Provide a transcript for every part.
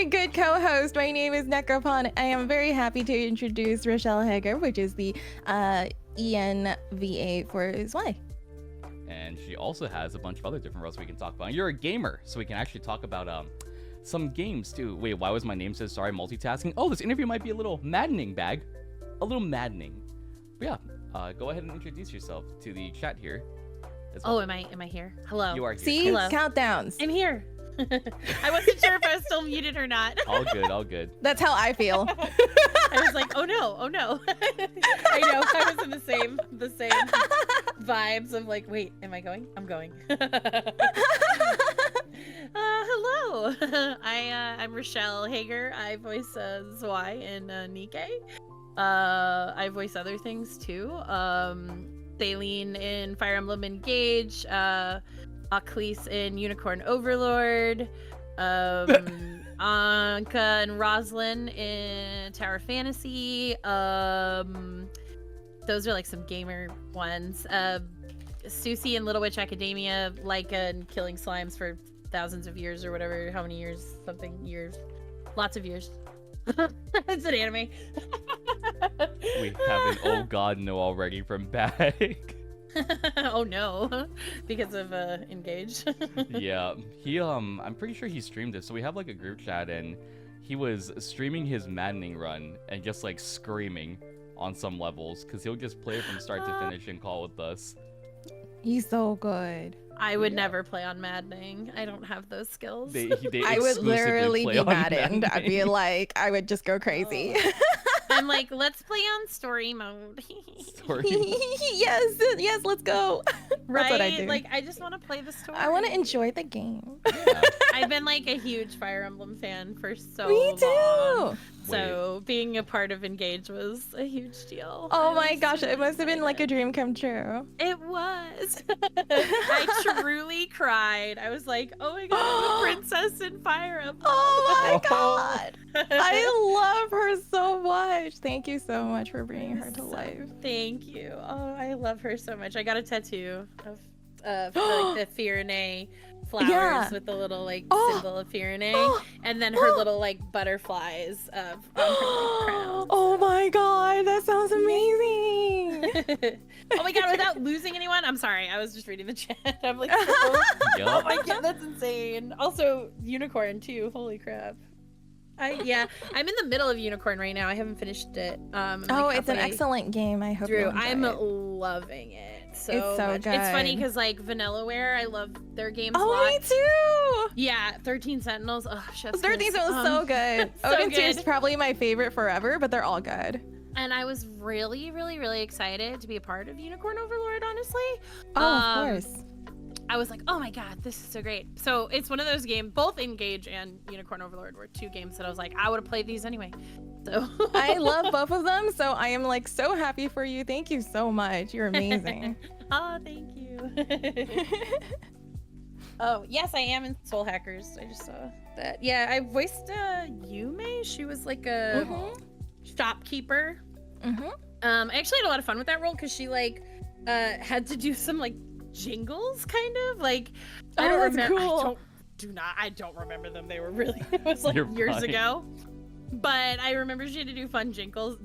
very good co-host. My name is NIKKE. I am very happy to introduce Rachelle Heger, which is the ENVA for Zwei. And she also has a bunch of other different roles we can talk about. And you're a gamer, so we can actually talk about some games too. Wait, why was my name says sorry multitasking? Oh, this interview might be a little maddening, Bag. A little maddening. But yeah, go ahead and introduce yourself to the chat here. Oh, am I here? Hello. You are here. See? Hello. Countdowns. I'm here. I wasn't sure if I was still muted or not. All good, all good. That's how I feel. I was like, oh no. I know. I was in the same vibes of like, wait, am I going? I'm going. Hello. I'm Rachelle Heger. I voice Zwei in NIKKE. I voice other things too. Thaleen in Fire Emblem Engage. Aklis in Unicorn Overlord, Anka and Roslyn in Tower Fantasy. Those are like some gamer ones. Susie in Little Witch Academia, Laika and Killing Slimes for thousands of years or whatever, how many years, something years, lots of years. It's an anime. We have an oh god no already from Bag. Oh no, because of Engage. Yeah, he I'm pretty sure he streamed it. So we have like a group chat, and he was streaming his maddening run and just like screaming on some levels because he'll just play it from start to finish and call with us. He's so good. I would never play on maddening. I don't have those skills. They I would exclusively literally play be on maddened. I'd be maddening. like, I would just go crazy. I'm like, let's play on story mode. Story. yes, let's go. Right? That's what I do. Like, I just want to play the story. I want to enjoy the game. Yeah. I've been like a huge Fire Emblem fan for so Me too. long. So being a part of Engage was a huge deal. Oh I my was gosh, so it must have been like a excited. dream come true. It was. I truly cried. I was like, oh my god, I'm a princess in Fire Emblem. Oh my Oh. god. I love her so much. Thank you so much for bringing her to So- life. Thank you. Oh, I love her so much. I got a tattoo of like the Firene flowers Yeah. with the little like Oh. symbol of Firene, and then her little like butterflies on her like, crown. Oh my god, that sounds amazing. Oh my god, without losing anyone. I'm sorry, I was just reading the chat. I'm like, oh Yup. my god, that's insane. Also, Unicorn too. Holy crap. I'm in the middle of Unicorn right now. I haven't finished it. I'm Oh, like it's an halfway excellent game. I hope you through. enjoy I'm it. loving it so It's so much. It's funny good. because like Vanillaware, I love their games a Oh, lot. me too. Yeah, 13 Sentinels. Oh, chef's 13 kiss. was so good. so Odin Tier is good. probably my favorite forever, but they're all good. And I was really, really, really excited to be a part of Unicorn Overlord, honestly. Oh, of course. I was like, oh my god, this is so great. So it's one of those games, both Engage and Unicorn Overlord were two games that I was like, I would have played these anyway. So I love both of them, so I am like so happy for you. Thank you so much. You're amazing. Oh, thank you. Oh, yes, I am in Soul Hackers. I just saw that. Yeah, I voiced Yume. She was like a shopkeeper. I actually had a lot of fun with that role because she like had to do some like jingles, kind of like I don't that's remember. cool. I don't remember them. They were really it was like You're years fine. ago. But I remember she had to do fun jingles,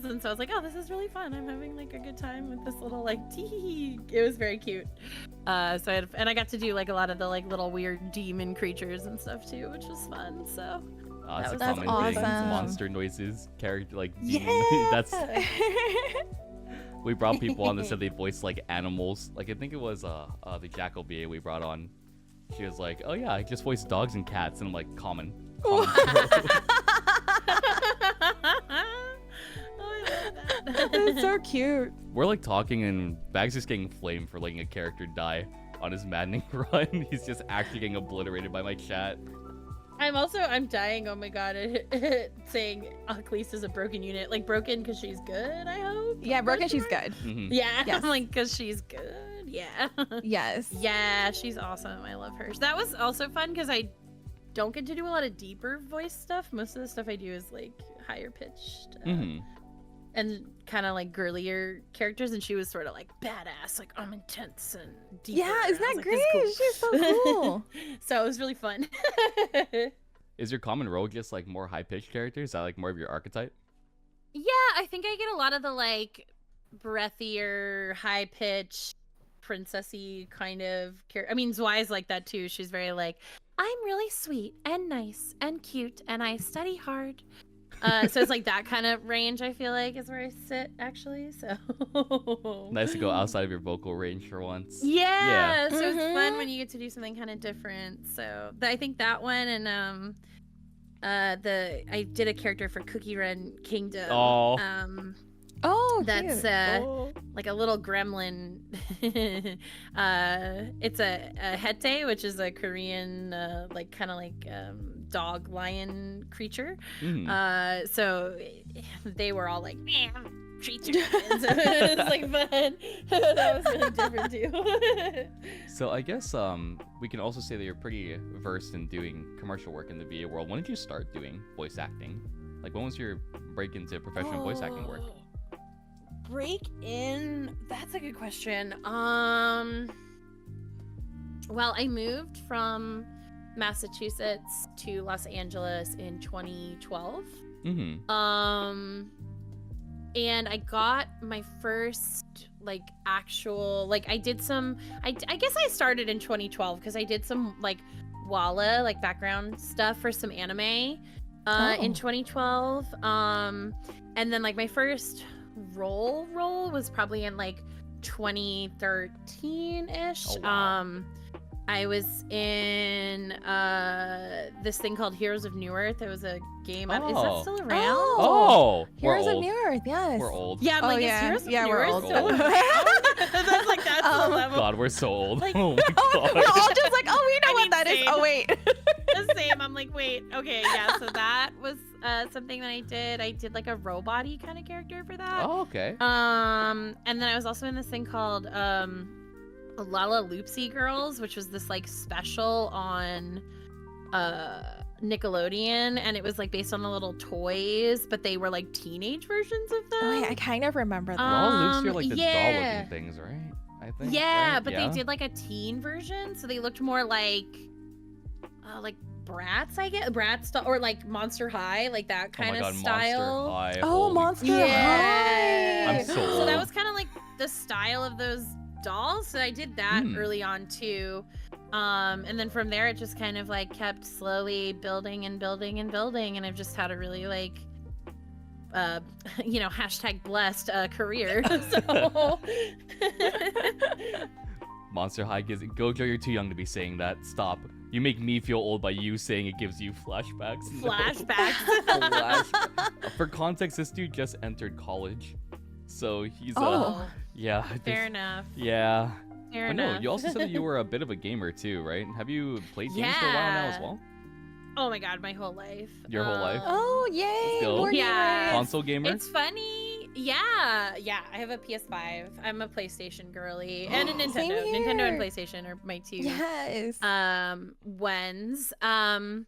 and so I was like, oh, this is really fun. I'm having like a good time with this little like tee. It was very cute. So I got to do like a lot of the like little weird demon creatures and stuff too, which was fun. So It's a That's common thing. awesome. Monster noises, character like yeah, that's. We brought people on that said they voiced like animals. Like I think it was the Jackal BA we brought on. She was like, "Oh yeah, I just voiced dogs and cats," and I'm like, "Common." Oh, I love that. That's so cute. We're like talking, and Bag's just getting flamed for letting a character die on his maddening run. He's just actually getting obliterated by my chat. I'm dying. Oh my god, saying Aklis is a broken unit, like broken because she's good. I hope. Yeah, broken, Question she's mark? good. Mhm. Yeah, Yes. I'm like because she's good. Yeah. Yes. Yeah, she's awesome. I love her. That was also fun because I don't get to do a lot of deeper voice stuff. Most of the stuff I do is like higher pitched and kind of like girlier characters, and she was sort of like badass, like I'm intense and deep. Yeah, isn't that great? She's so cool. So it was really fun. Is your common role just like more high-pitched characters? Is that like more of your archetype? Yeah, I think I get a lot of the like breathier, high-pitched, princessy kind of character. I mean, Zwei is like that too. She's very like, I'm really sweet and nice and cute, and I study hard. So it's like that kind of range, I feel like, is where I sit, actually. So Nice to go outside of your vocal range for once. Yeah. So it's fun when you get to do something kind of different. So I think that one, and I did a character for Cookie Run Kingdom. Oh. That's like a little gremlin. It's a hete, which is a Korean like kind of like dog lion creature. So they were all like, treat your kids. It was like fun. That was really different too. So I guess we can also say that you're pretty versed in doing commercial work in the VA world. When did you start doing voice acting? Like, when was your break into professional voice acting work? Break in? That's a good question. Well, I moved from Massachusetts to Los Angeles in 2012. And I got my first like actual, like I did some, I guess I started in 2012 because I did some like Walla, like background stuff for some anime in 2012. And then like my first role was probably in like 2013-ish. Oh, wow. I was in this thing called Heroes of New Earth. It was a game. Is that still around? Oh, Heroes of New Earth, yes. We're old. Yeah, I'm like, is Heroes of New we're Earth old. still around? That's like, that's the level. God, we're so old. Like, oh my God. We're all just like, oh, we know what that is. same. Oh, wait. The same. I'm like, wait, okay, yeah. So that was something that I did. I did like a robot-y kind of character for that. Oh, okay. And then I was also in this thing called Lala Loopsy Girls, which was this like special on Nickelodeon, and it was like based on the little toys, but they were like teenage versions of them. Oh, wait, I kind of remember that. Well, Luke's are like the yeah. doll-looking things, right? I think. Yeah, right? but they did like a teen version, so they looked more like Bratz, I guess. Bratz or like Monster High, like that kind of style. Monster High. Oh, Holy Monster Yeah. High. I'm so So that old. was kind of like the style of those dolls. So I did that early on too. And then from there it just kind of like kept slowly building and building and building, and I've just had a really like #blessed career. So Monster High gives it. Gojo, you're too young to be saying that. Stop. You make me feel old by you saying it gives you flashbacks. No. Flashbacks. For context, this dude just entered college, so he's yeah. Fair enough. Yeah. Fair But enough. no, you also said that you were a bit of a gamer too, right? Have you played games for a while now as well? Oh my god, my whole life. Your whole life? Oh, yay. Still? More Yeah. gamers. Console gamer? It's funny. Yeah. I have a PS5. I'm a PlayStation girly and a Nintendo. Same here. Nintendo and PlayStation are my two. Yes. Wens. I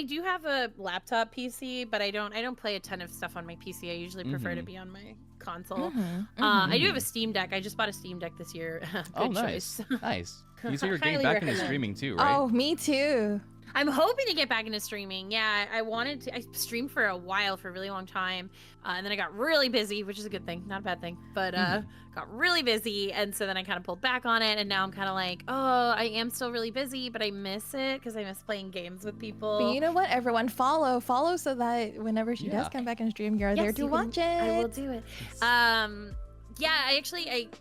do have a laptop PC, but I don't play a ton of stuff on my PC. I usually prefer to be on my console. I do have a Steam Deck. I just bought a Steam Deck this year. Good nice. choice. Nice. You said you're getting Highly back into recommend. streaming too, right? Oh, me too. I'm hoping to get back into streaming. Yeah, I wanted to. I streamed for a while, for a really long time, and then I got really busy, which is a good thing, not a bad thing. But got really busy, and so then I kind of pulled back on it, and now I'm kind of like, oh, I am still really busy, but I miss it because I miss playing games with people. But you know what? Everyone follow so that whenever she does come back and stream, you're there to watch it. I will do it. Yeah,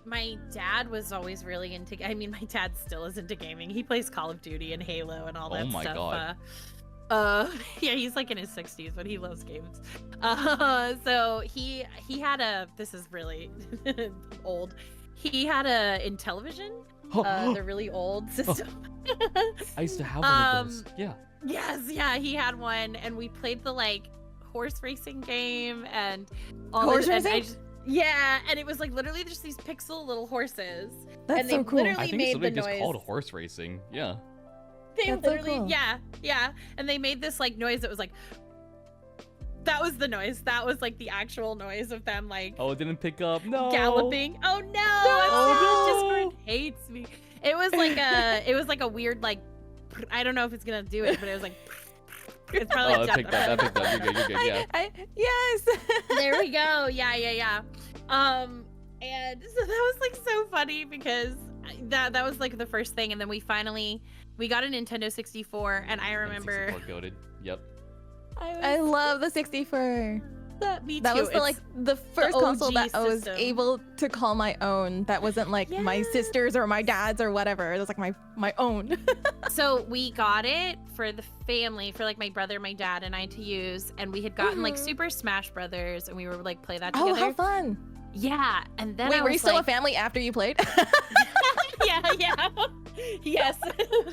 my dad was always really into. I mean, my dad still is into gaming. He plays Call of Duty and Halo and all that stuff. Oh my god. Yeah, he's like in his 60s, but he loves games. So he had a. This is really old. He had a Intellivision, the really old system. I used to have one of those. Yeah. Yes, yeah, he had one, and we played the like horse racing game and all Horse this, racing? and yeah, and it was like literally just these pixel little horses. That's and so they cool. literally I think made it's the literally just noise. called horse racing. Yeah. They That's so literally, cool. yeah, and they made this like noise that was like. That was the noise. That was like the actual noise of them like. Oh, it didn't pick up. No. Galloping. Oh no! No! Discord hates me. It was like a weird like I don't know if it's gonna do it, but it was like. It's probably Oh, that picked up. You're good. Yeah. Yes. There we go. Yeah. And so that was like so funny because that was like the first thing, and then we got a Nintendo 64, and I remember. 64 goated. Yep. I love the 64. Me too. That was the first console that I was system. able to call my own. That wasn't like my sister's or my dad's or whatever. It was like my own. So we got it for the family, for like my brother, my dad, and I to use, and we had gotten like Super Smash Brothers, and we were like play that together. Oh, how fun! Yeah, and then wait, were you still a family after you played? yeah. Yes,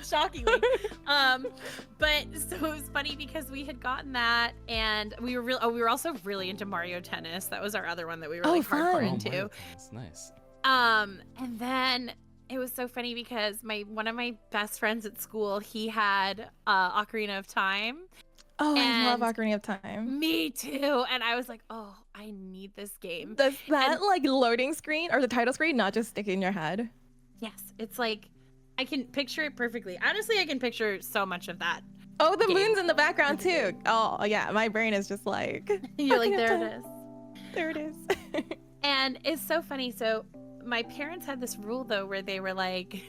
shockingly. But so it was funny because we had gotten that, and we were also really into Mario Tennis. That was our other one that we were like hardcore into. That's nice. And then it was so funny because one of my best friends at school, he had Ocarina of Time. Oh, I love Ocarina of Time. Me too. And I was like, oh, I need this game. Does that like loading screen or the title screen not just stick in your head? Yes, it's like I can picture it perfectly. Honestly, I can picture so much of that. Oh, the moon's in the background too. Oh, yeah, my brain is just like. You're like, there it is. There it is. And it's so funny. So my parents had this rule though, where they were like,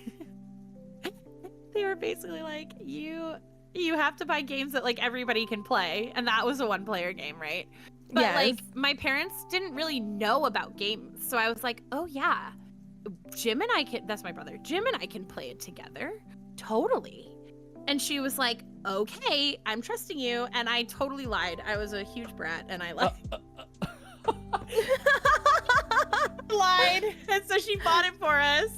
they were basically like, you have to buy games that like everybody can play, and that was a one-player game, right? But like my parents didn't really know about games, so I was like, oh yeah, Jim and I can. That's my brother. Jim and I can play it together, totally. And she was like, okay, I'm trusting you, and I totally lied. I was a huge brat, and I lied. Lied, and so she bought it for us.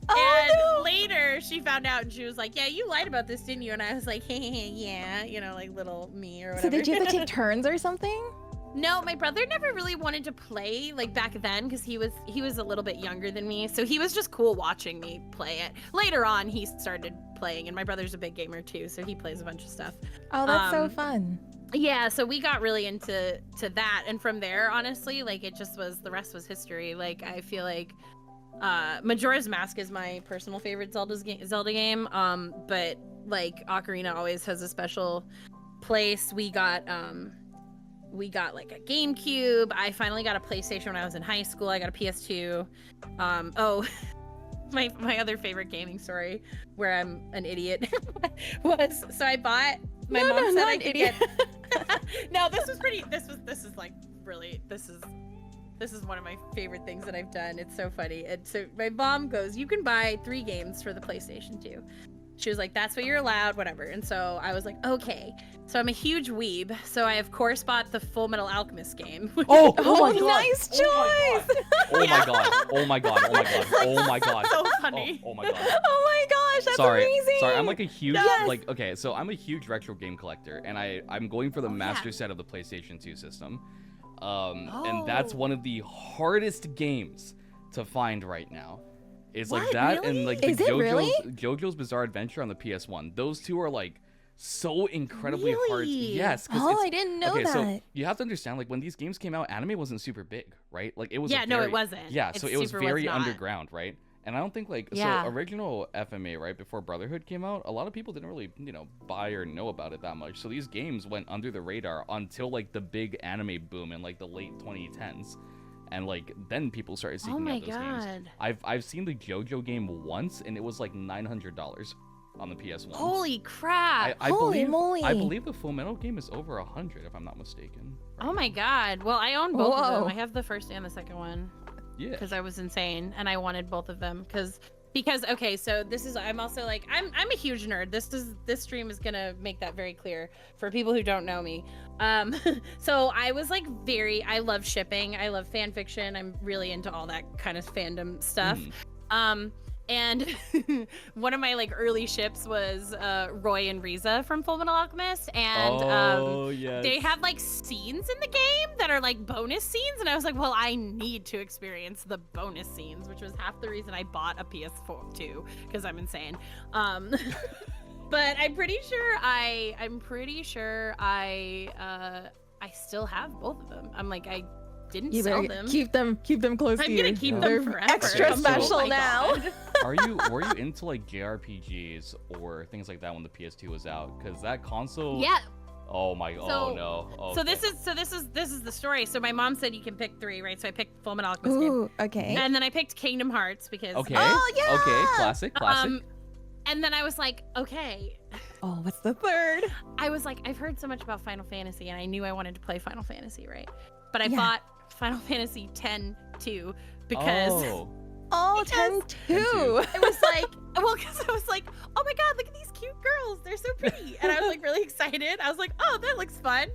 And later she found out, and she was like, yeah, you lied about this, didn't you? And I was like, hey, yeah, like little me or whatever. So did you have to take turns or something? No, my brother never really wanted to play like back then because he was a little bit younger than me, so he was just cool watching me play it. Later on, he started playing, and my brother's a big gamer too, so he plays a bunch of stuff. Oh, that's so fun. Yeah, so we got really into that, and from there, honestly, like it just was, the rest was history. Like I feel like Majora's Mask is my personal favorite Zelda game, but like Ocarina always has a special place. We got like a GameCube. I finally got a PlayStation when I was in high school. I got a PS2. My other favorite gaming story, where I'm an idiot, was so I bought. My mom said I could get. No, this is one of my favorite things that I've done. It's so funny. And so my mom goes, you can buy 3 games for the PlayStation 2. She was like, that's what you're allowed, whatever. And so I was like, okay. So I'm a huge weeb. So I, of course, bought the Full Metal Alchemist game. Oh my God. Nice choice. Oh my God. Oh my God. Oh my God. Oh my God. So funny. Oh my God. Oh my gosh, that's amazing. Sorry, I'm like a huge, okay, so I'm a huge retro game collector, and I'm going for the master set of the PlayStation 2 system. And that's one of the hardest games to find right now. Is like that, really? And like the JoJo's Bizarre Adventure on the PS1. Those two are like so incredibly hard. Yes. Oh, I didn't know that. So you have to understand, like when these games came out, anime wasn't super big, right? Like it was. Yeah, no, it wasn't. Yeah, so it was very underground, right? And I don't think like so original FMA, right before Brotherhood came out, a lot of people didn't really buy or know about it that much. So these games went under the radar until like the big anime boom in like the late 2010s. And like then people started seeking out those games. I've seen the JoJo game once, and it was like $900 on the PS1. Holy crap! Holy moly! I believe the Full Metal game is over 100, if I'm not mistaken. Oh my God! Well, I own both of them. I have the first and the second one. Yeah. Because I was insane, and I wanted both of them. Because okay, so this is, I'm also like, I'm a huge nerd. This stream is gonna make that very clear for people who don't know me. So I was like I love shipping, I love fan fiction, I'm really into all that kind of fandom stuff. And one of my like early ships was Roy and Riza from Full Metal Alchemist, and they have like scenes in the game that are like bonus scenes, and I was like, well, I need to experience the bonus scenes, which was half the reason I bought a PS4 too, because I'm insane. But I'm pretty sure I still have both of them. I'm like, didn't You sell better them. keep them close to I'm you. gonna keep They're them forever. extra Okay, so- special Oh my now. God. Were you into like JRPGs or things like that when the PS2 was out? Because that console. Yeah. Oh my. Oh no. So Okay. this is the story. So my mom said you can pick 3, right? So I picked Fullmetal Alchemist game. Ooh, okay. And then I picked Kingdom Hearts because Okay. Oh, yeah! Okay. Classic. and then I was like, okay. Oh, what's the third? I was like, I've heard so much about Final Fantasy and I knew I wanted to play Final Fantasy, right? But I Yeah. bought Final Fantasy X-2 because Oh, Because 10-2. it was like, well, because I was like, oh my God, look at these cute girls. They're so pretty. And I was like really excited. I was like, oh, that looks fun.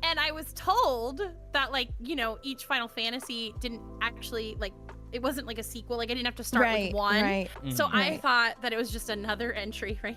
And I was told that like, you know, each Final Fantasy didn't actually like, it wasn't like a sequel. Like I didn't have to start with one. Right. So I Right. thought that it was just another entry, right?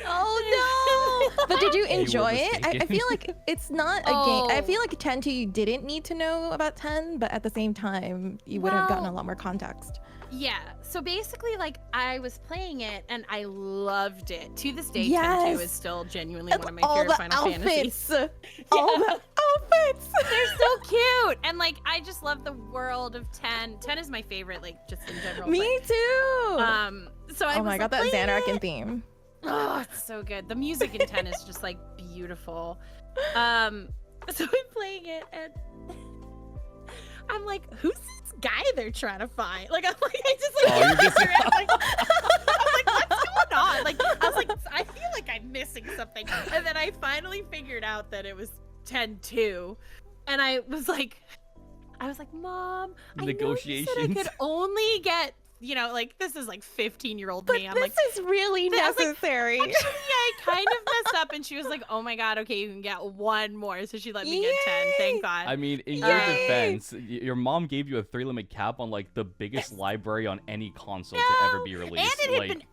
Oh no! But did you You were enjoy it? I mistaken. feel like it's not a game. I Oh. feel like 10-2 you didn't need to know about 10, but at the same time you would have gotten a Well, lot more context. Yeah. So basically, like I was playing it and I loved it. To this day, 10-2 Yes. is still genuinely And one of my all favorite the Final Fantasies. outfits. All the outfits. They're so cute. And like I just love the world of 10. 10 is my favorite, like just in general. Me but, too. so I Oh was my god, like, that playing Xanarkin it. theme. Oh, it's so good. The music in 10 is just like beautiful. So I'm playing it and I'm like, who's this guy they're trying to find? Like I'm like I just like, Oh, you're just- I'm like what's going on? Like I was like I feel like I'm missing something. And then I finally figured out that it was 10-2. And I was like Mom, I know you said I Negotiations. could only get, you know, like this is like 15-year-old But me. I'm this like, is really I was like, necessary. actually, I kind of messed up, and she was like, "Oh my god, okay, you can get one more." So she let me get 10. Yay! Thank God. I mean, in your Yay! defense, your mom gave you a 3-limit cap on like the biggest library on any console to ever be released. and it had like, been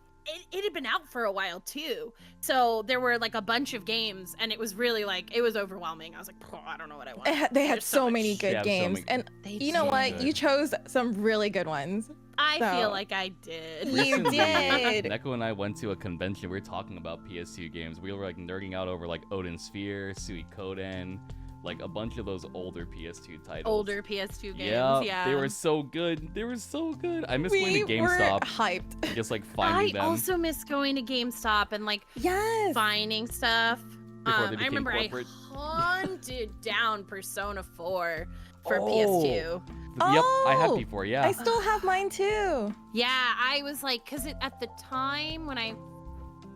it had been out for a while too. So there were like a bunch of games, and it was really like it was overwhelming. I was like, oh, I don't know what I want. They had There's so much. many They good have so games, many- and They you know did. what? Good. You chose some really good ones. I feel So- like I did. You recently, did. Neko and I went to a convention. We were talking about PS2 games. We were like nerding out over like Odin Sphere, Suikoden, like a bunch of those older PS2 titles. Older PS2 games. Yeah. they were so good. They were so good. I miss going to We were GameStop, hyped. just like I finding them also miss going to GameStop and like Yes. finding stuff. before they I became remember corporate. I hunted down Persona 4 for Oh. PS2. Yep, I had Oh, before. Yeah. I still have mine too. Yeah, I was like, because at the time when I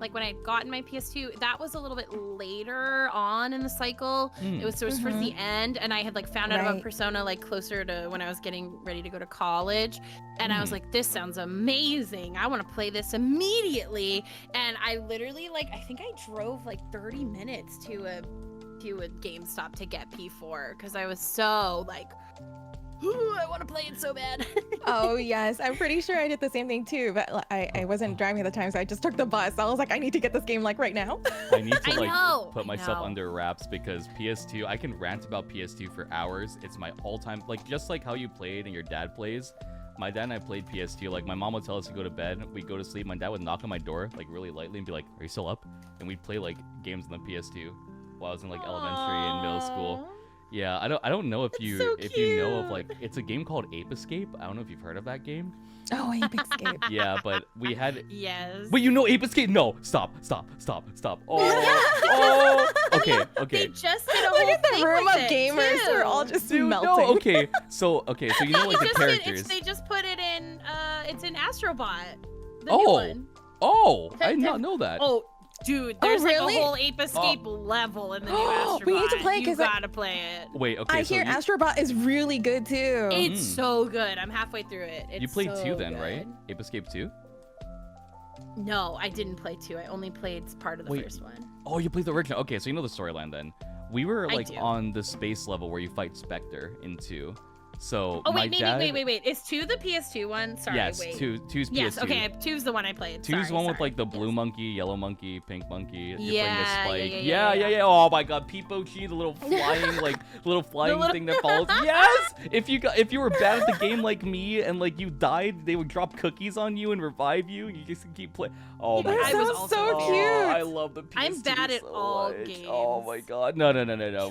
had gotten my PS2, that was a little bit later on in the cycle. Hmm. It was towards the end, and I had like found out about Right. Persona like closer to when I was getting ready to go to college, and I was Hmm. like, this sounds amazing. I want to play this immediately. And I literally I think I drove like 30 minutes to a GameStop to get P4 because I was so like, ooh, I want to play it so bad. Oh yes, I'm pretty sure I did the same thing too, but I wasn't driving at the time, so I just took the bus. I was like, I need to get this game like right now. I need to I like know, put I myself know. under wraps because PS2, I can rant about PS2 for hours. It's my all-time, like just like how you played and your dad plays. My dad and I played PS2. Like my mom would tell us to go to bed, we'd go to sleep. My dad would knock on my door like really lightly and be like, "Are you still up?" And we'd play like games on the PS2 while I was in like elementary and middle school. Yeah, I don't know if you so you know of cute. like it's a game called Ape Escape. I don't know if you've heard of that game. Oh, Ape Escape. Yeah, but we had Yes. Wait, you know Ape Escape? No, stop. Oh, okay. They just did a Look whole at the thing room with of it, gamers. too. We're all just Dude, melting. no, okay. So you know like the characters. They just put it in. It's in Astrobot. The new Oh. one. Oh, I did Have- not know that. Oh, dude, Oh, there's really? like a whole Ape Escape level in the new Astrobot. We need to play it You 'cause I- gotta play it. Wait, okay. I so hear you, Astrobot is really good too. It's Mm. so good. I'm halfway through it. It's you played so 2 then, right? good. Ape Escape 2? No, I didn't play 2. I only played part of the Wait. first one. Oh, you played the original. Okay, so you know the storyline then. We were I like do. on the space level where you fight Spectre in 2. So Oh my wait, dad, wait. Is 2 the PS2 one? Sorry, yes, wait. two's PS2. Yes, okay. 2's the one I played. Two's the one with like the blue Yes. monkey, yellow monkey, pink monkey. You're Yeah, playing a spike. yeah. Oh my god, Peepo-Chi, the little flying thing that follows. Yes! If you were bad at the game like me and like you died, they would drop cookies on you and revive you. You just keep playing. Oh my That god. was sounds also so bad. cute. I love the PS2 I'm bad at so all much. games. Oh my god. No.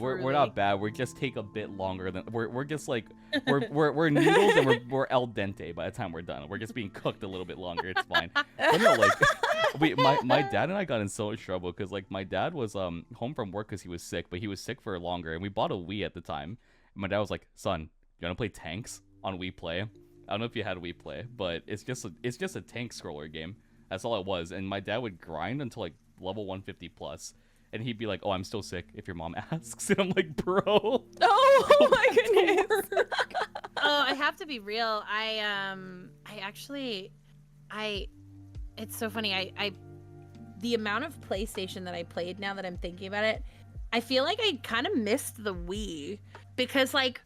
We're Truly. not bad. We just take a bit longer than we're just like we're noodles and we're al dente by the time we're done. We're just being cooked a little bit longer. It's fine. But no, like my dad and I got in so much trouble because like my dad was home from work because he was sick, but he was sick for longer, and we bought a Wii at the time. And my dad was like, "Son, you wanna play tanks on Wii Play?" I don't know if you had Wii Play, but it's just a tank scroller game. That's all it was. And my dad would grind until like level 150 plus. And he'd be like, "Oh, I'm still sick if your mom asks." And I'm like, "Bro." Oh my goodness. Oh, I have to be real. It's so funny. I the amount of PlayStation that I played, now that I'm thinking about it, I feel like I kind of missed the Wii because like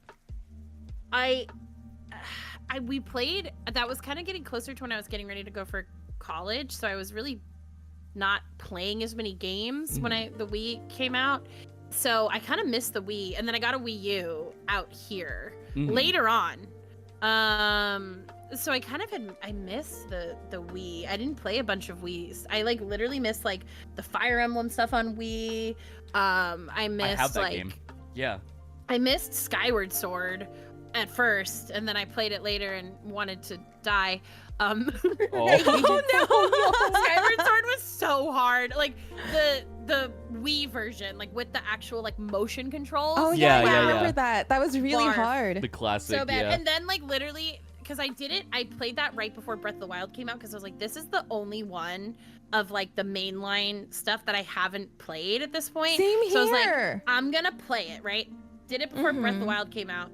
we played, that was kind of getting closer to when I was getting ready to go for college, so I was really not playing as many games when the Wii came out. So I kind of missed the Wii, and then I got a Wii U out here later on. So I kind of I missed the Wii. I didn't play a bunch of Wiis. I like literally missed like the Fire Emblem stuff on Wii. I missed I have that like game. Yeah. I missed Skyward Sword at first, and then I played it later and wanted to die. Oh. No! Skyward Sword was so hard. Like the Wii version, like with the actual like motion controls. Oh Yeah, yeah, I yeah, remember yeah. that. That was really Barf. hard. The classic. So bad. Yeah. And then like literally, because I played that right before Breath of the Wild came out, because I was like, this is the only one of like the mainline stuff that I haven't played at this point. Same here. So I was like, I'm gonna play it, right? Did it before Breath of the Wild came out.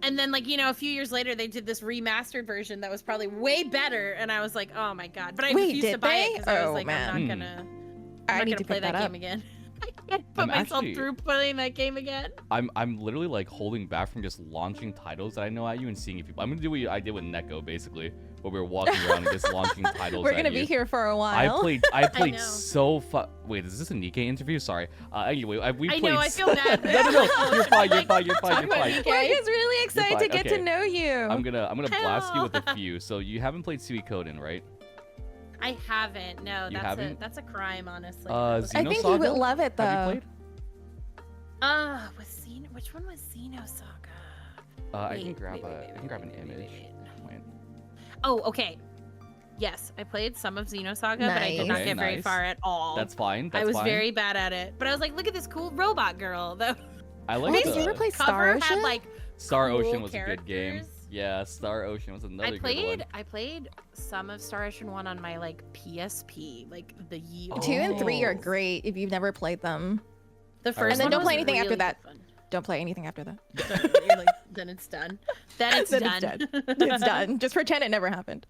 And then, like, you know, a few years later, they did this remastered version that was probably way better, and I was like, oh my god! But I refused to buy it because I was like, I'm not gonna play that game again. I can't put myself through playing that game again. I'm literally like holding back from just launching titles that I know at you and seeing if people. I'm gonna do what I did with NIKKE basically, where we were walking around and just launching titles. We're gonna be here for a while. I played so fun. Wait, is this a NIKKE interview? Sorry. Anyway, we played. I know. I feel bad. No. You're fine. You're fine. We're just really excited to get to know you. I'm gonna blast you with a few. So you haven't played Suikoden, right? I haven't. No, You haven't? that's a crime, honestly. I think you would love it though. Have you played? Which one was Xenosaga? I can grab an image. Wait. Oh, okay. Yes, I played some of Xenosaga, but I did not Nice. get very far at all. That's fine. I was very bad at it, but I was like, look at this cool robot girl. Though. I like Wait, the did you ever play Star cover Ocean? had like Star cool Ocean was a good game. characters. Yeah, Star Ocean was another good one. I played some of Star Ocean 1 on my like PSP, like the year. 2 and 3 are Oh. great if you've never played them. The first And then one don't was play anything after really that. fun. Don't play anything after that. You're like, then it's done. Then it's Then done. It's done. Just pretend it never happened.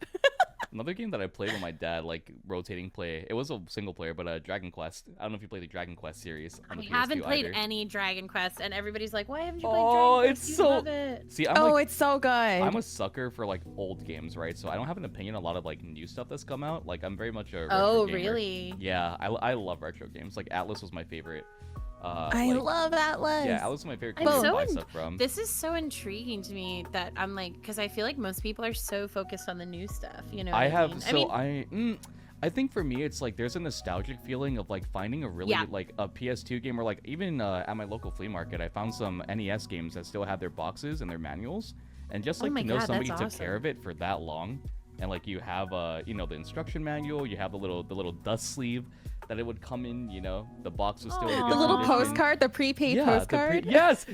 Another game that I played with my dad, like rotating play. It was a single player, but Dragon Quest. I don't know if you played the Dragon Quest series on the I PS2 haven't played either. any Dragon Quest, and everybody's like, "Why haven't you played Oh, Dragon it's Quest? You so- love it." See, It's so good. I'm a sucker for like old games, right? So I don't have an opinion on a lot of like new stuff that's come out. Like I'm very much a retro Oh, gamer. really? Yeah, I love retro games. Like Atlas was my favorite. I love Atlas. Yeah, Atlas was my favorite I'm game to so buy in- stuff from. This is so intriguing to me that I'm like, because I feel like most people are so focused on the new stuff. You know, I what have mean? so I mean, I think for me it's like there's a nostalgic feeling of like finding a really like a PS2 game, or like even at my local flea market I found some NES games that still have their boxes and their manuals, and just like my to know God, somebody that's took care awesome. of it for that long, and like you have you know, the instruction manual, you have the little dust sleeve that it would come in, you know, the box was still in Aw. good The little condition. postcard, the prepaid Yeah, the postcard. yes.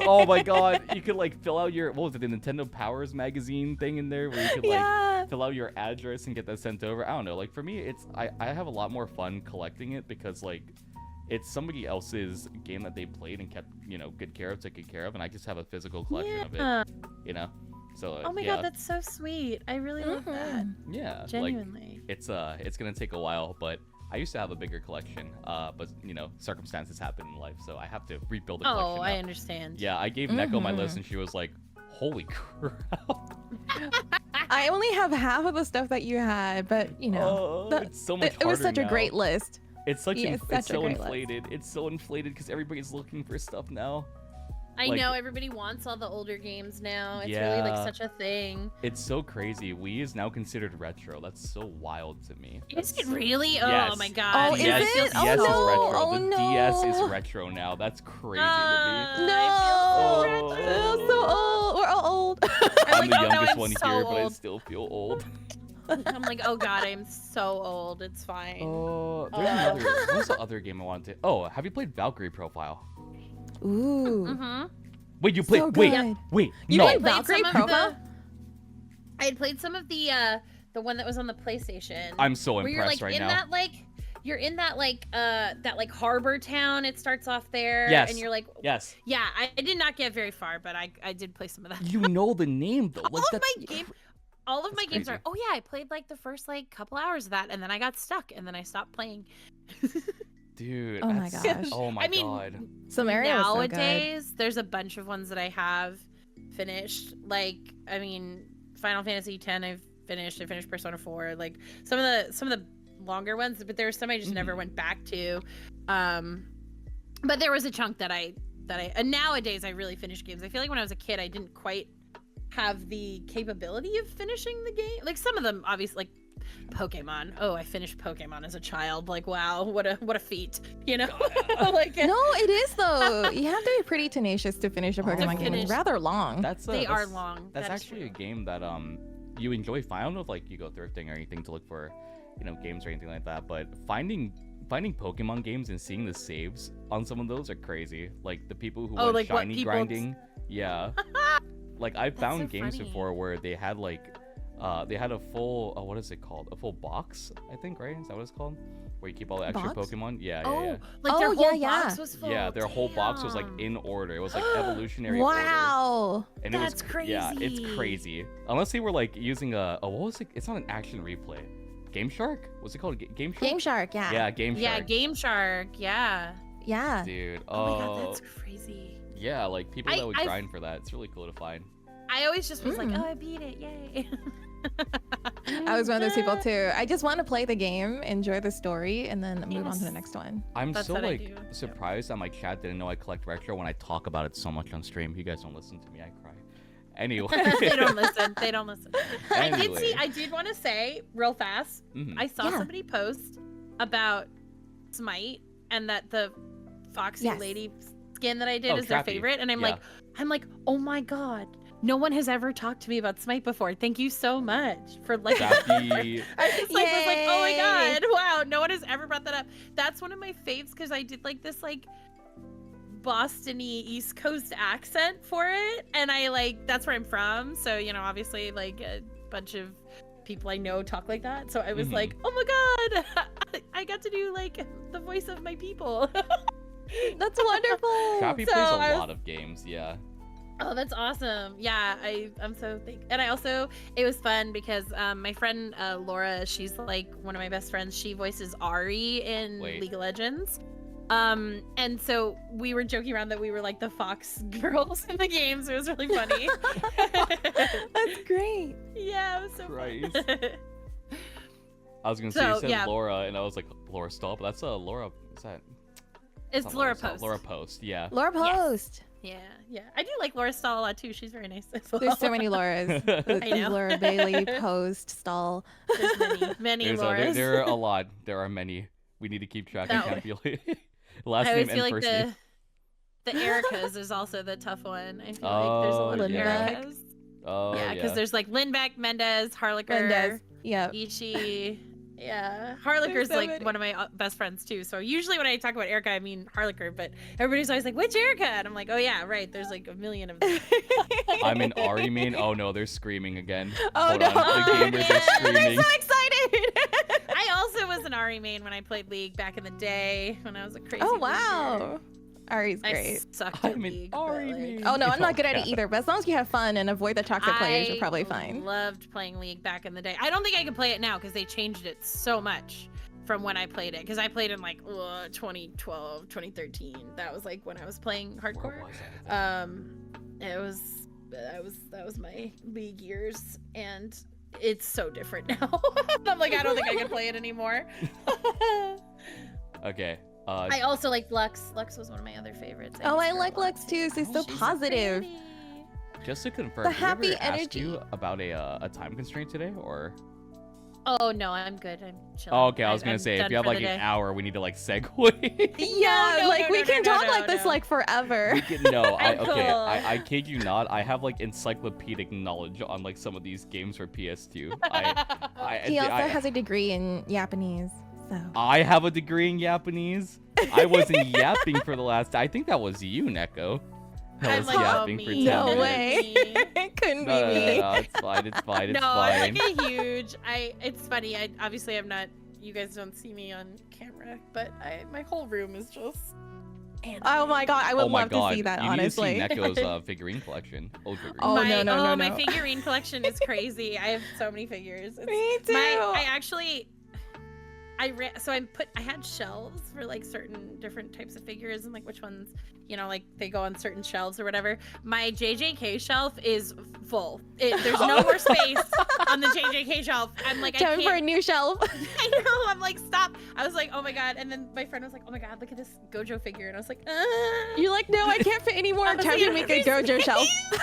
Oh my god, you could like fill out your, what was it, the Nintendo Powers magazine thing in there where you could like Yeah. fill out your address and get that sent over. I don't know, like for me it's I have a lot more fun collecting it because like it's somebody else's game that they played and kept, you know, good care of, taken care of, and I just have a physical collection of Yeah. it, you know. So Oh my yeah. God, that's so sweet. I really love that. Yeah, Genuinely. like it's gonna take a while, but I used to have a bigger collection, but you know, circumstances happen in life, so I have to rebuild the collection. Oh, now. I understand. Yeah, I gave Neko my list, and she was like, Holy crap. I only have half of the stuff that you had, but you know, it's so much it was harder such a now. great list. It's such Yeah, it's such a so great list. inflated. It's so inflated because everybody's looking for stuff now. I Like- know everybody wants all the older games now. It's really Yeah. like such a thing. It's so crazy. Wii is now considered retro. That's so wild to me. Is it So- really? Yes. Oh my god. Oh, is DS, it? DS Oh, is no. retro. Oh, The DS is no. retro now. That's crazy No, to me. I'm so old. We're all old. I'm the oh, no, youngest I'm one so here, but I old. still feel old. I'm like, oh god, I'm so old. It's fine. Oh, there's another. What was the other game I wanted to? Oh, have you played Valkyrie Profile? Ooh. Mm-hmm. Wait, you played? So wait, good. wait. You no. played Valkyrie Profile? I had played some of the one that was on the PlayStation. I'm so where you're impressed like right in now. that like you're in that like harbor town. It starts off there, Yes. and you're like, Yes. yeah. I did not get very far, but I did play some of that. You know the name though. Like, All of my That's games crazy. are. Oh yeah, I played like the first like couple hours of that, and then I got stuck, and then I stopped playing. Dude. Oh my that's- gosh. Oh my I mean, god. Samaria was so good. nowadays there's a bunch of ones that I have finished. Like, I mean, Final Fantasy X I've finished. I finished Persona 4. Like some of the longer ones, but there were some I just never went back to. But there was a chunk that I and nowadays I really finish games. I feel like when I was a kid I didn't quite have the capability of finishing the game. Like some of them obviously, like Pokemon. Oh, I finished Pokemon as a child. Like, wow, what a feat, you know? Like, No, it is though. You have to be pretty tenacious to finish a Pokemon game. finish. It's rather long. they are long. That's That is actually a true. game that you enjoy. I don't know if like you go thrifting or anything to look for, games or anything like that. But finding Pokemon games and seeing the saves on some of those are crazy. Like the people who went like what shiny people- grinding. Yeah. Like I found so games funny. before where they had like they had a full what is it called? A full box, I think, right? Is that what it's called? Where you keep all the extra Box? Pokemon? Yeah, Oh, yeah, like their Oh, whole yeah, box yeah. was full. yeah. Their whole box was like Damn. in order. It was like evolutionary order. Wow. And That's it was, Yeah, it's crazy. crazy. Unless they were like using what was it? It's not an action replay. Game Shark? What's it called? Game Shark? Game Shark, yeah. Yeah, Game Shark. Yeah, Game Shark. Yeah. Yeah. Dude. Oh my god, that's crazy. Yeah, like people I- that would I've- grind for that. It's really cool to find. I always just was like, Mm. oh, I beat it, yay. I was one of those people too. I just want to play the game, enjoy the story, and then move on to the Yes. next one. I'm That's so what I like do. surprised that my chat didn't know I collect retro when I talk about it so much on stream. You guys don't listen to me. I cry. Anyway. They don't listen. They don't listen. Anyway. I did want to say real fast. Mhm. I saw Yeah. somebody post about Smite and that the Foxy Yes. Lady skin that I did Oh, is their Trappy. favorite, and I'm Yeah. like, oh my god, no one has ever talked to me about Smite before. Thank you so much for like. Trappy. I just like was like, oh my Yay. god, wow, no one has ever brought that up. That's one of my faves because I did like this like Boston-y East Coast accent for it, and I like that's where I'm from, so obviously like a bunch of people I know talk like that, so I was Mhm. like, oh my god, I got to do like the voice of my people. That's wonderful. Trappy So plays a I was- lot of games. Yeah. Oh, that's awesome. Yeah, I'm so and I also, it was fun because my friend Laura, she's like one of my best friends. She voices Ari in Wait. League of Legends. And so we were joking around that we were like the Fox girls in the games. It was really funny. That's great. Yeah, it was so Christ. fun. I was gonna say So, you said yeah. Laura, and I was like, Laura, stop. That's Laura. Is that? It's not Laura Stahl, Post. Laura Post. Yeah. Laura Yes. Post. Yeah. I do like Laura Stahl a lot too. She's very nice as well. There's so many Lauras. I know. Laura Bailey, Post, Stahl. There's many Lauras. There are a lot. There are many. We need to keep track. That Can't be like last I name always and feel like first name. the Ericas is also the tough one. I feel Oh, like there's a lot of yeah. Ericas. Oh Yeah, because there's like Lindbeck, Mendez, Harlicker, Mendez. Yep. Ichi. Yeah, Harlicker's so like many. one of my best friends too. So usually when I talk about Erica, I mean Harlicker, but everybody's always like, "Which Erica?" And I'm like, "Oh yeah, right. There's like a million of them." I'm an Ari main. Oh no, they're screaming again. Oh Hold no. on. The gamers are They're screaming. so excited. I also was an Ari main when I played League back in the day when I was a crazy. Oh leaguer. wow. Ari's I great. sucked I'm at an League. but, Ari like, main. Oh no, I'm not good at Yeah. it either. But as long as you have fun and avoid the toxic players, you're probably fine. Loved playing League back in the day. I don't think I could play it now because they changed it so much from when I played it. Because I played in like 2012, 2013. That was like when I was playing Where hardcore. was I? It was that was my League years, and it's so different now. I'm like, I don't think I can play it anymore. Okay. I also like Lux. Lux was one of my other favorites. I like Lux too. She's so positive. Pretty. Just to confirm, The did we ever happy ask energy. you about a time constraint today, or? Oh no, I'm good. I'm chilling. Oh, okay, I was gonna I'm say, if done you have for like the an day. hour, we need to like segue. Yeah, No, like no, we no, can no, talk no, like this no. like forever. No, I'm okay, cool. I kid you not. I have like encyclopedic knowledge on like some of these games for PS2. He also has a degree in Japanese, so. I have a degree in Japanese. I wasn't yapping for the last. I think that was you, Neko. That I'm was like, oh, yapping for me. 10 No minutes. way. It couldn't No, be me. no, it's fine. It's fine. It's No, fine. I'm like a huge. It's funny. Obviously I'm not. You guys don't see me on camera, but my whole room is just. Anime. Oh my god, I would Oh my love god! to see that, you honestly. need to see Neko's figurine collection. Old figurines. Oh, no, my no. figurine collection is crazy. I have so many figures. Me too. I had shelves for like certain different types of figures and like which ones, like they go on certain shelves or whatever. My JJK shelf is full. There's no more space on the JJK shelf. I'm like, Time I for a can't. new shelf. I know. I'm like, stop. I was like, oh my god. And then my friend was like, oh my god, look at this Gojo figure. And I was like, You're like, no, I can't fit anymore. I was Time like, to make a Gojo shelf. But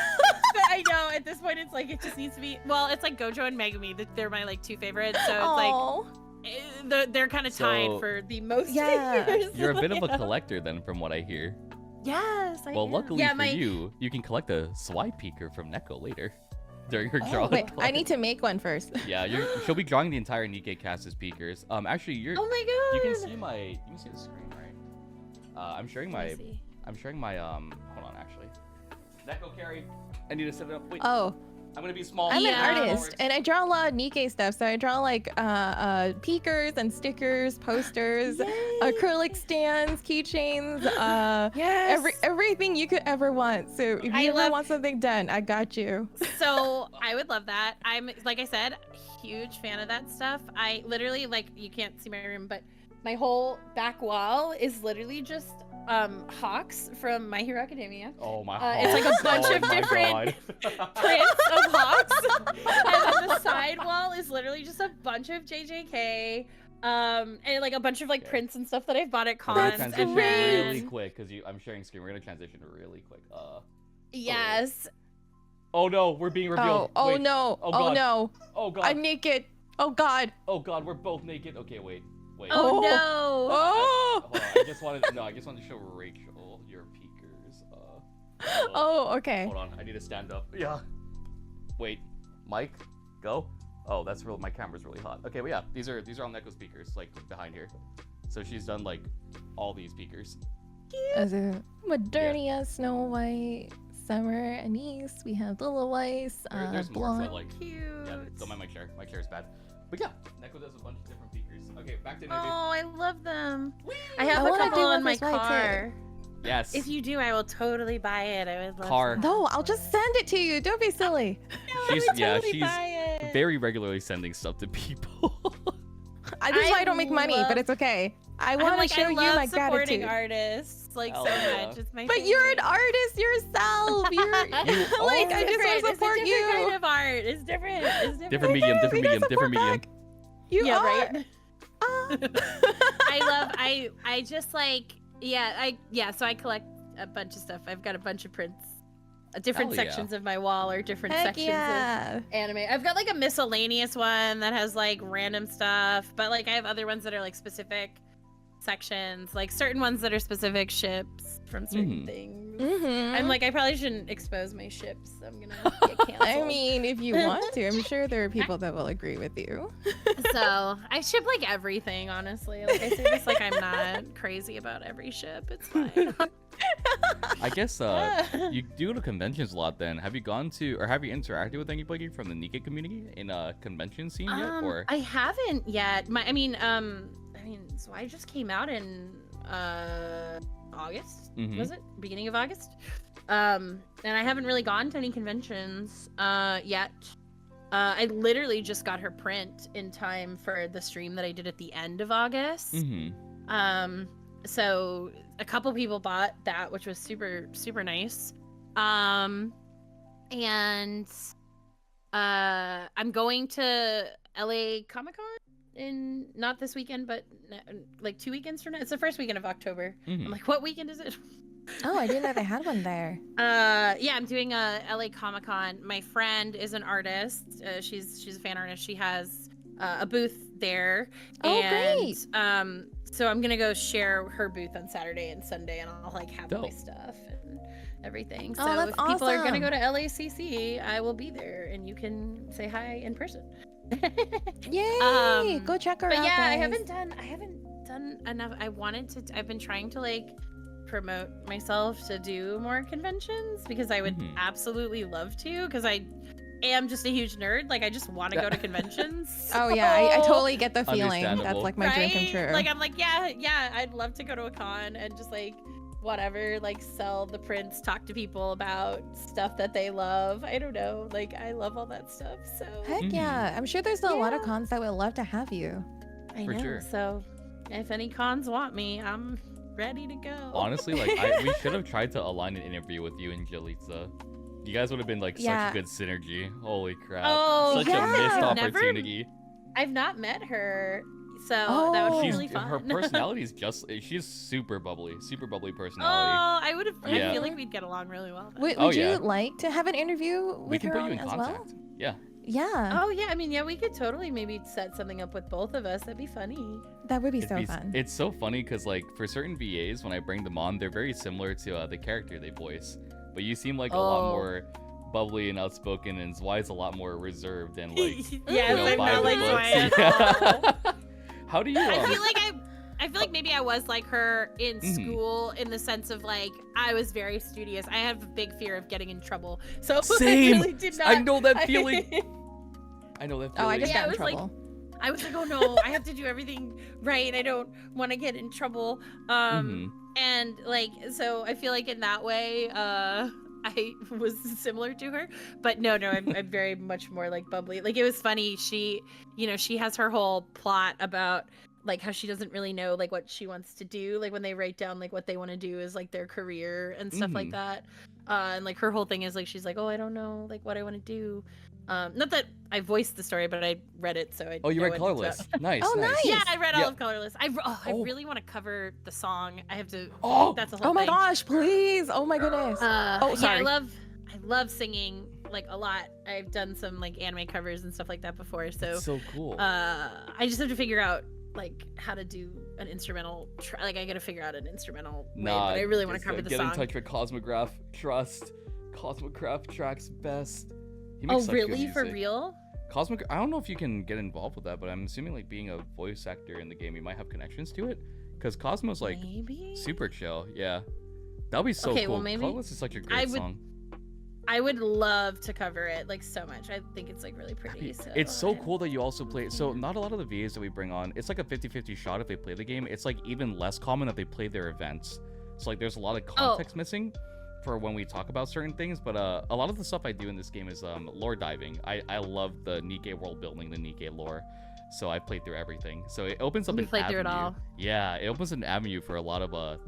I know at this point it's like it just needs to be. Well, it's like Gojo and Megumi. They're my like two favorites. So it's like. Oh. They're kind of tied So- for the most Yeah. figures. You're a bit of a collector then, from what I hear. Yes, I Well, am. luckily Yeah, for my- you can collect a Zwei peeker from Neko later. During her Oh, drawing. wait, I need to make one first. Yeah, she'll be drawing the entire NIKKE cast as peekers. Actually, Oh my god. you can see the screen, right? I'm sharing my. Let me see. Hold on, actually. Neko, Carrie. I need to set it up. Wait. Oh, I'm gonna be small. I'm Yeah. an artist, and I draw a lot of NIKKE stuff. So I draw like peekers and stickers, posters, acrylic stands, keychains, Yes. everything you could ever want. So if I you ever love- want something done, I got you. So I would love that. I'm like I said, huge fan of that stuff. I literally like you can't see my room, but my whole back wall is literally just hawks from My Hero Academia. Oh my. It's like a bunch of my different God. Prints of hawks. And then the side wall is literally just a bunch of JJK. And like a bunch of like prints and stuff that I've bought at We're gonna cons. transition And great. really quick because I'm sharing screen. We're gonna transition really quick. yes. Oh no, we're being revealed. Oh Wait. no! Oh, Oh, God. no! Oh god. I'm naked! Oh god! Oh god, we're both naked. Okay, wait. Oh, Oh. no. Oh! Hold on. I just wanted to show Rachel your peekers. Hold on. Oh, okay. Hold on. I need to stand up. Yeah. Wait. Mike, go. Oh, that's real. My camera's really hot. Okay, well, yeah. These are all Neko's speakers, like behind here. So she's done like all these speakers. As a Modernia, Snow White, Summer, Anise, we have Little Weiss, There's more, Blonde. but like, Cute. yeah. Don't mind my chair. My chair's bad. But yeah, Neko does a bunch of different speakers. Okay, back to Oh, Neko. I love them. I have I a wanna couple do one in my for Zwei, too. car. Yes. If you do, I will totally buy it. I would love Car. to. No, I'll just send it to you. Don't be silly. No, She's- I would yeah, totally she's buy it. very regularly sending stuff to people. This is why I I don't make money, love- but it's okay. I I'm want to like, show I you love my supporting gratitude. artists like Hell so yeah. much. It's my But you're an favorite. artist yourself. You're You like, I just want Different. to It's a support different you. kind of art. It's different. It's different. Different medium, We different gotta medium, different support medium. back. You yeah, are. right. Ah. I just like so I collect a bunch of stuff. I've got a bunch of prints. Different Hell yeah. sections of my wall or different Heck sections yeah. of anime. I've got like a miscellaneous one that has like random stuff, but like I have other ones that are like specific sections, like certain ones that are specific ships from certain Mhm. things. Mhm. I'm like, I probably shouldn't expose my ships. I'm gonna get canceled. I mean, if you want to, I'm sure there are people that will agree with you. So I ship like everything, honestly. Like I say this like I'm not crazy about every ship. It's fine. I guess you do go to conventions a lot. Then have you gone to or have you interacted with anybody from the NIKKE community in a convention scene yet? Or I haven't yet. I mean, so I just came out in August. Mhm. Was it beginning of August? And I haven't really gone to any conventions yet. I literally just got her print in time for the stream that I did at the end of August. Mhm. So a couple people bought that, which was super, super nice. and I'm going to LA Comic-Con in not this weekend, but like 2 weekends from now. It's the first weekend of October. I'm like, what weekend is it? Oh, I didn't know they had one there. Yeah, I'm doing a LA Comic-Con. My friend is an artist. She's a fan artist. She has a booth there. Oh, and, great. So I'm gonna go share her booth on Saturday and Sunday, and I'll like have my Dope. stuff and everything. Oh, So that's if people are gonna awesome. go to LACC, I will be there, and you can say hi in person. Yay! Go check her But out, yeah, I guys. haven't done enough. I've been trying to like promote myself to do more conventions because I would absolutely love to, because I am just a huge nerd. Like I just want to go to conventions. Oh yeah, I totally get the feeling. That's Understandable. like my dream come Right? true. Like I'm like, yeah, I'd love to go to a con and just like whatever, like sell the prints, talk to people about stuff that they love. I don't know. Like I love all that stuff. So Heck yeah. I'm sure there's a lot of Yeah. cons that would love to have you. I For know. sure. So if any cons want me, I'm ready to go. Honestly, like we should have tried to align an interview with you and Jalitza. You guys would have been like Yeah. such a good synergy. Holy crap! Oh, such yeah. a missed I've never- opportunity. I've not met her, so that Oh. would be She's really fun. her personality is she's super bubbly Oh, personality. I would have. Yeah. I feel like we'd get along really well. then. Would Oh, you yeah. like to have an interview with We can her put you on in as contact. well? Yeah. Yeah, Oh yeah, I mean, yeah, we could totally maybe set something up with both of us. That'd be funny. that would be so It'd be- fun. It's so funny because like for certain VAs, when I bring them on, they're very similar to the character they voice. But you seem like a lot Oh. more bubbly and outspoken, and Zwei's a lot more reserved and like Yes, you know, I'm by not the like books. Zwei at all. How do you? I feel like maybe I was like her in Mhm. school in the sense of like I was very studious. I have a big fear of getting in trouble, so Same. I really did not. I know that feeling. I know that feeling. Oh, I just Yeah, got in it was like- trouble. I was like, oh no, I have to do everything right, and I don't want to get in trouble. And like, so I feel like in that way, I was similar to her. But no, I'm very much more like bubbly. Like it was funny. She has her whole plot about like how she doesn't really know like what she wants to do. Like when they write down like what they want to do is like their career and stuff like that. And like her whole thing is like she's like, oh, I don't know like what I want to do. Not that I voiced the story, but I read it, so I. Oh, you know read what it's Colorless. about. Nice. Oh, nice. nice. Yeah, I read all Yeah. of Colorless. I Oh. really want to cover the song. I have to. Oh. That's a whole Oh my thing. gosh, please. Oh my goodness. Oh, sorry. Yeah, I love singing like a lot. I've done some like anime covers and stuff like that before. So, That's so cool. I just have to figure out like how to do an instrumental. Like I got to figure out an instrumental way, but I really want to just, cover the get song. in touch with Cosmograph. Trust. Cosmograph tracks best. He Oh makes such good really? For music. real? I don't know if you can get involved with that, but I'm assuming like being a voice actor in the game, you might have connections to it. Because Cosmo's like Maybe. super chill. Yeah. That'd be so Okay, cool. well, maybe Colorless is such a great I would song. I would love to cover it like so much. I think it's like really pretty. So It's so I- cool that you also play. So not a lot of the VAs that we bring on, it's like a 50-50 shot if they play the game. It's like even less common that they play their events. So like there's a lot of context missing for when we talk about certain things. But a lot of the stuff I do in this game is lore diving. I love the NIKKE world building, the NIKKE lore. So I played through everything. So it opens up You an played through it avenue. all? Yeah, it opens an avenue for a lot of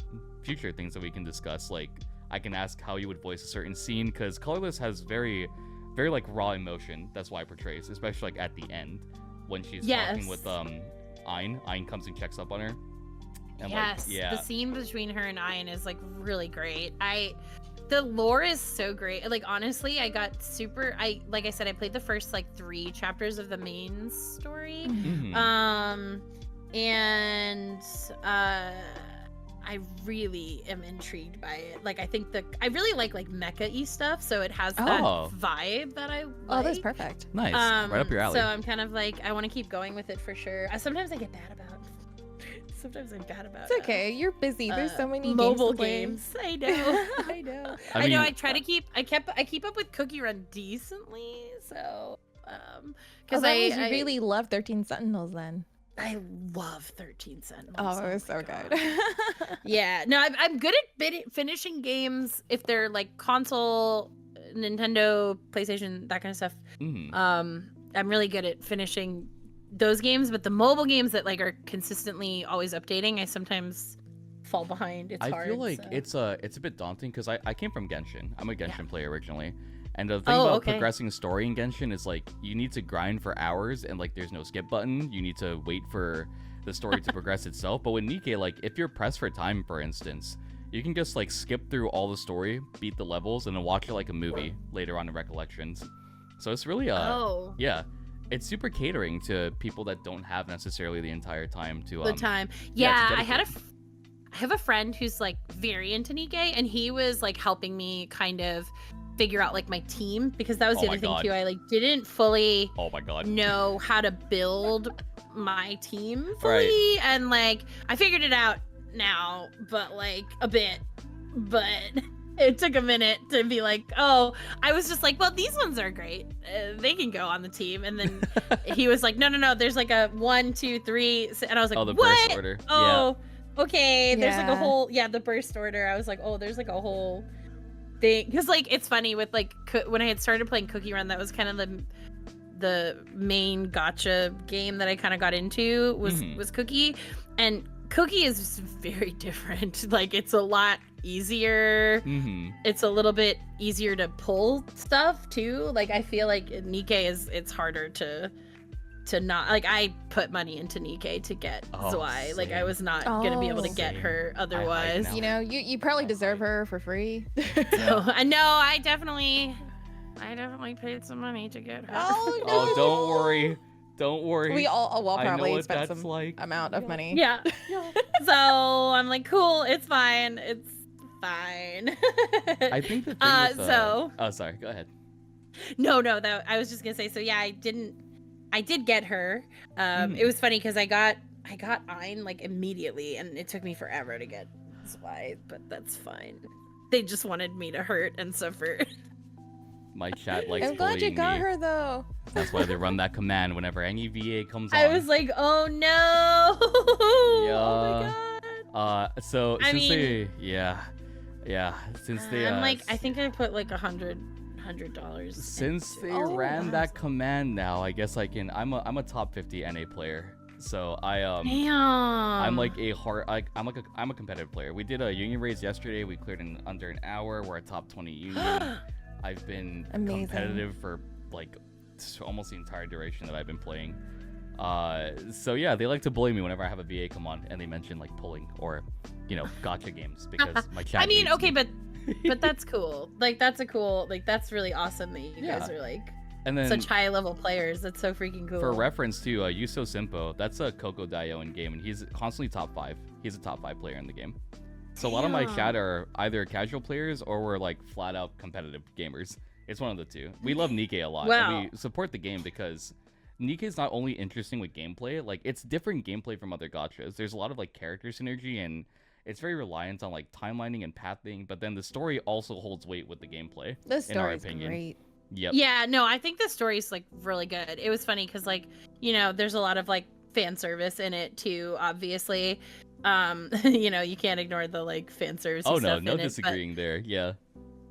future things that we can discuss. Like I can ask how you would voice a certain scene because Colorless has very, very like raw emotion. That's why it portrays, especially like at the end when she's talking with Ein. Ein comes and checks up on her. And yes, like, yeah. the scene between her and Ein is like really great. The lore is so great. Like honestly, I got super. Like I said, I played the first like 3 chapters of the main story. Mhm. And I really am intrigued by it. Like I think I really like mecha-y stuff, so it has that Oh. vibe that I like. Oh, that's perfect. Nice, right up your alley. So I'm kind of like I want to keep going with it for sure. Sometimes I get bad about. Sometimes I'm bad about. It's okay. You're busy. There's so many mobile games. To play. games. I know. I know. I I know. mean- I try to keep. I keep up with Cookie Run decently. So, Oh, because that means you really love 13 Sentinels then. I love 13 Sentinels. Oh, it was my so God. good. Yeah. No, I'm good at finishing games if they're like console, Nintendo, PlayStation, that kind of stuff. Mhm. I'm really good at finishing those games, but the mobile games that like are consistently always updating, I sometimes fall behind. It's hard. I feel like so. it's a bit daunting because I came from Genshin. I'm a Genshin player originally, And the thing about progressing story in Genshin is like you need to grind for hours, and like there's no skip button. You need to wait for the story to progress itself. But with NIKKE, like if you're pressed for time, for instance, you can just like skip through all the story, beat the levels, and then watch it like a movie later on in Recollections. So it's really yeah, it's super catering to people that don't have necessarily the entire time to Yeah, I have a friend who's like very into NIKKE, and he was like helping me kind of figure out like my team, because that was the other thing too. I like didn't fully know how to build my team fully, and like I figured it out now, but like a bit, but it took a minute to be like, oh, I was just like, well, these ones are great, they can go on the team. And then he was like, no, there's like a 1, 2, 3, and I was like, the what? burst order. Okay, there's like a whole the burst order. I was like, oh, there's like a whole thing, because like it's funny with like when I had started playing Cookie Run, that was kind of the main gacha game that I kind of got into was Cookie, and Cookie is very different. Like it's a lot easier. It's a little bit easier to pull stuff too. Like I feel like NIKKE it's harder to not, like I put money into NIKKE to get Zwei. Like I was not gonna be able to get her otherwise. You know, you probably deserve her for free. So I know I definitely paid some money to get her. Oh no! Oh, don't worry. We all probably spent some like. amount of money. Yeah. So I'm like, cool, it's fine. It's fine. I think the thing with, oh, sorry, go ahead. No, that I was just gonna say. So yeah, I did get her. It was funny because I got Ein like immediately, and it took me forever to get Zwei, but that's fine. They just wanted me to hurt and suffer. My chat likes I'm glad you got me. her though. That's why they run that command whenever any VA comes on. I was like, oh no. Yeah. Oh my god. So I since mean, since they I'm like, I think I put like $100. Since they ran that command now, I guess I can. I'm a top 50 NA player, so I'm like I'm a competitive player. We did a union race yesterday. We cleared in under an hour. We're a top 20 union. I've been competitive for like almost the entire duration that I've been playing. So yeah, they like to bully me whenever I have a VA come on and they mention like pulling or gacha games, because my chat. I mean, okay, me. but that's cool. Like that's that's really awesome that you guys are like such high level players. That's so freaking cool. For reference to Yuso Simpo, that's a Coco Daio in game, and he's constantly top 5. He's a top 5 player in the game. So a lot of my chat are either casual players or we're like flat out competitive gamers. It's one of the two. We love NIKKE a lot. Wow. And we support the game because NIKKE is not only interesting with gameplay, like it's different gameplay from other gachas. There's a lot of like character synergy, and it's very reliant on like timelining and pathing, but then the story also holds weight with the gameplay. The story's great. Yep. Yeah, no, I think the story's like really good. It was funny because like, there's a lot of like fan service in it too, obviously. You can't ignore the like fan service. Oh stuff no in disagreeing it, there. Yeah.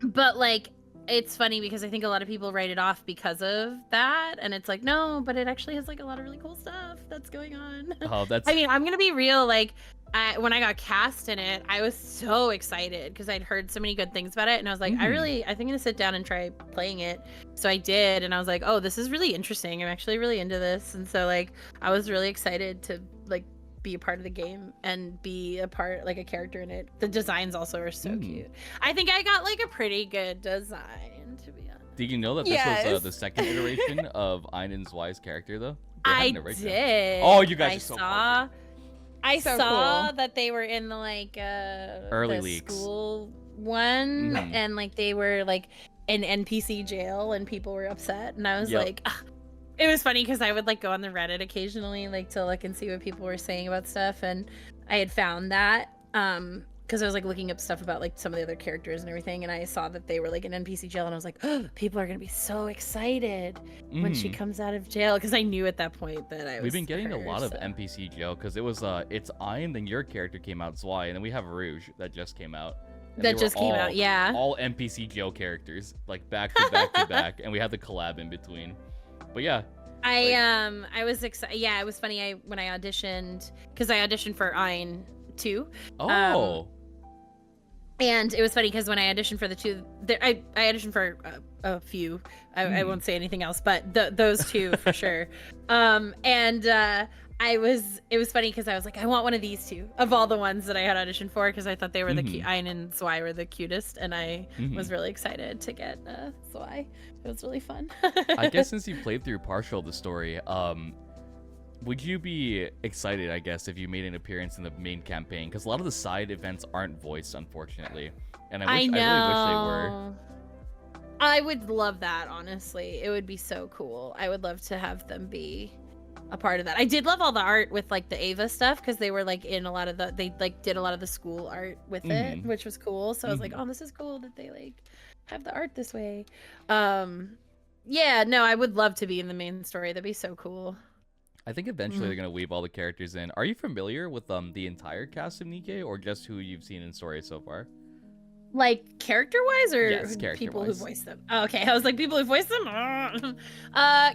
But like, it's funny because I think a lot of people write it off because of that, and it's like, no, but it actually has like a lot of really cool stuff that's going on. Oh, that's. I mean, I'm gonna be real. Like, when I got cast in it, I was so excited because I'd heard so many good things about it, and I was like, I think I'm gonna sit down and try playing it. So I did, and I was like, oh, this is really interesting. I'm actually really into this, and so like, I was really excited to like be a part of the game and be a part, like a character in it. The designs also are so cute. I think I got like a pretty good design, to be honest. Did you know that this was the second iteration of Ein and Zwei's character, though? I did. Oh, you guys are so perfect. I saw that they were in the like early the leaks school one, and like they were like in NPC jail, and people were upset, and I was like, ugh. It was funny because I would like go on the Reddit occasionally, like to look and see what people were saying about stuff, and I had found that because I was like looking up stuff about like some of the other characters and everything, and I saw that they were like in NPC jail, and I was like, oh, people are gonna be so excited when she comes out of jail, because I knew at that point that I was. We've been getting a lot of NPC jail because it was it's Ein, then your character came out, Zwei, and then we have Rouge that just came out. That just came out, yeah. All NPC jail characters, like back to back to back, and we had the collab in between. But yeah, I was excited. Yeah, it was funny. When I auditioned, because I auditioned for Ein too. Oh. And it was funny because when I auditioned for the two, I auditioned for a few. I won't say anything else, but those two for sure. It was funny because I was like, I want one of these two of all the ones that I had auditioned for, because I thought they were the Ein and Zwei were the cutest, and I was really excited to get Zwei. It was really fun. I guess since you played through partial of the story, would you be excited, I guess, if you made an appearance in the main campaign? Because a lot of the side events aren't voiced, unfortunately, and I really wish they were. I would love that, honestly. It would be so cool. I would love to have them be a part of that. I did love all the art with like the Ava stuff, because they were like in a lot of they like did a lot of the school art with it, which was cool. So I was like, oh, this is cool that they like have the art this way. Yeah, no, I would love to be in the main story. That'd be so cool. I think eventually they're gonna weave all the characters in. Are you familiar with the entire cast of NIKKE, or just who you've seen in story so far? Like character-wise, or yes, people who voice them? Oh, okay, I was like, people who voice them.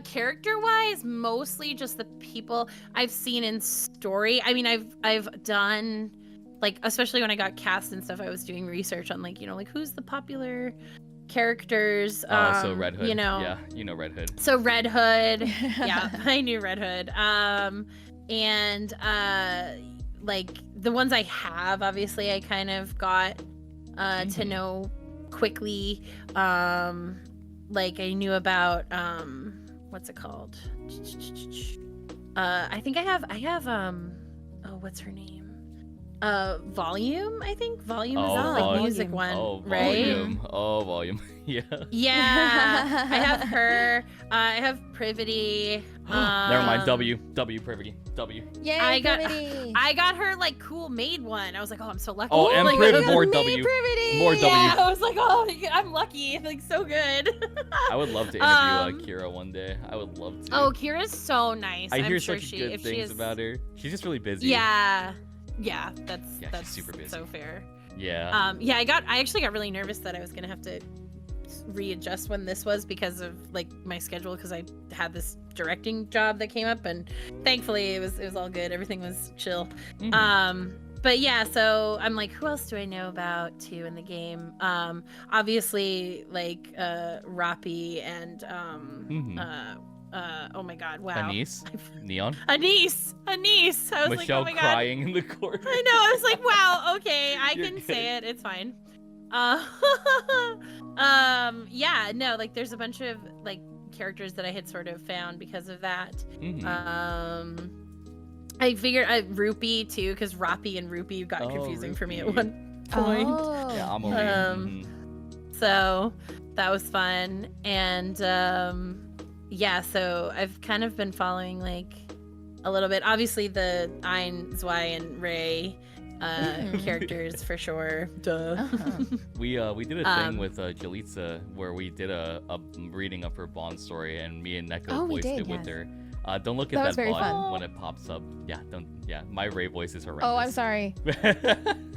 Character-wise, mostly just the people I've seen in story. I mean, I've done, like, especially when I got cast and stuff, I was doing research on like, you know, like who's the popular characters. So Red Hood. You know, yeah, you know Red Hood. So Red Hood, yeah, I knew Red Hood. Like the ones I have, obviously, I kind of got to know quickly. Like I knew about what's it called? I think I have oh, what's her name? Volume, I think. Volume is the like music one, right? Volume. Yeah. Yeah. I have her. I have Privity. Never mind. W Privity. W. Yay, I got her like cool maid one. I was like, oh, I'm so lucky. Oh, and like, more W. Privity. More W. Yeah, I was like, oh, I'm lucky. Like so good. I would love to interview Kira one day. I would love to. Oh, Kira's so nice. I hear sure such good things about her. She's just really busy. Yeah. Yeah, that's she's super busy. So fair. Yeah. Yeah, I actually got really nervous that I was gonna have to readjust when this was, because of like my schedule, because I had this directing job that came up, and thankfully it was all good. Everything was chill. But yeah, so I'm like, who else do I know about too in the game? Obviously like Rappi and oh my god, wow. Anise? Neon? Anise! I was Michelle like, oh my god. crying in the corner. I know, I was like, wow, okay, I can say it, it's fine. Yeah, no, like there's a bunch of like characters that I had sort of found because of that. I figured Rupee too, because Rappi and Rupee got confusing for me at one point. Yeah, I'm over so that was fun. And yeah, so I've kind of been following like a little bit, obviously the Ein, Zwei, and Ray characters for sure. Duh. We did a thing with Jalitza where we did a reading of her Bond story, and me and NIKKE voiced it with her. Don't look at that Bond when it pops up. Yeah, don't. Yeah, my Ray voice is horrendous. Oh, I'm sorry.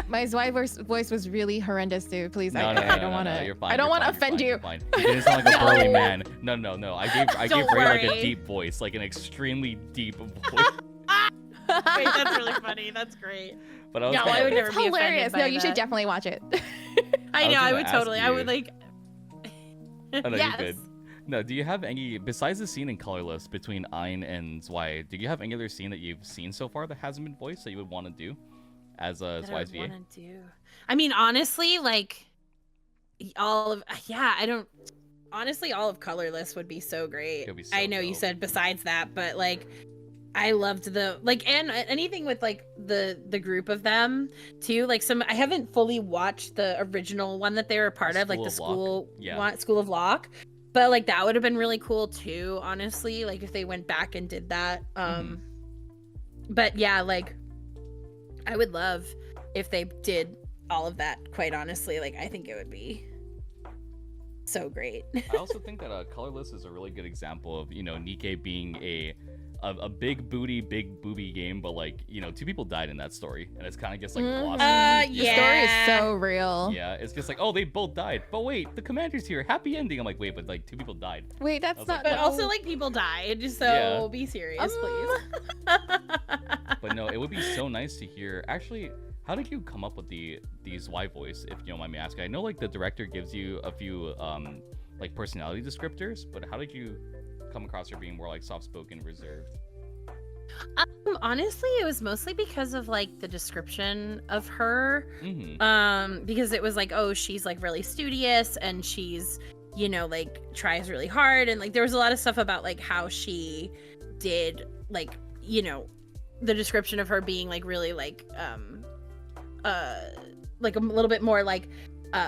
My Zwei voice was really horrendous too. Please, I don't want to. I don't want to offend you. You didn't sound like a burly man. No. I gave Ray like a deep voice, like an extremely deep voice. Wait, that's really funny. That's great. But I was I would never it's be hilarious. No, you that. should definitely watch it. I know. I would totally. I would like. I know you could. No, do you have any, besides the scene in Colorless between Ein and Zwei, do you have any other scene that you've seen so far that hasn't been voiced that you would want to do as Zwei's VA? I mean, honestly, like, all of Colorless would be so great. Be so I know dope. You said besides that, but like, I loved the, like, and anything with like the group of them too. Like I haven't fully watched the original one that they were a part of, like the School of Lock. But like that would have been really cool too, honestly, like if they went back and did that. But yeah, like I would love if they did all of that, quite honestly. Like I think it would be so great. I also think that Colorless is a really good example of, you know, NIKKE being a big booty, big booby game, but like, you know, 2 people died in that story, and it's kind of just like glossy. The story is so real. Yeah, it's just like, oh, they both died, but wait, the commander's here, happy ending. I'm like, wait, but like 2 people died. Wait, that's not. Like, but also like people died, so be serious, please. But no, it would be so nice to hear. Actually, How did you come up with the Zwei voice, if you don't mind me asking? I know like the director gives you a few like personality descriptors, but how did you come across her being more like soft-spoken, reserved? Honestly, it was mostly because of like the description of her. Because it was like, oh, she's like really studious and she's, you know, like tries really hard, and like there was a lot of stuff about like how she did, like, you know, the description of her being like really like a little bit more like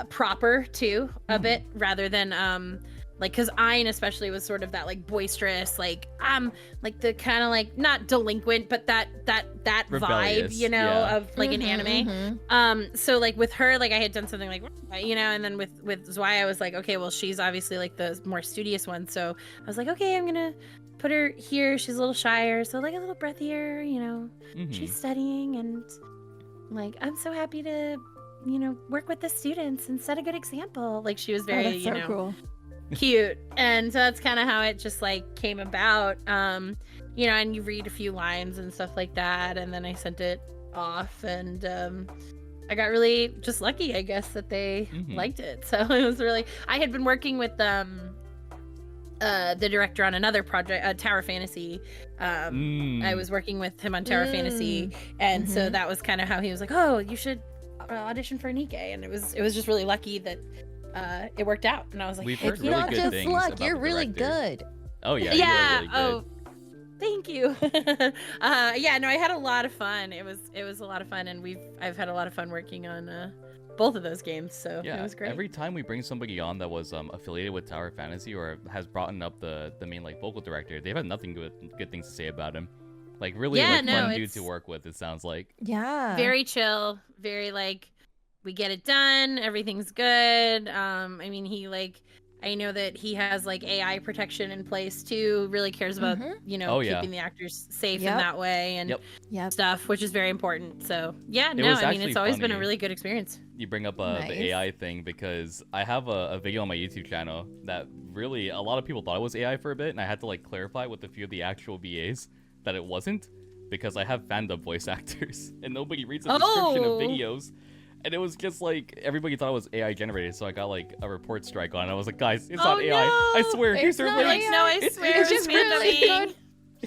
proper too, a bit, rather than like, because Ayn especially was sort of that like boisterous, like like the kind of like not delinquent, but that Rebellious, vibe, you know, yeah. of like an anime. So like with her, like I had done something like, you know, and then with Zwei, I was like, okay, well she's obviously like the more studious one, so I was like, okay, I'm gonna put her here. She's a little shyer, so like a little breathier, you know. She's studying, and like I'm so happy to, you know, work with the students and set a good example. Like she was very, that's so you know, cool. cute, and so that's kind of how it just like came about. You know, and you read a few lines and stuff like that, and then I sent it off, and I got really just lucky, I guess, that they liked it. So it was really, I had been working with the director on another project, Tower Fantasy. I was working with him on Tower Fantasy, and so that was kind of how he was like, oh, you should audition for NIKKE, and it was just really lucky that it worked out, and I was like, We've It's heard really not good just things luck. about You're the really director. good. Oh yeah, yeah, you are really good. oh, thank you. Yeah, no, I had a lot of fun. It was a lot of fun, and I've had a lot of fun working on both of those games, so Yeah, it was great. every time we bring somebody on that was affiliated with Tower Fantasy or has brought up the main like vocal director, they've had nothing good things to say about him. Like really Yeah, like no, fun dude it's to work with, it sounds like. Yeah. Very chill, very like, we get it done, everything's good. I mean, he like, I know that he has like AI protection in place too, really cares about, you know, Oh, yeah. keeping the actors safe in Yep. that way, and Yep. stuff, which is very important. So yeah, It no, was I mean, actually it's always been a funny. really good experience. You bring up Nice. the AI thing because I have a video on my YouTube channel that really a lot of people thought it was AI for a bit, and I had to like clarify with a few of the actual VAs that it wasn't, because I have fandom voice actors and nobody reads the description of Oh. videos. And it was just like everybody thought it was AI generated, so I got like a report strike on it. I was like, guys, it's not AI. I no! swear, here's It's their not You're link. like, no, I It's swear, It's just really randoming. good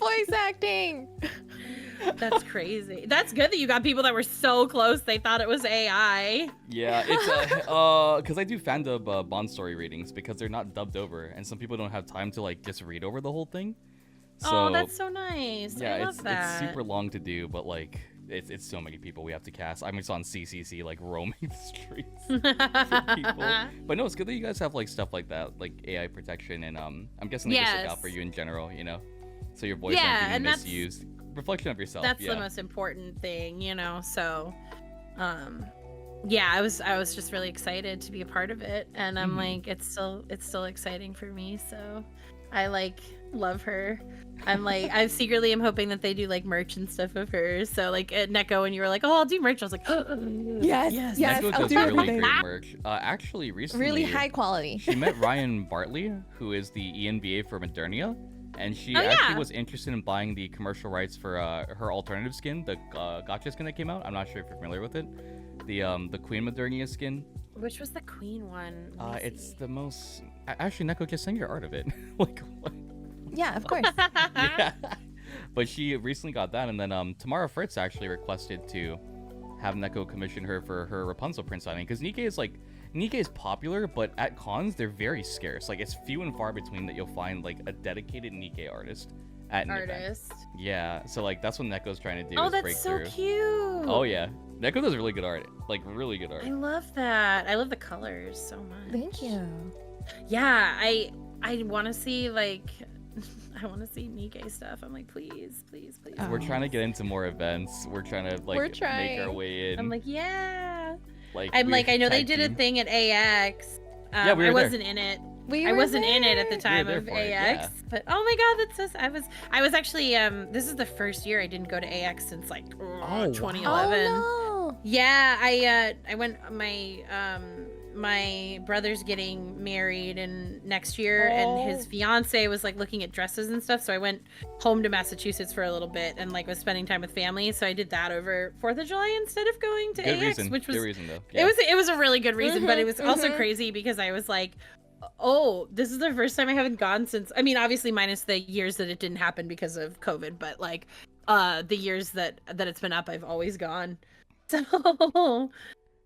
voice acting. That's crazy. That's good that you got people that were so close they thought it was AI. Yeah, it's because I do fandom Bond story readings because they're not dubbed over, and some people don't have time to like just read over the whole thing. So Oh, that's so nice. yeah, I love it's that. super long to do, but like it's so many people we have to cast. I'm just on CCC like roaming the streets for people. But no, it's good that you guys have like stuff like that, like AI protection, and I'm guessing they just look out for Yes. you in general, you know, so your voice Yeah, aren't being and that's- misused. Reflection of yourself. That's yeah. the most important thing, you know. So yeah, I was just really excited to be a part of it, and I'm like, it's still exciting for me. So I like love her. I'm like, I secretly am hoping that they do like merch and stuff of hers. So like at NIKKE, when you were like, oh, I'll do merch, I was like, Yes. Yes. Neko I'll does do really everything. great merch. Actually, recently, Really high quality. she met Ryan Bartley, who is the ENVA for Modernia, and she Oh, actually yeah. was interested in buying the commercial rights for her alternative skin, the gotcha skin that came out. I'm not sure if you're familiar with it. The Queen Modernia skin. which was the queen one? Let me It's see. the most. Actually, Neko, just send your art of it. Like what? Yeah, of course. Yeah. But she recently got that, and then Tamara Fritz actually requested to have Neko commission her for her Rapunzel print signing, because NIKKE is popular, but at cons they're very scarce. Like it's few and far between that you'll find like a dedicated NIKKE artist at an event. Artist. Yeah, so like that's what Neko's trying to do. Oh, is that's break so through. cute. Oh yeah, Neko does really good art. Like really good art. I love that. I love the colors so much. Thank you. Yeah, I want to see like I want to see NIKKE stuff. I'm like, please. Oh. We're trying to get into more events. We're trying to like We're make our trying. way in. I'm like, yeah. like I'm we're like, I know they tag did a team. thing at AX. Yeah, we were I there. wasn't in it. We I were wasn't in it at the were time there of for it, AX, yeah. but oh my god, that's so. I was actually this is the first year I didn't go to AX since like wow. 2011. Oh Yeah, I went my brother's getting married next year, and his fiance was like looking at dresses and stuff. So I went home to Massachusetts for a little bit and like was spending time with family. So I did that over 4th of July instead of going to AX, which was good reason though. Yeah. It was a really good reason, but it was also crazy because I was like, oh, this is the first time I haven't gone since. I mean, obviously minus the years that it didn't happen because of COVID, but like the years that it's been up, I've always gone. So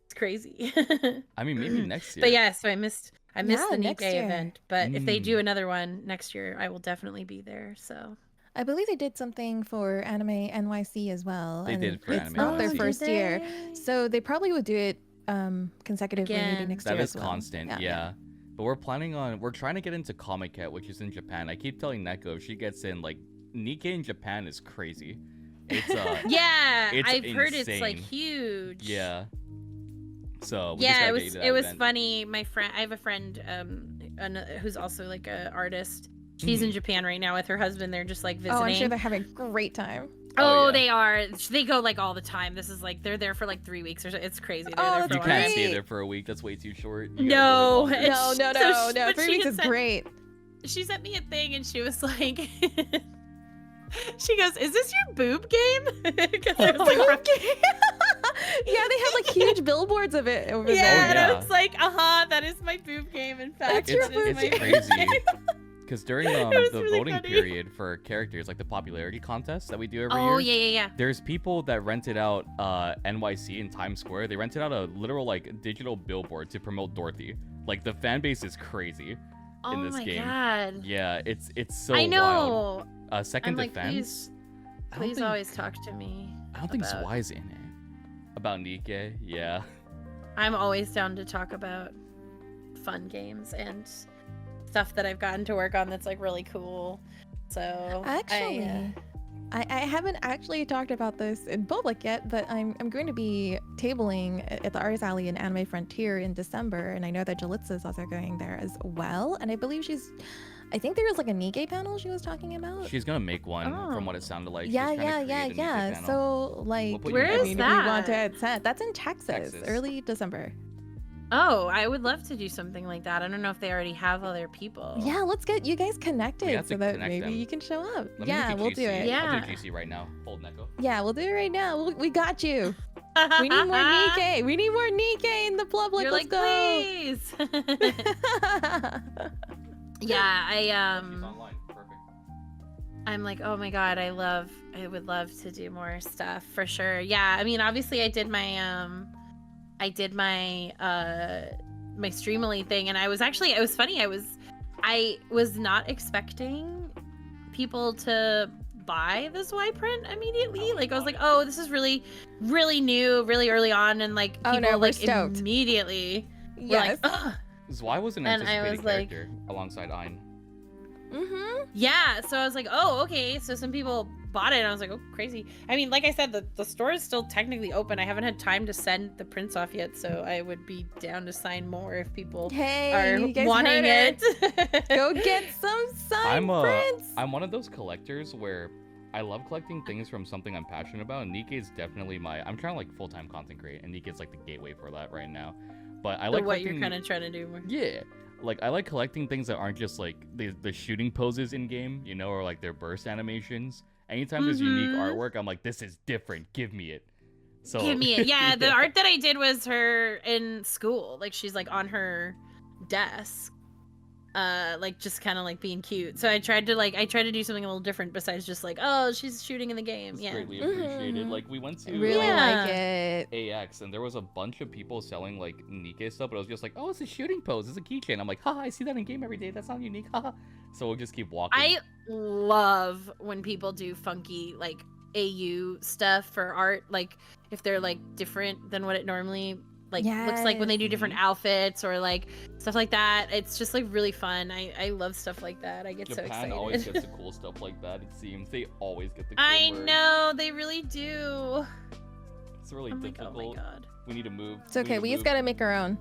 it's crazy. I mean, maybe next year. But yeah, so I missed the NIKKE year. event. But if they do another one next year, I will definitely be there. So I believe they did something for Anime NYC as well. They did for it's Anime not their NYC. first year, so they probably would do it consecutively maybe next year. That is as well. constant, yeah. But we're trying to get into Comic-Con, which is in Japan. I keep telling Neko if she gets in, like, NIKKE in Japan is crazy. It's yeah, it's I've heard it's like insane. huge. Yeah. So it was funny. My friend, I have a friend who's also like an artist. She's in Japan right now with her husband. They're just like visiting. Oh, I'm sure they're having a great time. Oh, yeah. they are. They go like all the time. This is like they're there for like 3 weeks or so. It's crazy. They're there for You a can't while. stay there for a week. That's way too short. No, No. 3 weeks is great. She sent me a thing and she was like, she goes, "Is this your boob game?" Boob game? Yeah, they have like huge billboards of it over there. Yeah, and I was like, that is my boob game. In fact, It's crazy. Because during the really voting funny. period for characters, like the popularity contest that we do every year. Oh yeah. There's people that rented out NYC in Times Square. They rented out a literal like digital billboard to promote Dorothy. Like the fan base is crazy in this game. Oh my god. Yeah, it's so I wild. know. Second I'm like, Defense. please always talk to me. I don't think about- Zwei's in it. About NIKKE, yeah. I'm always down to talk about fun games and stuff that I've gotten to work on that's like really cool. So Actually, I haven't actually talked about this in public yet, but I'm going to be tabling at the Arts Alley in Anime Frontier in December, and I know that Jalitza's also going there as well. And I believe I think there was like a NIKKE panel she was talking about. She's gonna make one from what it sounded like. Yeah. She's trying to create a NIKKE panel. So like, We'll where is we that? want to attend. That's in Texas, early December. Oh, I would love to do something like that. I don't know if they already have other people. Yeah, let's get you guys connected have to so that connect maybe them. you can show up. Let me Yeah, make a we'll do GC. it. Yeah. I'll do GC right now. Hold Neko. Yeah, we'll do it right now. We got you. We need more NIKKE. We need more NIKKE in the public. You're Let's like, go. please. Yeah, She's online. Perfect. I'm like, oh my god, I would love to do more stuff for sure. Yeah, I mean, obviously I did my my Streamily thing, and it was funny. I was not expecting people to buy the Zwei print immediately. Like I was like, oh, this is really, really new, really early on, and like people we're like stoked. immediately were Yes. like, ugh. Zwei was an And I anticipated was like- character alongside Ein. Yeah, so I was like, oh, okay. So some people bought it, and I was like, oh, crazy. I mean, like I said, the store is still technically open. I haven't had time to send the prints off yet, so I would be down to sign more if people Hey, are you guys wanting heard it. Go get some signed prints. I'm one of those collectors where I love collecting things from something I'm passionate about, and NIKKE is definitely I'm trying to like full-time content create, and NIKKE is like the gateway for that right now. But I like what collecting... you're kind of trying to do more. Yeah. Like, I like collecting things that aren't just, like, the shooting poses in-game, you know, or, like, their burst animations. Anytime there's unique artwork, I'm like, this is different. Give me it. So Give me it. Yeah, the art that I did was her in school. Like, she's, like, on her desk. Like, just kind of, like, being cute. So I tried to do something a little different besides just, like, oh, she's shooting in the game. it's Yeah. greatly appreciated. Like, we went to... Really Yeah. like it. AX, and there was a bunch of people selling like NIKKE stuff, but I was just like, oh, it's a shooting pose, it's a keychain. I'm like, haha, I see that in game every day. That's not unique, haha. So we'll just keep walking. I love when people do funky, like, AU stuff for art. Like, if they're, like, different than what it normally, like, looks like when they do different outfits or, like, stuff like that. It's just, like, really fun. I love stuff like that. I get so Japan excited. always gets the cool stuff like that. It seems they always get the cool I merch. know, they really do. It's really I'm like, difficult. oh my god. We need to move. It's okay. We just gotta make our own.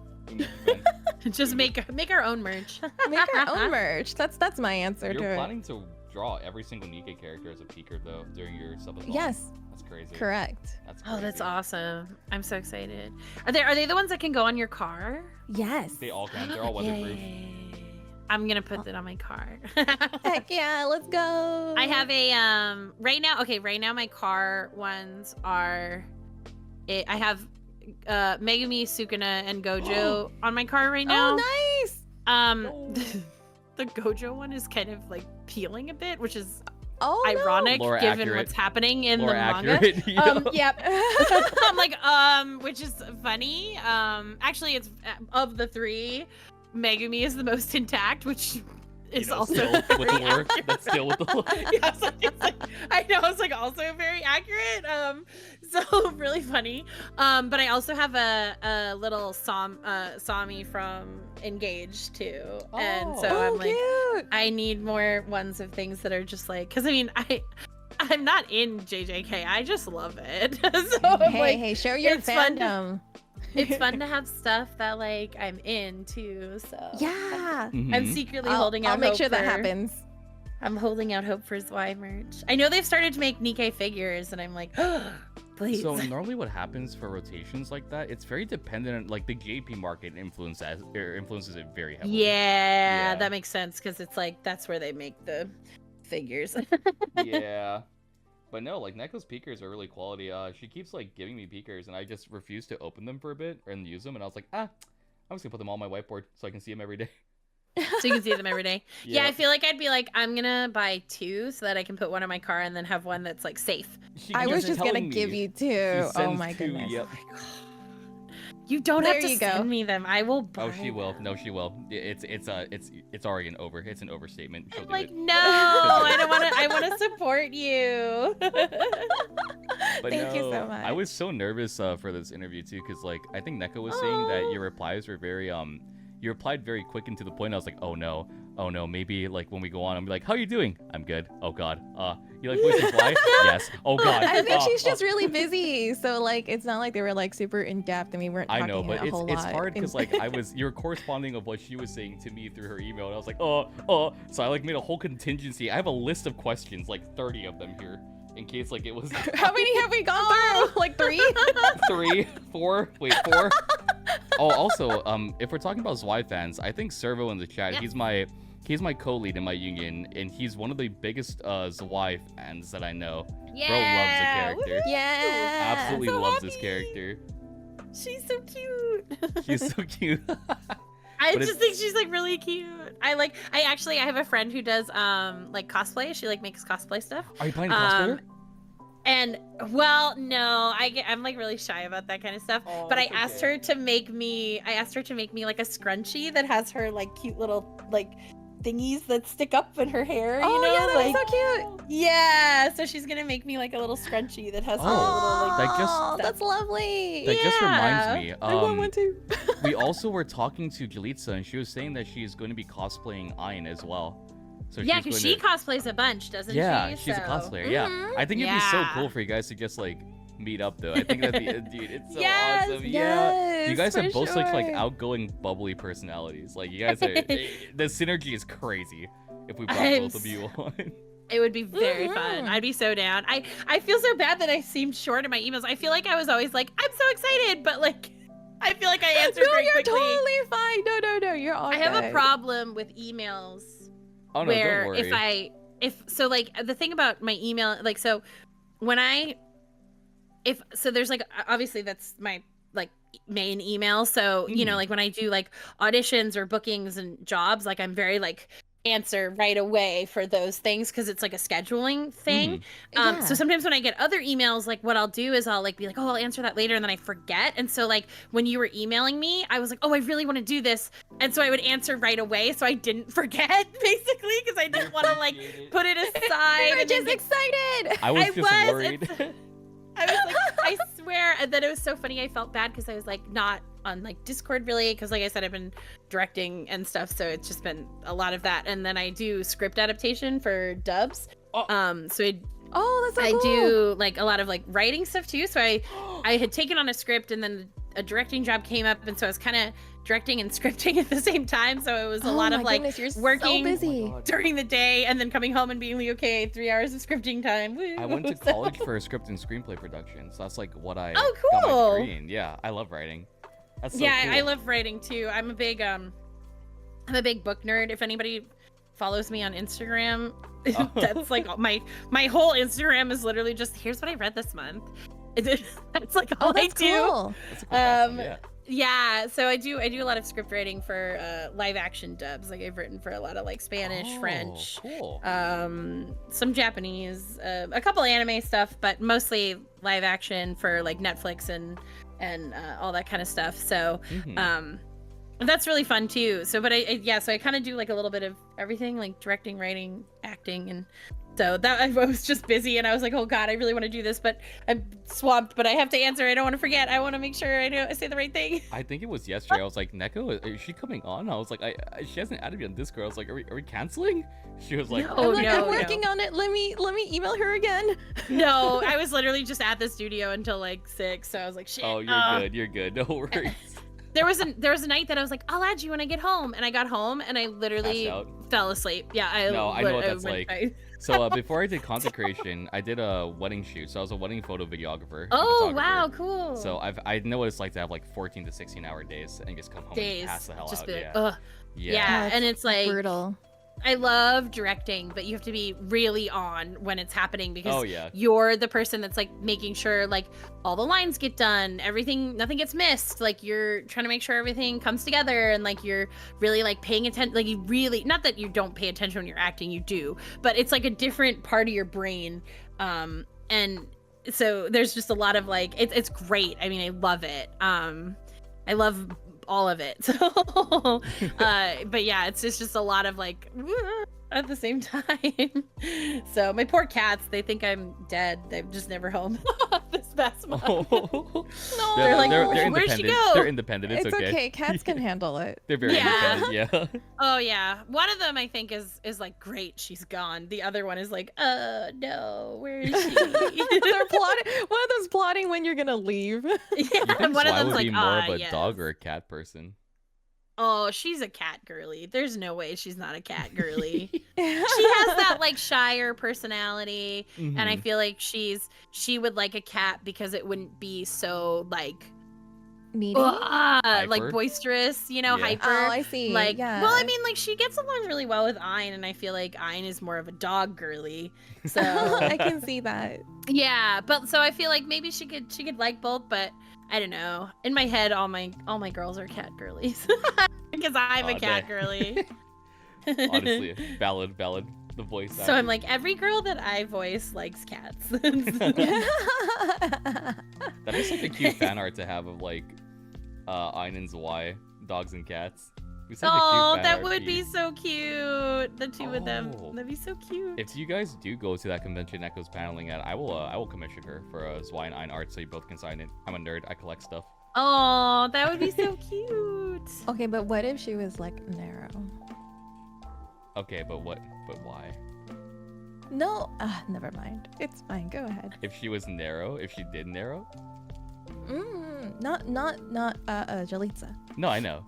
Just make our own merch. Make our own merch. That's my answer to You're it. planning to draw every single NIKKE character as a peeker though during your subathon. Yes. That's crazy. Correct. That's crazy. Oh, that's awesome. I'm so excited. Are they the ones that can go on your car? Yes. They all can. They're all weatherproof. Yay. I'm gonna put that on my car. Heck yeah, let's go. I have a right now. Okay, right now my car ones are. I have Megumi, Sukuna, and Gojo on my car right now. Oh, nice. The Gojo one is kind of like peeling a bit, which is Oh, ironic Lore given accurate. what's happening in Lore the manga. accurate, yeah. Yep. I'm like, which is funny. Actually, it's of the three, Megumi is the most intact, which is also still with the very lore. accurate. That's still with the lore. Yeah, it's like, I know it's like also very accurate. So really funny. But I also have a little Sami from Engage too, and so I'm like, cute. I need more ones of things that are just like, because I mean, I'm not in JJK, I just love it. So I'm Hey, like, hey, show your it's fun to- fandom. it's fun to have stuff that like I'm into. So Yeah. Mhm. I'm secretly holding out. I'll make hope sure that for- happens. I'm holding out hope for Zwei merch. I know they've started to make NIKKE figures, and I'm like, please. So normally what happens for rotations like that, it's very dependent on like the JP market influences it very heavily. Yeah, that makes sense because it's like that's where they make the figures. Yeah. But no, like NEKKE's peekers are really quality. She keeps like giving me peekers and I just refuse to open them for a bit and use them, and I was like, I'm just gonna put them on my whiteboard so I can see them every day. So you can see them every day. Yeah, I Yep. feel like I'd be like, I'm gonna buy two so that I can put one in my car and then have one that's like safe. I was just gonna telling give me you two. she Oh sends my two, goodness. Yep. You don't There have to you go. send me them. I will buy Oh, she will. them. No, she will. It's already it's an overstatement. She'll I'm do like, it. no, I don't want to. I want to support you. But Thank you so no, much. I was so nervous for this interview too, because like I think NEKKE was saying that your replies were very you replied very quick and to the point. I was like, oh no, maybe like when we go on, I'm like, how you doing? I'm good. Oh god. You like voice reply? Yes. Oh god. I think she's just really busy, so like it's not like they were like super in depth and we weren't talking I know, but a whole it's lot. hard because like you're corresponding of what she was saying to me through her email, and I was like, so I like made a whole contingency. I have a list of questions, like 30 of them here, in case like it was How many have we gone through? Like 3? 3, 4. Wait, 4. Oh, also, if we're talking about Zwei fans, I think Servo in the chat, Yeah. he's my co-lead in my union, and he's one of the biggest Zwei fans that I know. Yeah. Bro loves the character. Yeah. Absolutely so loves this happy. character. She's so cute. She's so cute. I But just it's- think she's like really cute. I have a friend who does like cosplay. She like makes cosplay stuff. Are you playing cosplayer? And well, no, I'm like really shy about that kind of stuff. Oh, but I it's asked okay. her to make me like a scrunchie that has her like cute little like thingies that stick up in her hair. Oh you know, yeah, that like was so cute. yeah. So she's gonna make me like a little scrunchie that has her little like. That just- Oh, that's lovely. That just yeah. reminds me. I want one too. We also were talking to Jalitza, and she was saying that she is going to be cosplaying Ayn as well. So Yeah, she's because going she to- cosplays a bunch, doesn't she? Yeah, she's a So- cosplayer. Yeah, Mhm. I think it'd be so Yeah. cool for you guys to just like meet up though. I think that'd be dude, it's so Yes, awesome. Yeah, Yes, you guys for have both such like sure. outgoing, bubbly personalities. Like you guys are, the synergy is crazy. If we brought I'm both of you on. It would be very fun. Mhm. I'd be so down. I feel so bad that I seemed short in my emails. I feel like I was always like, I'm so excited, but like, I feel like I answered No, very you're quickly. totally fine. No, you're all I have a good. problem with emails Oh no, where don't worry. so like the thing about my email, like so when so there's like obviously that's my like main email. So you know, like when I do like auditions or bookings and jobs, like I'm very like answer right away for those things because it's like a scheduling thing. Yeah. So sometimes when I get other emails, like what I'll do is I'll like be like, oh, I'll answer that later, and then I forget. And so like when you were emailing me, I was like, oh, I really want to do this, and so I would answer right away, so I didn't forget basically because I didn't want to like put it aside. You were and then just excited. I was I just was, worried. I was like, I swear. And then it was so funny. I felt bad because I was like not on like Discord really, because like I said, I've been directing and stuff, so it's just been a lot of that. And then I do script adaptation for dubs. Oh. So Oh, that's so I cool. do like a lot of like writing stuff too. So I had taken on a script, and then a directing job came up, and so I was kind of directing and scripting at the same time, so it was a lot of like goodness, working so busy. during the day and then coming home and being like, okay, 3 hours of scripting time. Woo. I went to college for script and screenplay production, so that's like what I Oh, got my cool. degree in. Yeah, I love writing. That's so Yeah, cool. I love writing too. I'm a big book nerd. If anybody follows me on Instagram, that's like my whole Instagram is literally just, here's what I read this month. That's like all I do. Cool. That's a cool passion, yeah. Yeah, so I do a lot of script writing for live action dubs. Like I've written for a lot of like Spanish, French, cool. some Japanese, a couple anime stuff, but mostly live action for like Netflix and all that kind of stuff. So that's really fun too. So but I kind of do like a little bit of everything, like directing, writing, acting, and so that I was just busy and I was like, oh god, I really want to do this, but I'm swamped, but I have to answer. I don't want to forget. I want to make sure I say the right thing. I think it was yesterday. I was like, NIKKE, is she coming on? I was like, she hasn't added me on Discord. I was like, are we canceling? She was like, No, I'm working on it. Let me email her again. No, I was literally just at the studio until like 6, so I was like, shit. oh, you're good. No worries. There was a night that I was like, I'll add you when I get home, and I got home and I literally fell asleep. Yeah, I know what that's like. So before I did consecration, I did a wedding shoot. So I was a wedding photo videographer. Oh wow, cool. So I know what it's like to have like 14 to 16 hour days and just come home and pass the hell just out. Be like, Yeah. ugh. Yeah, and it's like brutal. I love directing, but you have to be really on when it's happening because yeah. you're the person that's like making sure like all the lines get done, nothing gets missed. Like you're trying to make sure everything comes together and like you're really like paying attention. Like you really, not that you don't pay attention when you're acting, you do, but it's like a different part of your brain. And so there's just a lot of like, it's great. I mean, I love it. I love all of it. So but yeah, it's just a lot of like at the same time. So my poor cats, they think I'm dead. They're just never home. This past month. No, they're like, they're where'd she independent. go? They're independent. It's okay. Cats can handle it. They're very independent. Yeah. Oh yeah, one of them I think is like, great, she's gone. The other one is like, no, where is she? They're plotting. One of them's plotting when you're gonna leave. Yeah, and one of Zwei them's would like, be more of a yes. dog or a cat person. Oh, she's a cat girly. There's no way she's not a cat girly. She has that like shyer personality, and I feel like she would like a cat because it wouldn't be so like Needy. like boisterous, hyper. Oh, I see. Like, yeah. well, I mean, like she gets along really well with Ein, and I feel like Ein is more of a dog girly. So I can see that. yeah, but so I feel like maybe she could like both, but I don't know. In my head, all my girls are cat girlies because I'm a cat girly. Honestly, valid. The voice. So I'm like, every girl that I voice likes cats. That is like a cute fan art to have of like Ein and Zwei, dogs and cats. Oh, that would be so cute. The two of them. That'd be so cute. If you guys do go to that convention Echo's paneling at, I will commission her for a Zwei and Ein art so you both can sign it. I'm a nerd. I collect stuff. Oh, that would be so cute. Okay, but what if she was like narrow? Okay, but why? No, never mind. It's fine. Go ahead. If she was narrow, if she did narrow? Not Jalitza. No, I know.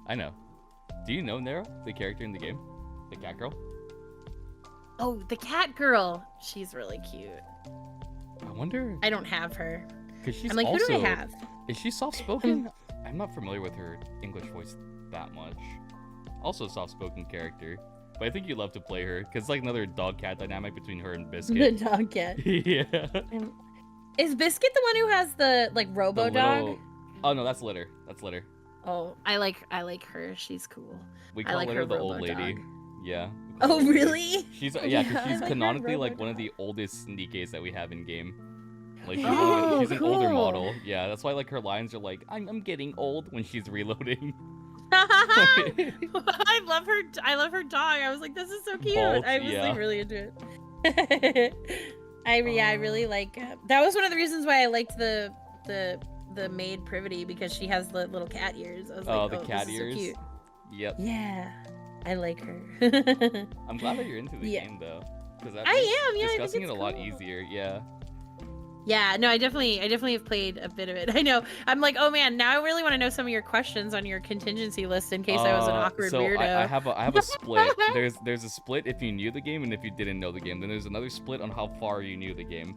Do you know Nero, the character in the game? The cat girl? Oh, the cat girl. She's really cute. I wonder. I don't have her. Cause she's I'm like, also, who do I have? Is she soft-spoken? I'm not familiar with her English voice that much. Also soft-spoken character. But I think you'd love to play her, because it's like another dog-cat dynamic between her and Biscuit. The dog cat. Yeah. Is Biscuit the one who has the like robo dog? Oh no, that's Litter. Oh, I like her. She's cool. We call like her the robo old lady. dog. Yeah. Oh really? She's cause she's canonically like one of the oldest NIKKEs that we have in game. Like she's an older model. Yeah, that's why like her lines are like, I'm getting old when she's reloading. I love her dog. I was like, this is so cute. Bolt, I was like really into it. I really like. That was one of the reasons why I liked the maid Privity, because she has the little cat ears. I was like, the cat this is ears. so cute. Yep. Yeah, I like her. I'm glad that you're into the game though, because I am. Yeah, discussing I it think a lot cool. easier. Yeah. Yeah, no, I definitely have played a bit of it. I know. I'm like, oh man, now I really want to know some of your questions on your contingency list in case I was an awkward weirdo. I have a split. There's a split if you knew the game and if you didn't know the game. Then there's another split on how far you knew the game.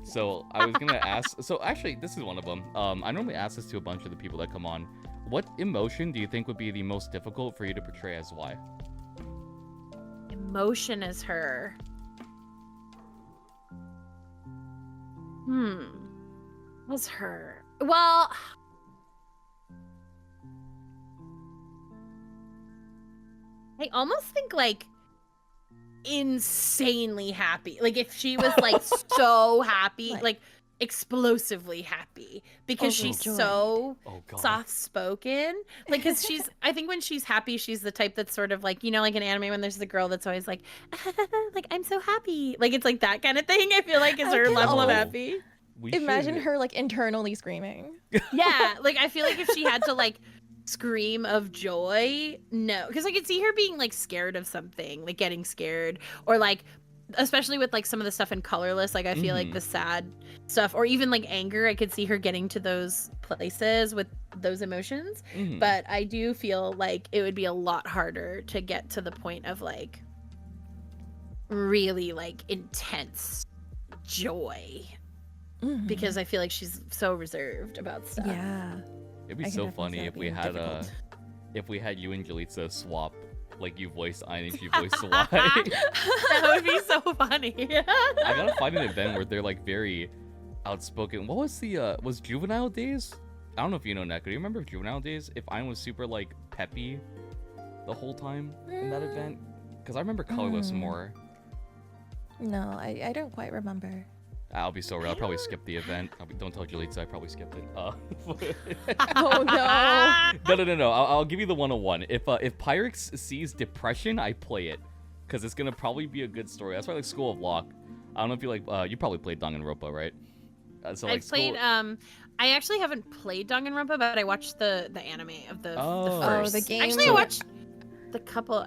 So I was gonna ask. So actually, this is one of them. I normally ask this to a bunch of the people that come on. What emotion do you think would be the most difficult for you to portray as Zwei? Emotion as her. Was her. Well, I almost think like insanely happy. Like if she was like so happy, like explosively happy because she's so soft spoken. Like because I think when she's happy, she's the type that's sort of like, you know, like in anime when there's the girl that's always like like I'm so happy. Like it's like that kind of thing. I feel like is her level of happy. Imagine her like internally screaming. Yeah, like I feel like if she had to like scream of joy, no, because I could see her being like scared of something, like getting scared, or like especially with like some of the stuff in Colorless, like I feel like the sad stuff, or even like anger, I could see her getting to those places with those emotions. But I do feel like it would be a lot harder to get to the point of like really like intense joy. Because I feel like she's so reserved about stuff. Yeah. It'd be so funny if we had you and Jalitza swap, like you voiced Ayn and she voiced Zwei. That would be so funny. I gotta find an event where they're like very outspoken. What was the was Juvenile Days? I don't know if you know NIKKE. Do you remember Juvenile Days? If Ayn was super like peppy the whole time in that event? Because I remember Colorless more. No, I don't quite remember. I'll be so real. I'll probably skip the event. Don't tell Jalitza. I probably skipped it. Oh no! No. I'll give you the 101. If Pyrrhixz sees depression, I play it, because it's gonna probably be a good story. That's why I like School of Lock. I don't know if you like. You probably played Danganronpa, right? So like I've played. I actually haven't played Danganronpa, but I watched the anime of the first. The game. Actually, I watched the couple.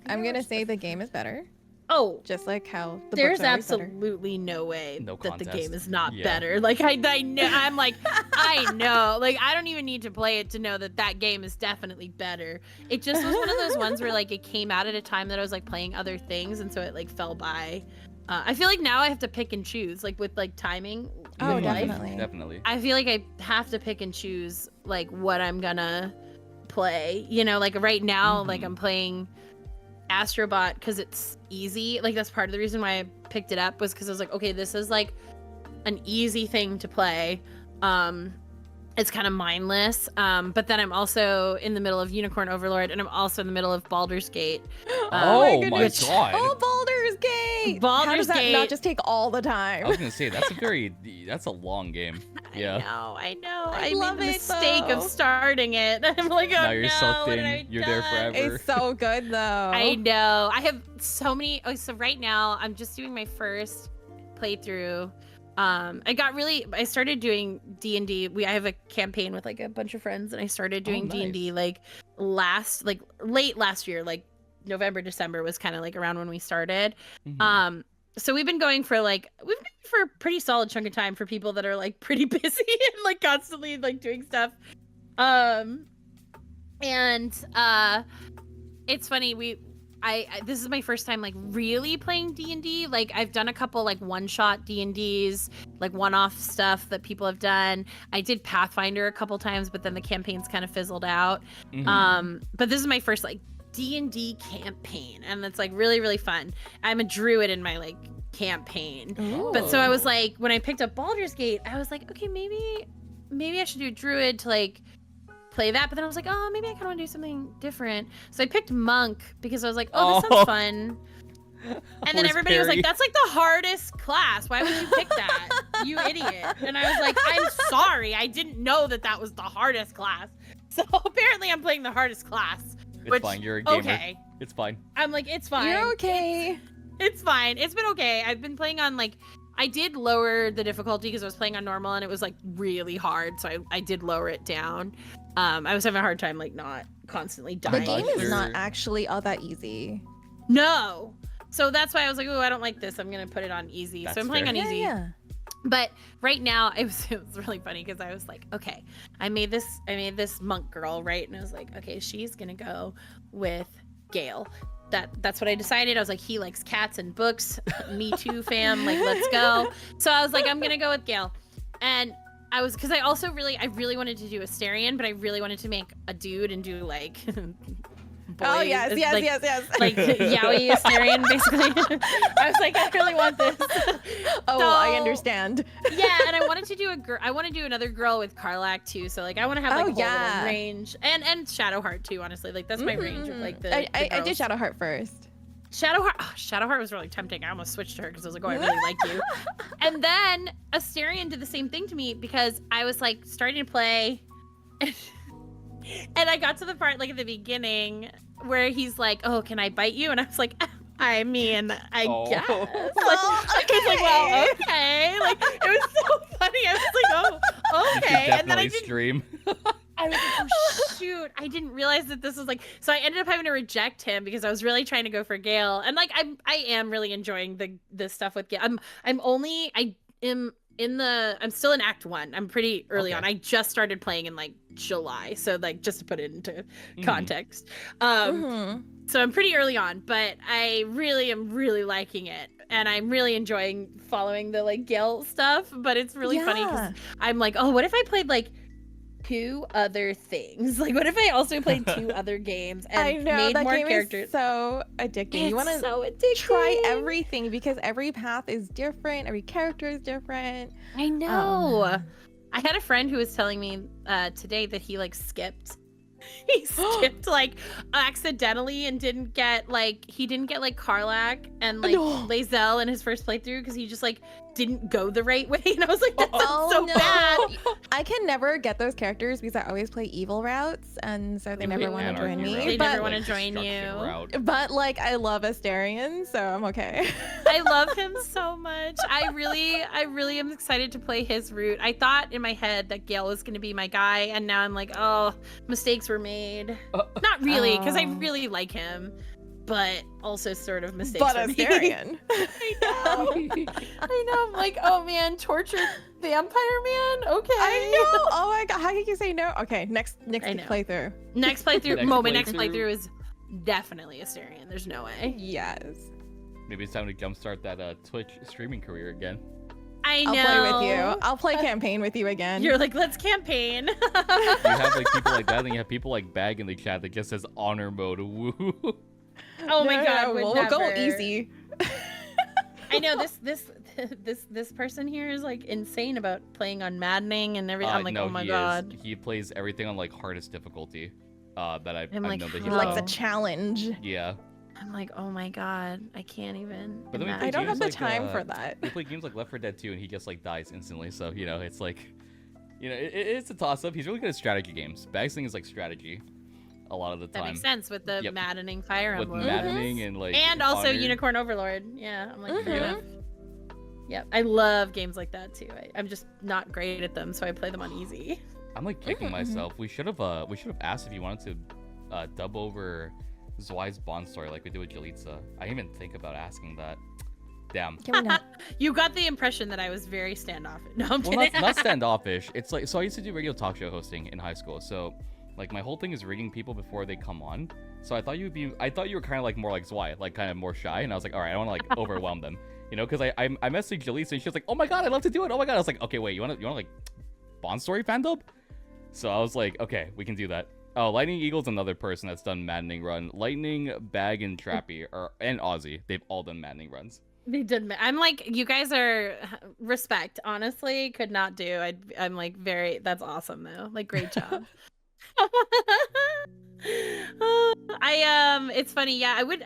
I'm gonna say the game is better. Oh, just like how the there's books are absolutely no way that the game is not Yeah. better. Like I know, I'm like I know, like I don't even need to play it to know that game is definitely better. It just was one of those ones where like it came out at a time that I was like playing other things, and so it like fell by. I feel like now I have to pick and choose, like with like timing. Oh, with life. Definitely. I feel like I have to pick and choose like what I'm gonna play. You know, like right now, like I'm playing Astrobot because it's easy. Like that's part of the reason why I picked it up, was because I was like, okay, this is like an easy thing to play. It's kind of mindless. But then I'm also in the middle of Unicorn Overlord, and I'm also in the middle of Baldur's Gate. Oh my god! Oh, Baldur's Gate! Baldur's How does that Gate. not just take all the time? I was gonna say that's a long game. Yeah. I know. I I love made the it, mistake though. of starting it. I'm like, oh Now you're no, sucked what in. have I You're there done? forever. It's so good though. I know. I have so many. Oh, so right now I'm just doing my first playthrough. I started doing D&D. I have a campaign with like a bunch of friends, and I started doing D&D like late last year, like November, December was kind of like around when we started. So we've been going for a pretty solid chunk of time for people that are like pretty busy and like constantly like doing stuff. It's funny, this is my first time like really playing D&D. Like I've done a couple like one-shot D&Ds, like one-off stuff that people have done. I did Pathfinder a couple times, but then the campaigns kind of fizzled out. But this is my first like D&D campaign, and it's like really, really fun. I'm a druid in my like campaign. Ooh. But so I was like, when I picked up Baldur's Gate, I was like, okay, maybe I should do druid to like play that. But then I was like, oh, maybe I kind of want to do something different. So I picked monk because I was like, oh, this sounds fun. And then everybody was like, that's like the hardest class. Why would you pick that? You idiot. And I was like, I'm sorry. I didn't know that was the hardest class. So apparently I'm playing the hardest class. It's fine. You're a gamer. Okay. It's fine. I'm like, it's fine. You're okay. It's fine. It's been okay. I've been playing on like, I did lower the difficulty because I was playing on normal and it was like really hard. So I did lower it down. I was having a hard time like not constantly dying. The game is not actually all that easy. No. So that's why I was like, oh, I don't like this. I'm going to put it on easy. That's so I'm playing fair. on easy. Yeah. But right now it was really funny because I was like, okay, I made this monk girl, right? And I was like, okay, she's gonna go with Gale. That's what I decided. I was like, he likes cats and books. Me too, fam. Like, let's go. So I was like, I'm gonna go with Gale. And because I also really wanted to do Asterion, but I really wanted to make a dude and do like Oh yes. like yaoi Asterion, basically. I was like, I really want this. Oh, So, I understand. Yeah, and I wanted to do I want to do another girl with Karlach too. So like, I want to have like a whole little range, and Shadowheart too. Honestly, like that's my range of like the. I did Shadowheart first. Shadowheart was really tempting. I almost switched to her because I was like, oh, I really like you. And then Asterion did the same thing to me because I was like starting to play, and I got to the part like at the beginning where he's like, oh, can I bite you? And I was like, I mean, I guess. Like, I was like, well, okay. Like, it was so funny. I was like, oh, okay. And then I didn't stream. I was like, oh shoot, I didn't realize that this was like, so I ended up having to reject him because I was really trying to go for Gale. And like, I am really enjoying the stuff with Gale. I'm still in Act 1. I'm pretty early on. I just started playing in like July. So like, just to put it into context. So I'm pretty early on, but I really am really liking it. And I'm really enjoying following the like Gale stuff, but it's really funny because I'm like, oh, what if I played like 2 other things? Like, what if I also played 2 other games and made that more game characters? Is so addicting. You want to try everything because every path is different, every character is different. I know. I had a friend who was telling me today that he like skipped. He skipped like accidentally and didn't get like Karlach and like Lae'zel in his first playthrough because he just like didn't go the right way, and I was like, that sounds so bad. I can never get those characters because I always play evil routes, and so they never want to join me. They never want to join you. But like, I love Asterion, so I'm okay. I love him so much. I really am excited to play his route. I thought in my head that Gale was going to be my guy, and now I'm like, oh, mistakes were made. Not really, because I really like him, but also sort of mistakes were made. But Asterion. I know. I'm like, oh man, tortured vampire man. Okay. I know. Oh my god, how can you say no? Okay, next playthrough. Next playthrough. My next playthrough is definitely Asterion. There's no way. Yes. Maybe it's time to jumpstart that Twitch streaming career again. I know. I'll play with you. I'll play campaign with you again. You're like, let's campaign. You have like people like that, and you have people like Bag in the chat that just says honor mode. Woo. Oh my god, we'll go easy. I know this person here is like insane about playing on maddening and everything. I'm like, no, oh my god. He plays everything on like hardest difficulty. That I've known that he likes a challenge. Yeah. I'm like, oh my god, I can't even. But then I don't have the time for that. We play games like Left 4 Dead 2, and he just like dies instantly. So you know, it's like, you know, it's a toss up. He's really good at strategy games. Bag's thing is like strategy. A lot of the time. That makes sense with the maddening Fire Emblem. With maddening and like. And also Unicorn Overlord. Yeah, I'm like, fair enough. Yep, I love games like that too. I'm just not great at them, so I play them on easy. I'm like kicking myself. We should have asked if you wanted to dub over Zwei's Bond story like we did with Jalitza. I didn't even think about asking that. Damn. Can we not? You got the impression that I was very standoffish. No, I'm kidding. Well, not standoffish. It's like, so I used to do radio talk show hosting in high school. So like my whole thing is rigging people before they come on. So I thought you were kind of like more like Zwei, like kind of more shy. And I was like, all right, I don't want to like overwhelm them, you know? Because I messaged Jalitza and she was like, oh my god, I'd love to do it. Oh my god. I was like, okay, wait, you want like Bond story fan dub? So I was like, okay, we can do that. Oh, Lightning Eagle's another person that's done maddening run. Lightning, Bag, and Trappy, and Ozzy, they've all done maddening runs. They did. I'm like, you guys are respect. Honestly, could not do. I'm like very. That's awesome though. Like, great job. It's funny. Yeah, I would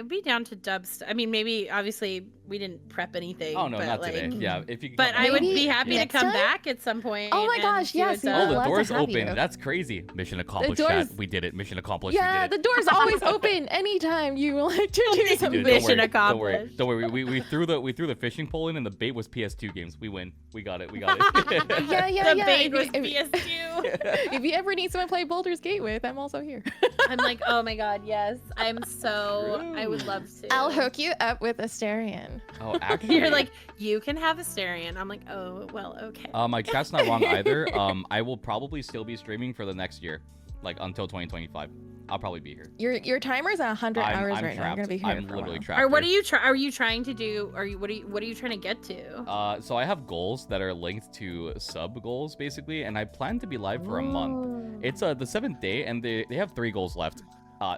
be down to dubs. I mean, maybe obviously we didn't prep anything. Oh no, but not like, today. Yeah, if you. But I would be happy to come back at some point. Oh my gosh, yes. Oh, the door's open. That's crazy. Mission accomplished. Chat. We did it. Mission accomplished. Yeah, the door's always open anytime you like to do something. Mission accomplished. Don't worry. We threw the fishing pole in, and the bait was PS2 games. We win. We got it. Yeah. The bait was PS2. If you ever need someone to play Baldur's Gate with, I'm also here. I'm like, oh my god, yes. I would love to. I'll hook you up with Asterion. Starion. Oh, actually, You're like, you can have a Starion. I'm like, oh, well, okay. my chat's not wrong either. I will probably still be streaming for the next year, like until 2025. I'll probably be here. Your timer's at 100 hours I'm right now. You're trapped. gonna be here I'm for a literally while. trapped. Or what here. are you trying to do? What are you trying to get to? So I have goals that are linked to sub goals basically, and I plan to be live for a month. It's the 7th day, and they have 3 goals left.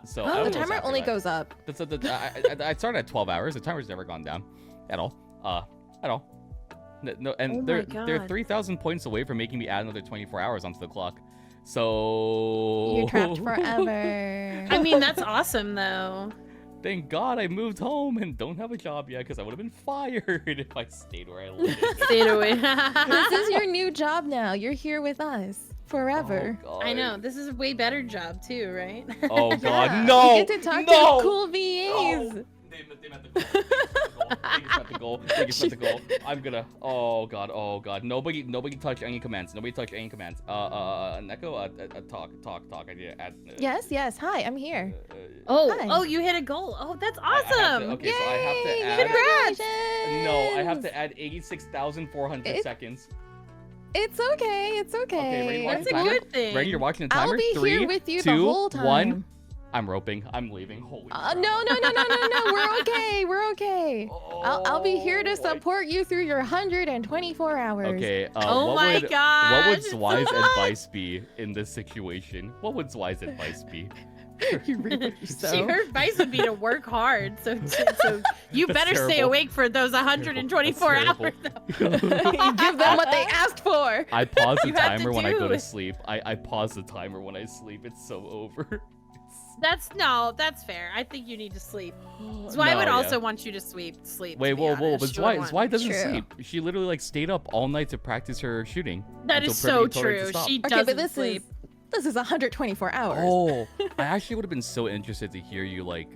So I The don't know timer what's only after goes up. I started at 12 hours. The timer's never gone down at all. At all. No, and Oh my they're God. 3,000 points away from making me add another 24 hours onto the clock. So You're trapped forever. I mean, that's awesome though. Thank God I moved home and don't have a job yet, because I would have been fired if I stayed where I live. Stayed away. This is your new job now. You're here with us forever. Oh, God. I know. This is a way better job too, right? Oh God, Yeah, no! You get to talk no! to cool VAs. No! They meant the goal. They just meant the goal. They just meant the goal. I'm gonna. Oh God. Oh God. Nobody touch any commands. Nobody touch any commands. NIKKE, talk. I need to add. Yes. Hi, I'm here. Hi. Oh, you hit a goal. Oh, that's awesome. Okay, so I have to Yay, add. congratulations. No, I have to add 86,400 It- seconds. It's okay. It's okay. Okay, ready to watch That's the a timer? good thing. Ready? You're watching the timer. I'll be 3, here with you 2, the whole time. 1. I'm roping. I'm leaving. Holy crap. No. We're okay. We're okay. I'll be here to support you through your 124 hours. Okay. Oh my what would gosh. Zwei's advice be in this situation? What would Zwei's advice be? You reap what you sow. Your advice would be to work hard. So you That's better stay terrible. awake for those 124 That's hours. Give them what they asked for. I pause the You have to timer when I go do to it. sleep. I pause the timer when I sleep. It's so over. That's fair. I think you need to sleep. Zwei No, would yeah. also want you to sleep. Wait, to be whoa, honest. but She would Zwei want- doesn't True. sleep. She literally like stayed up all night to practice her shooting. That until is so Pyrrhixz told her to true. stop. She Okay, doesn't but this sleep. is 124 hours. Oh, I actually would have been so interested to hear you like.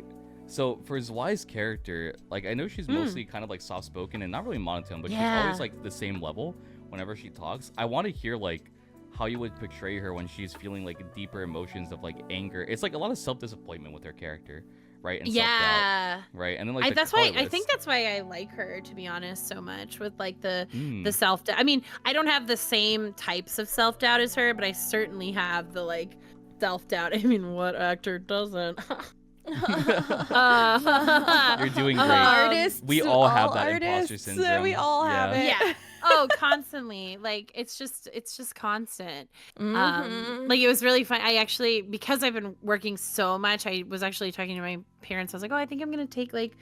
So for Zwei's character, like I know she's mostly kind of like soft spoken and not really monotone, but she's Yeah. always like the same level whenever she talks. I want to hear like how you would portray her when she's feeling like deeper emotions of like anger. It's like a lot of self disappointment with her character, right? And self-doubt, Yeah. right? And then like the That's why I colorless. think that's why I like her, to be honest, so much with like the Mm. self doubt. I mean, I don't have the same types of self doubt as her, but I certainly have the like self doubt. I mean, what actor doesn't? You're doing great. Artists. We all have that imposter artists, syndrome. We all have Yeah. it. Yeah. Oh, constantly. Like it's just constant. Mhm. Like it was really fun. I actually, because I've been working so much, I was actually talking to my parents. I was like, oh, I think I'm gonna take like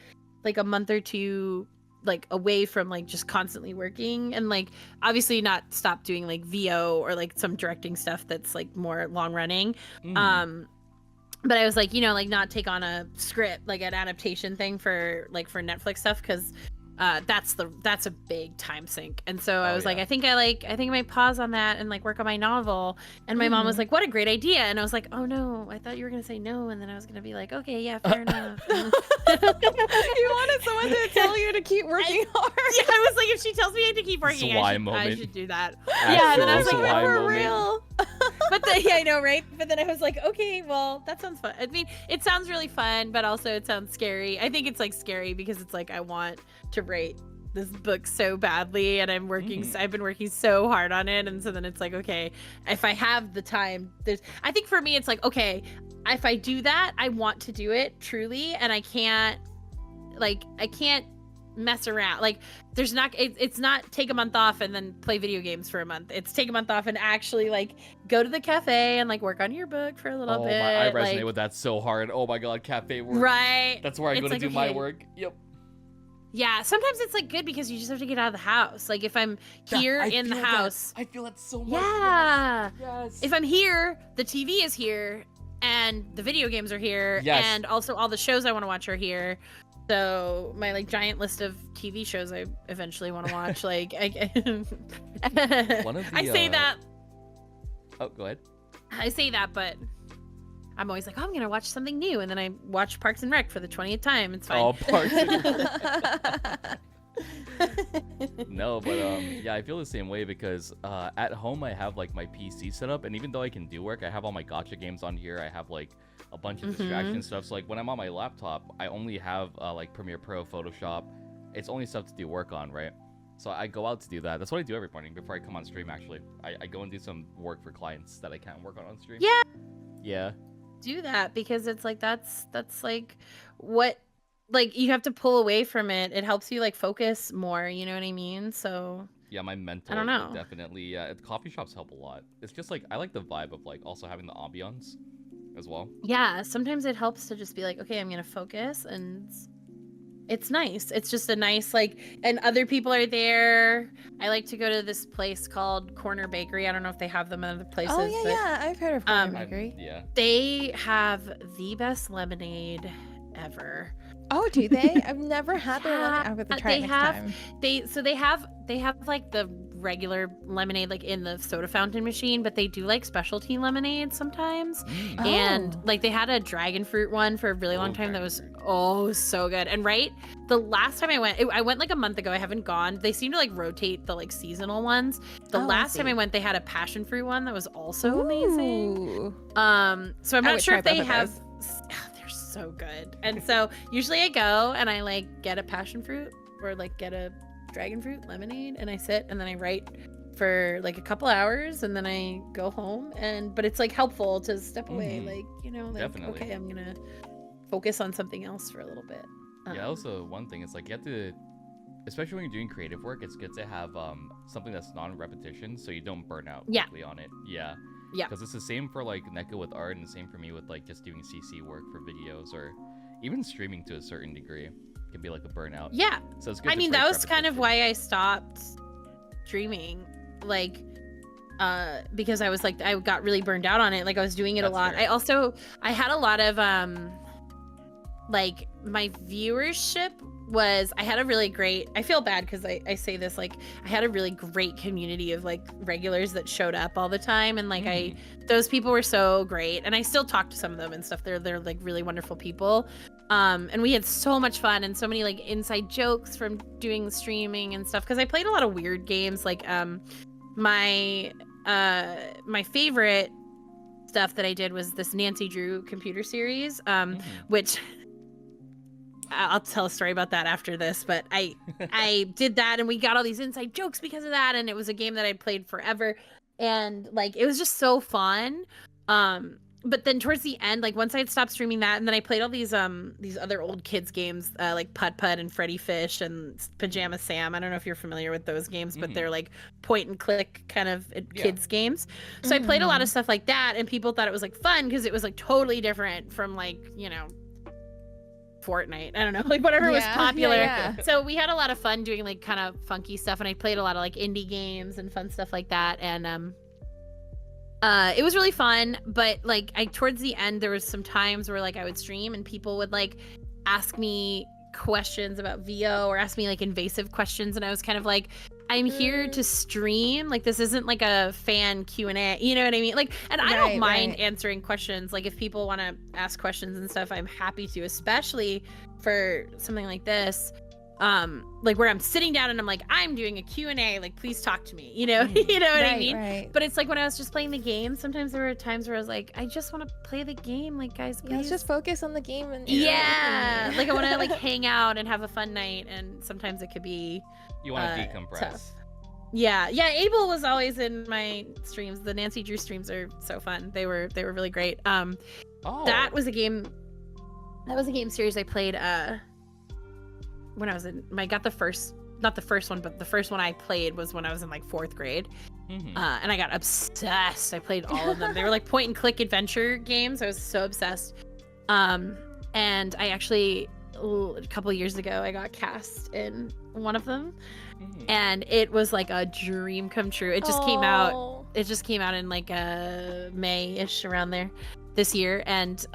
a month or two like away from like just constantly working, and like obviously not stop doing like VO or like some directing stuff that's like more long running. Mm. But I was like, like not take on a script, like an adaptation thing for Netflix stuff, because that's a big time sink. And so I Oh, was like, yeah. I think I might pause on that and like work on my novel. And my mom was like, what a great idea. And I was like, oh no, I thought you were gonna say no, and then I was gonna be like, okay, yeah, fair enough. You wanted someone to tell you to keep working hard. Yeah, I was like, if she tells me I have to keep working, Zwei I moment. should do that. Actual Yeah, and then I was like, Zwei for moment. real. But yeah, I know, right? But then I was like, okay, well, that sounds fun. I mean, it sounds really fun, but also it sounds scary. I think it's like scary because it's like I want to write this book so badly, and I'm working. I've been working so hard on it, and so then it's like, okay, if I have the time, I think for me, it's like, okay, if I do that, I want to do it truly, and I can't mess around. Like it's not take a month off and then play video games for a month. It's take a month off and actually like go to the cafe and like work on your book for a little bit. I resonate like, with that so hard. Oh my god, cafe work. right. That's where I go It's to like, do my okay. work. Yep. Yeah, sometimes it's like good because you just have to get out of the house. Like if I'm here I in the feel that. house, I feel that so much. yeah. Yes. If I'm here, the TV is here and the video games are here, Yes. and also all the shows I want to watch are here. So my like giant list of TV shows I eventually want to watch, like I One of the, I say that Oh, go ahead. I say that, but I'm always like, oh, I'm gonna watch something new, and then I watch Parks and Rec for the 20th time. It's fine. Oh, Parks No, but yeah, I feel the same way because at home I have like my PC set up, and even though I can do work, I have all my gacha games on here. I have like a bunch of distraction stuff. So like when I'm on my laptop, I only have like Premiere Pro, Photoshop, it's only stuff to do work on, right? So I go out to do that. That's what I do every morning before I come on stream, actually. I go and do some work for clients that I can't work on stream. Yeah. Yeah. Do that, because it's like that's like what, like, you have to pull away from it. It helps you like focus more, you know what I mean? So Yeah, my mental I don't know. definitely. Yeah, coffee shops help a lot. It's just like I like the vibe of like also having the ambiance as well. Yeah, sometimes it helps to just be like, okay, I'm gonna focus, and it's nice. It's just a nice, like, and other people are there. I like to go to this place called Corner Bakery. I don't know if they have them in other places. Oh yeah, yeah, I've heard of Corner Bakery. Yeah. They have the best lemonade ever. Oh, do they? I've never had their lemonade. I'm gonna try it next time. They have like the regular lemonade like in the soda fountain machine, but they do like specialty lemonade sometimes. And like they had a dragon fruit one for a really long time that was so good. And the last time I went like a month ago. I haven't gone. They seem to like rotate the like seasonal ones. The last time I went, they had a passion fruit one that was also amazing. So I'm not sure if they have. They're so good. And so usually I go and I like get a passion fruit or like get a dragon fruit lemonade, and I sit and then I write for like a couple hours, and then I go home. But it's like helpful to step away, like, you know, like, Definitely. okay, I'm gonna focus on something else for a little bit. Yeah, also one thing is like you have to, especially when you're doing creative work, it's good to have something that's non-repetition so you don't burn out quickly on it. Yeah. Because it's the same for like NIKKE with art, and the same for me with like just doing CC work for videos, or even streaming to a certain degree can be like a burnout. Yeah. So it's good. I mean, that was kind of why I stopped streaming, like, because I was like, I got really burned out on it. Like I was doing it a lot. Fair. I had a lot of like my viewership I had a really great, I feel bad because I say this, like I had a really great community of like regulars that showed up all the time, and like those people were so great, and I still talk to some of them and stuff. They're like really wonderful people, and we had so much fun and so many like inside jokes from doing streaming and stuff, because I played a lot of weird games. Like my favorite stuff that I did was this Nancy Drew computer series, which I'll tell a story about that after this, but I did that, and we got all these inside jokes because of that, and it was a game that I'd played forever, and like it was just so fun. But then towards the end, like once I'd stopped streaming that, and then I played all these other old kids games, like Putt Putt and Freddy Fish and Pajama Sam. I don't know if you're familiar with those games, but they're like point and click kind of kids games. So I played a lot of stuff like that, and people thought it was like fun because it was like totally different from like, you know, Fortnite, I don't know, like whatever was popular. So we had a lot of fun doing like kind of funky stuff, and I played a lot of like indie games and fun stuff like that, and it was really fun. But like towards the end, there was some times where like I would stream and people would like ask me questions about VO or ask me like invasive questions, and I was kind of like, I'm here to stream, like this isn't like a fan Q&A, you know what I mean? Like, and I don't mind answering questions. Like if people want to ask questions and stuff, I'm happy to, especially for something like this, like where I'm sitting down and I'm like, I'm doing a Q&A, like please talk to me, you know? You know what I mean? But it's like when I was just playing the game, sometimes there were times where I was like, I just want to play the game, like guys, please. Let's just focus on the game. And like I want to like hang out and have a fun night, and sometimes it could be you want to decompress. Tough. Yeah, Abel was always in my streams. The Nancy Drew streams are so fun. They were really great. That was a game series I played when I was in, I got the first, not the first one, but the first one I played was when I was in like 4th grade. And I got obsessed. I played all of them. They were like point and click adventure games. I was so obsessed. And I actually, a couple of years ago, I got cast in one of them, and it was like a dream come true. It just came out. It just came out in like May-ish around there this year, and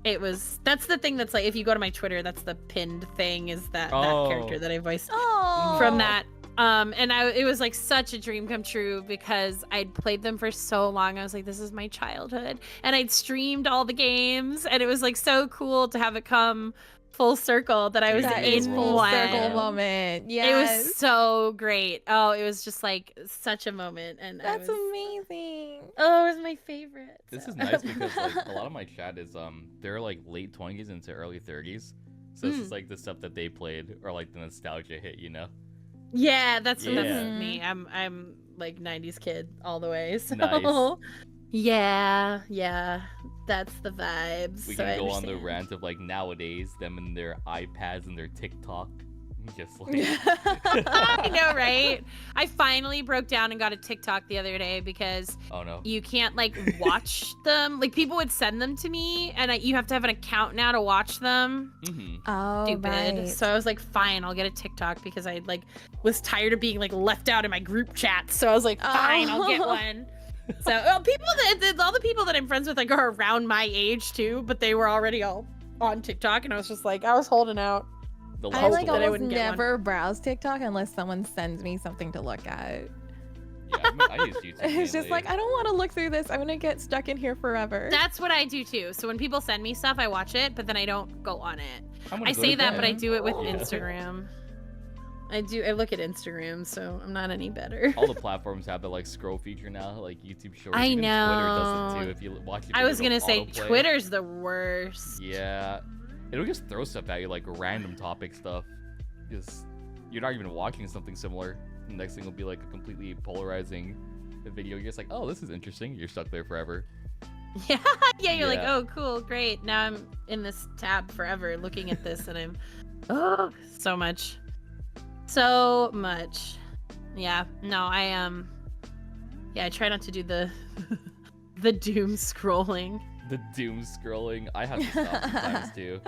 it was. That's the thing that's like, if you go to my Twitter, that's the pinned thing, is that character that I voiced from that. And it was like such a dream come true, because I'd played them for so long. I was like, this is my childhood, and I'd streamed all the games, and it was like so cool to have it come full circle that I was in full circle moment. It was so great. Oh, it was just like such a moment, and that's amazing. Oh, it was my favorite. This is nice because like a lot of my chat is they're like late 20s into early 30s, So it's just like the stuff that they played or like the nostalgia hit, Yeah, that's Yeah. me. I'm like 90s kid all the way. So Nice. yeah, that's the vibes. We so can I go on the understand. rant of like nowadays them and their iPads and their TikTok. Just like I know, right? I finally broke down and got a TikTok the other day because oh no. you can't like watch them. Like people would send them to me, and you have to have an account now to watch them. Oh, Stupid. right. So I was like, fine, I'll get a TikTok because I like was tired of being like left out in my group chat. So I was like, fine, I'll get one. So all the people that I'm friends with like are around my age too, but they were already all on TikTok, and I was just like, I was holding out. The I last like one. that I almost wouldn't get one. never browse TikTok unless someone sends me something to look at. Yeah, I use YouTube. It's just mainly. like, I don't want to look through this. I'm going to get stuck in here forever. That's what I do too. So when people send me stuff, I watch it, but then I don't go on it. I'm gonna I go say to that, but I bed. do it with Yeah. Instagram. I look at Instagram, so I'm not any better. All the platforms have the like scroll feature now, like YouTube Shorts. I Even Twitter know. does it too. If you watch it, I was it'll gonna say autoplay. Twitter's the worst. Yeah, it'll just throw stuff at you like random topic stuff. Just you're not even watching something similar. The next thing will be like a completely polarizing video. You're just like, oh, this is interesting. You're stuck there forever. Yeah, yeah. You're like, Yeah. oh, cool, great. Now I'm in this tab forever, looking at this, and I'm, oh, so much. Yeah. No, yeah. I try not to do the the doom scrolling. The doom scrolling. I have to stop sometimes too.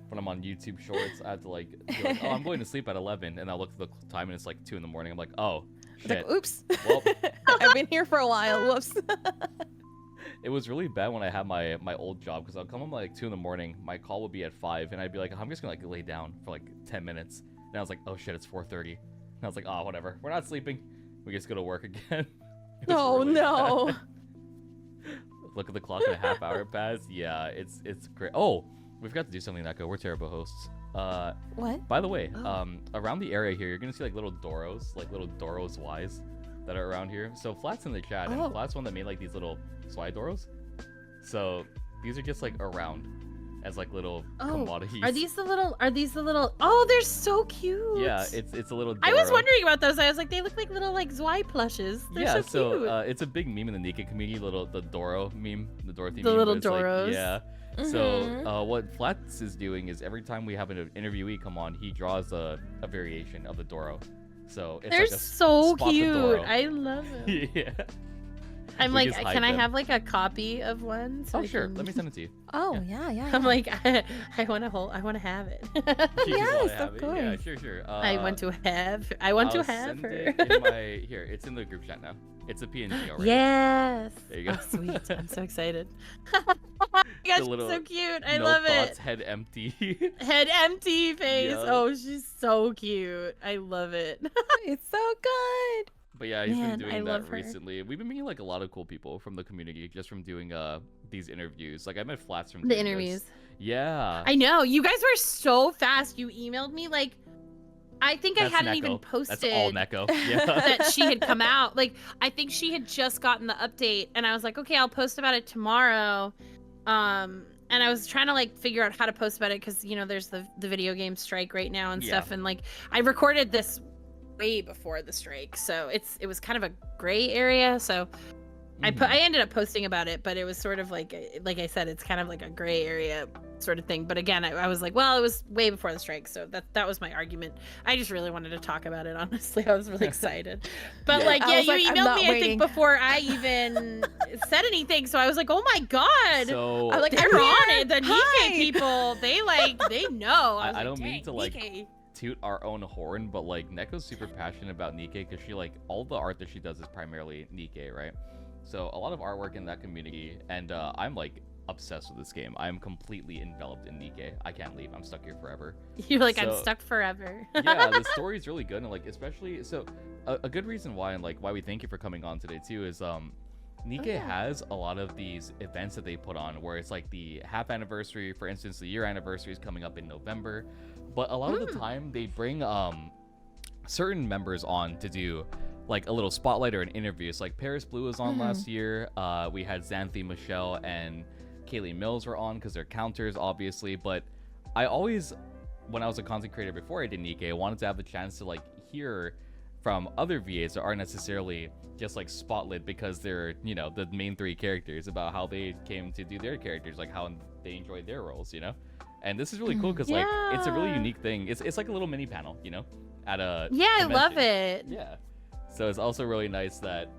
When I'm on YouTube Shorts, I have to like, be like, oh, I'm going to sleep at 11, and I look at the time and it's like 2 in the morning. I'm like, oh, It's shit. like, oops. Well, I've been here for a while. Whoops. it was really bad when I had my old job because I'll come home like 2 in the morning. My call would be at 5, and I'd be like, I'm just gonna like lay down for like 10 minutes. And I was like, oh shit, it's 4:30. And I was like, oh, whatever. We're not sleeping. We just go to work again. It was Oh, really no. bad. Look at the clock and a half hour passed. Yeah, it's great. Oh, we've got to do something, NIKKE. We're terrible hosts. What? By the way, Oh. around the area here, you're gonna see like little Doros, like little Doros Ys that are around here. So Flat's in the chat, Oh. and Flat's one that made like these little Zwei Doros. So these are just like around as like little commodities. Are these the little? Oh, they're so cute. Yeah, it's a little. I was Doro. wondering about those. I was like, they look like little like Zwei plushes. They're Yeah, so cute. it's a big meme in the NIKKE community. The Doro meme, the Dorothy The meme. little but it's like- Doros. yeah. Mhm. So what Flats is doing is every time we have an interviewee come on, he draws a variation of the Doro. So it's They're like a so Spot the cute. Doro. I love them. yeah. I'm We like, just hide can I them. have like a copy of one? So Oh I sure, can- let me send it to you. Oh, yeah. I'm like, I want to hold. I want to have it. You just wanna Yes, have of it? Yeah, course. sure. I want to have. I want to I'll have send her. it in my here. It's in the group chat now. It's a PNG already. Yes. There you go. Oh, sweet. I'm so excited. Oh my gosh, little so cute. I no love thoughts, it. head empty. Head empty face. Yeah. Oh, she's so cute. I love it. It's so good. But yeah, he's Man, been I doing love that her. recently. We've been meeting like a lot of cool people from the community just from doing these interviews. Like I met Flats from The doing this. interviews. Yeah. I know. You guys were so fast. You emailed me like, I think I That's hadn't NIKKE. even posted That's all NIKKE. Yeah. that she had come out. Like, I think she had just gotten the update, and I was like, okay, I'll post about it tomorrow. And I was trying to like figure out how to post about it because there's the video game strike right now and Yeah. stuff, and like I recorded this way before the strike, so it was kind of a gray area. So Mhm. I ended up posting about it, but it was sort of like I said, it's kind of like a gray area sort of thing. But again, I was like, well, it was way before the strike, so that was my argument. I just really wanted to talk about it, honestly. I was really excited. But Yeah. like, I yeah, was you like, I'm emailed not me, I waiting. think, before I even said anything. So I was like, oh my god. So I'm like, They're I'm on here. it. The Hi. NIKKE people, they know. I was don't mean "Dang, to, like, NIKKE." toot our own horn, but like NIKKE's super passionate about NIKKE because she like all the art that she does is primarily NIKKE, right? So a lot of artwork in that community, and I'm like obsessed with this game. I'm completely enveloped in NIKKE. I can't leave. I'm stuck here forever. You're like, I'm So- stuck forever. Yeah, the story is really good, and like especially so a good reason why, and like why we thank you for coming on today too is NIKKE yeah. has a lot of these events that they put on where it's like the half anniversary, for instance, the year anniversary is coming up in November, but a lot of the time they bring certain members on to do like a little spotlight or an interview. So like Paris Blue was on last year. We had Xanthi, Michelle, and Kaylee Mills were on because they're counters, obviously. But I always when I was a content creator before I did NIKKE, I wanted to have the chance to like hear from other VAs that aren't necessarily just like spotlit because they're, you know, the main 3 characters, about how they came to do their characters, like how they enjoyed their roles, you know. And this is really cool because like it's a really unique thing. It's like a little mini panel, you know, at a I convention. love it. Yeah, so it's also really nice that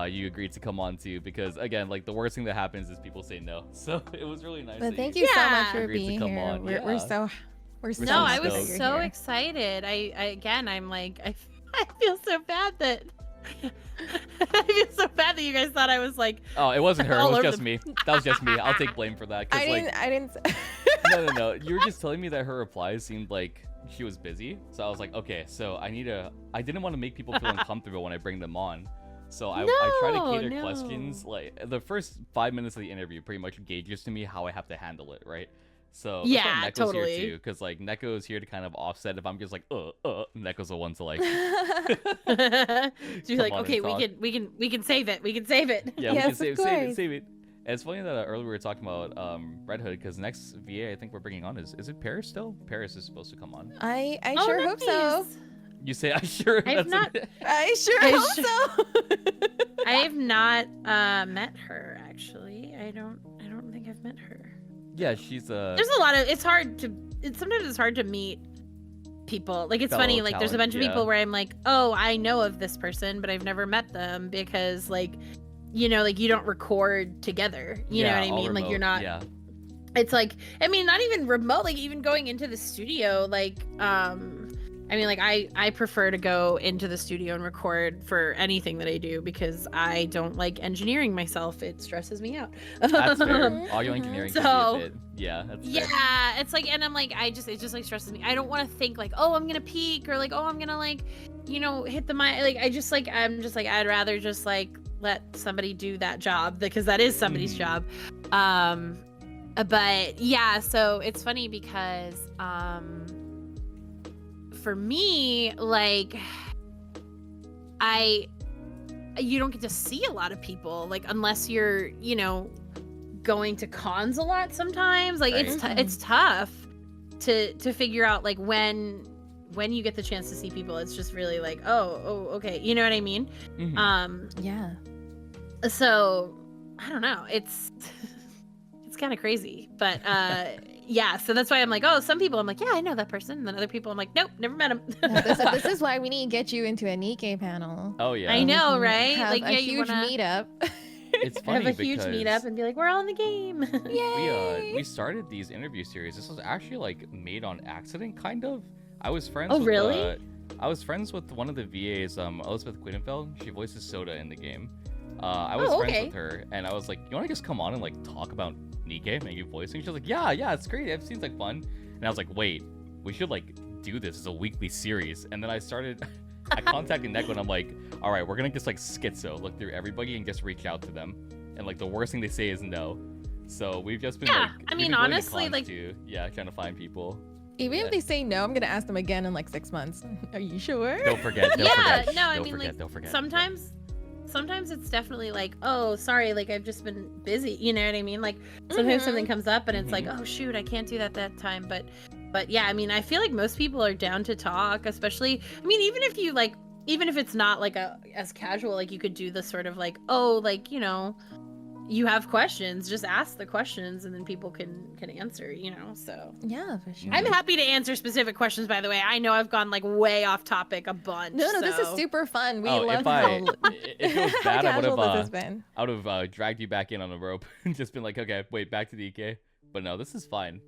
you agreed to come on too, because again, like the worst thing that happens is people say no. So it was really nice. But that thank you so much for agreed to being come here. on. We're so so No, I stoked. was you're so here. excited. I'm like, I feel so bad that I feel so bad that you guys thought I was like. Oh, it wasn't her. It all was over just the- me. That was just me. I'll take blame for that. 'Cause, I didn't. no. You were just telling me that her replies seemed like she was busy. So I was like, okay, so I didn't want to make people feel uncomfortable when I bring them on. So I try to cater No. questions. Like the first 5 minutes of the interview pretty much gauges to me how I have to handle it, right? So Yeah, that's why Nekko's totally. here too, because like Nekko is here to kind of offset if I'm just like Nekko's the one to like She's like, on and okay, talk. we can save it. We can save it. yeah, we Yes, can of save course. it. And it's funny that earlier we were talking about Red Hood, because next VA I think we're bringing on is it Pyrrhixz still? Pyrrhixz is supposed to come on. I Oh, sure hope so. nice. You say I sure. I've not- I sure I hope sh- so. I have not met her actually. I don't think I've met her. Yeah, she's There's a lot of sometimes it's hard to meet people. Like it's Fellow funny, like there's a talent, bunch of people where I'm like, oh, I know of this person, but I've never met them because like, you know, like you don't record together. You know what I all mean? Like you're remote, not Yeah. it's like, I mean, not even remote, like even going into the studio, like I mean, like I prefer to go into the studio and record for anything that I do because I don't like engineering myself. It stresses me out. That's fair. Audio engineering can So- be a bit. Yeah, that's fair. Yeah, it's like, and I'm like, it just like stresses me. I don't want to think like, oh, I'm gonna peak or like, oh, I'm gonna like, you know, hit the mic. Like, I'm just like, I'd rather just like let somebody do that job because that is somebody's job. But yeah, so it's funny because for me, like, you don't get to see a lot of people, like, unless you're, you know, going to cons a lot sometimes. Like, Right. it's tough to figure out, like, when you get the chance to see people, it's just really like, oh, okay. You know what I mean? Mhm. Yeah. So, I don't know. It's kind of crazy. But, yeah, so that's why I'm like, oh, some people I'm like, yeah, I know that person. And then other people I'm like, nope, never met him. No, this is why we need to get you into a NIKKE panel. Oh yeah. I know, We can right? have Like, a yeah, you huge wanna meetup. It's funny have a huge because meetup and be like, we're all in the game. Yay! we started these interview series. This was actually like made on accident, kind of. I was friends. Oh, with, really? I was friends with one of the VAs, Elizabeth Quinenfeld. She voices Soda in the game. I was friends okay. with her, and I was like, "You want to just come on and like talk about NIKKE, make you voicing?" She's like, "Yeah, it's great. It seems like fun." And I was like, "Wait, we should like do this as a weekly series." And then I contacted Nekko, and I'm like, "All right, we're gonna just like schizo, look through everybody and just reach out to them." And like the worst thing they say is no. So we've just been Yeah, like, I we've mean, been going to honestly, cons like- too. Trying to find people. Even Yeah. if they say no, I'm gonna ask them again in like 6 months. Are you sure? Don't forget. Don't Yeah, forget. no, I don't mean, forget. like, Don't forget. sometimes it's definitely like, oh, sorry, like I've just been busy. You know what I mean? Like sometimes something comes up and it's like, oh shoot, I can't do that time. But yeah, I mean, I feel like most people are down to talk, especially, I mean, even if it's not like as casual, like you could do the sort of like, oh, like, you know, you have questions, just ask the questions and then people can answer, you know. So Yeah, for sure. I'm happy to answer specific questions, by the way. I know I've gone like way off topic a bunch. No, this is so- super fun. We Oh, love if how it goes bad, I would casual this has have been. dragged you back in on a rope and just been like, okay, wait, back to the EK. But no, this is fine.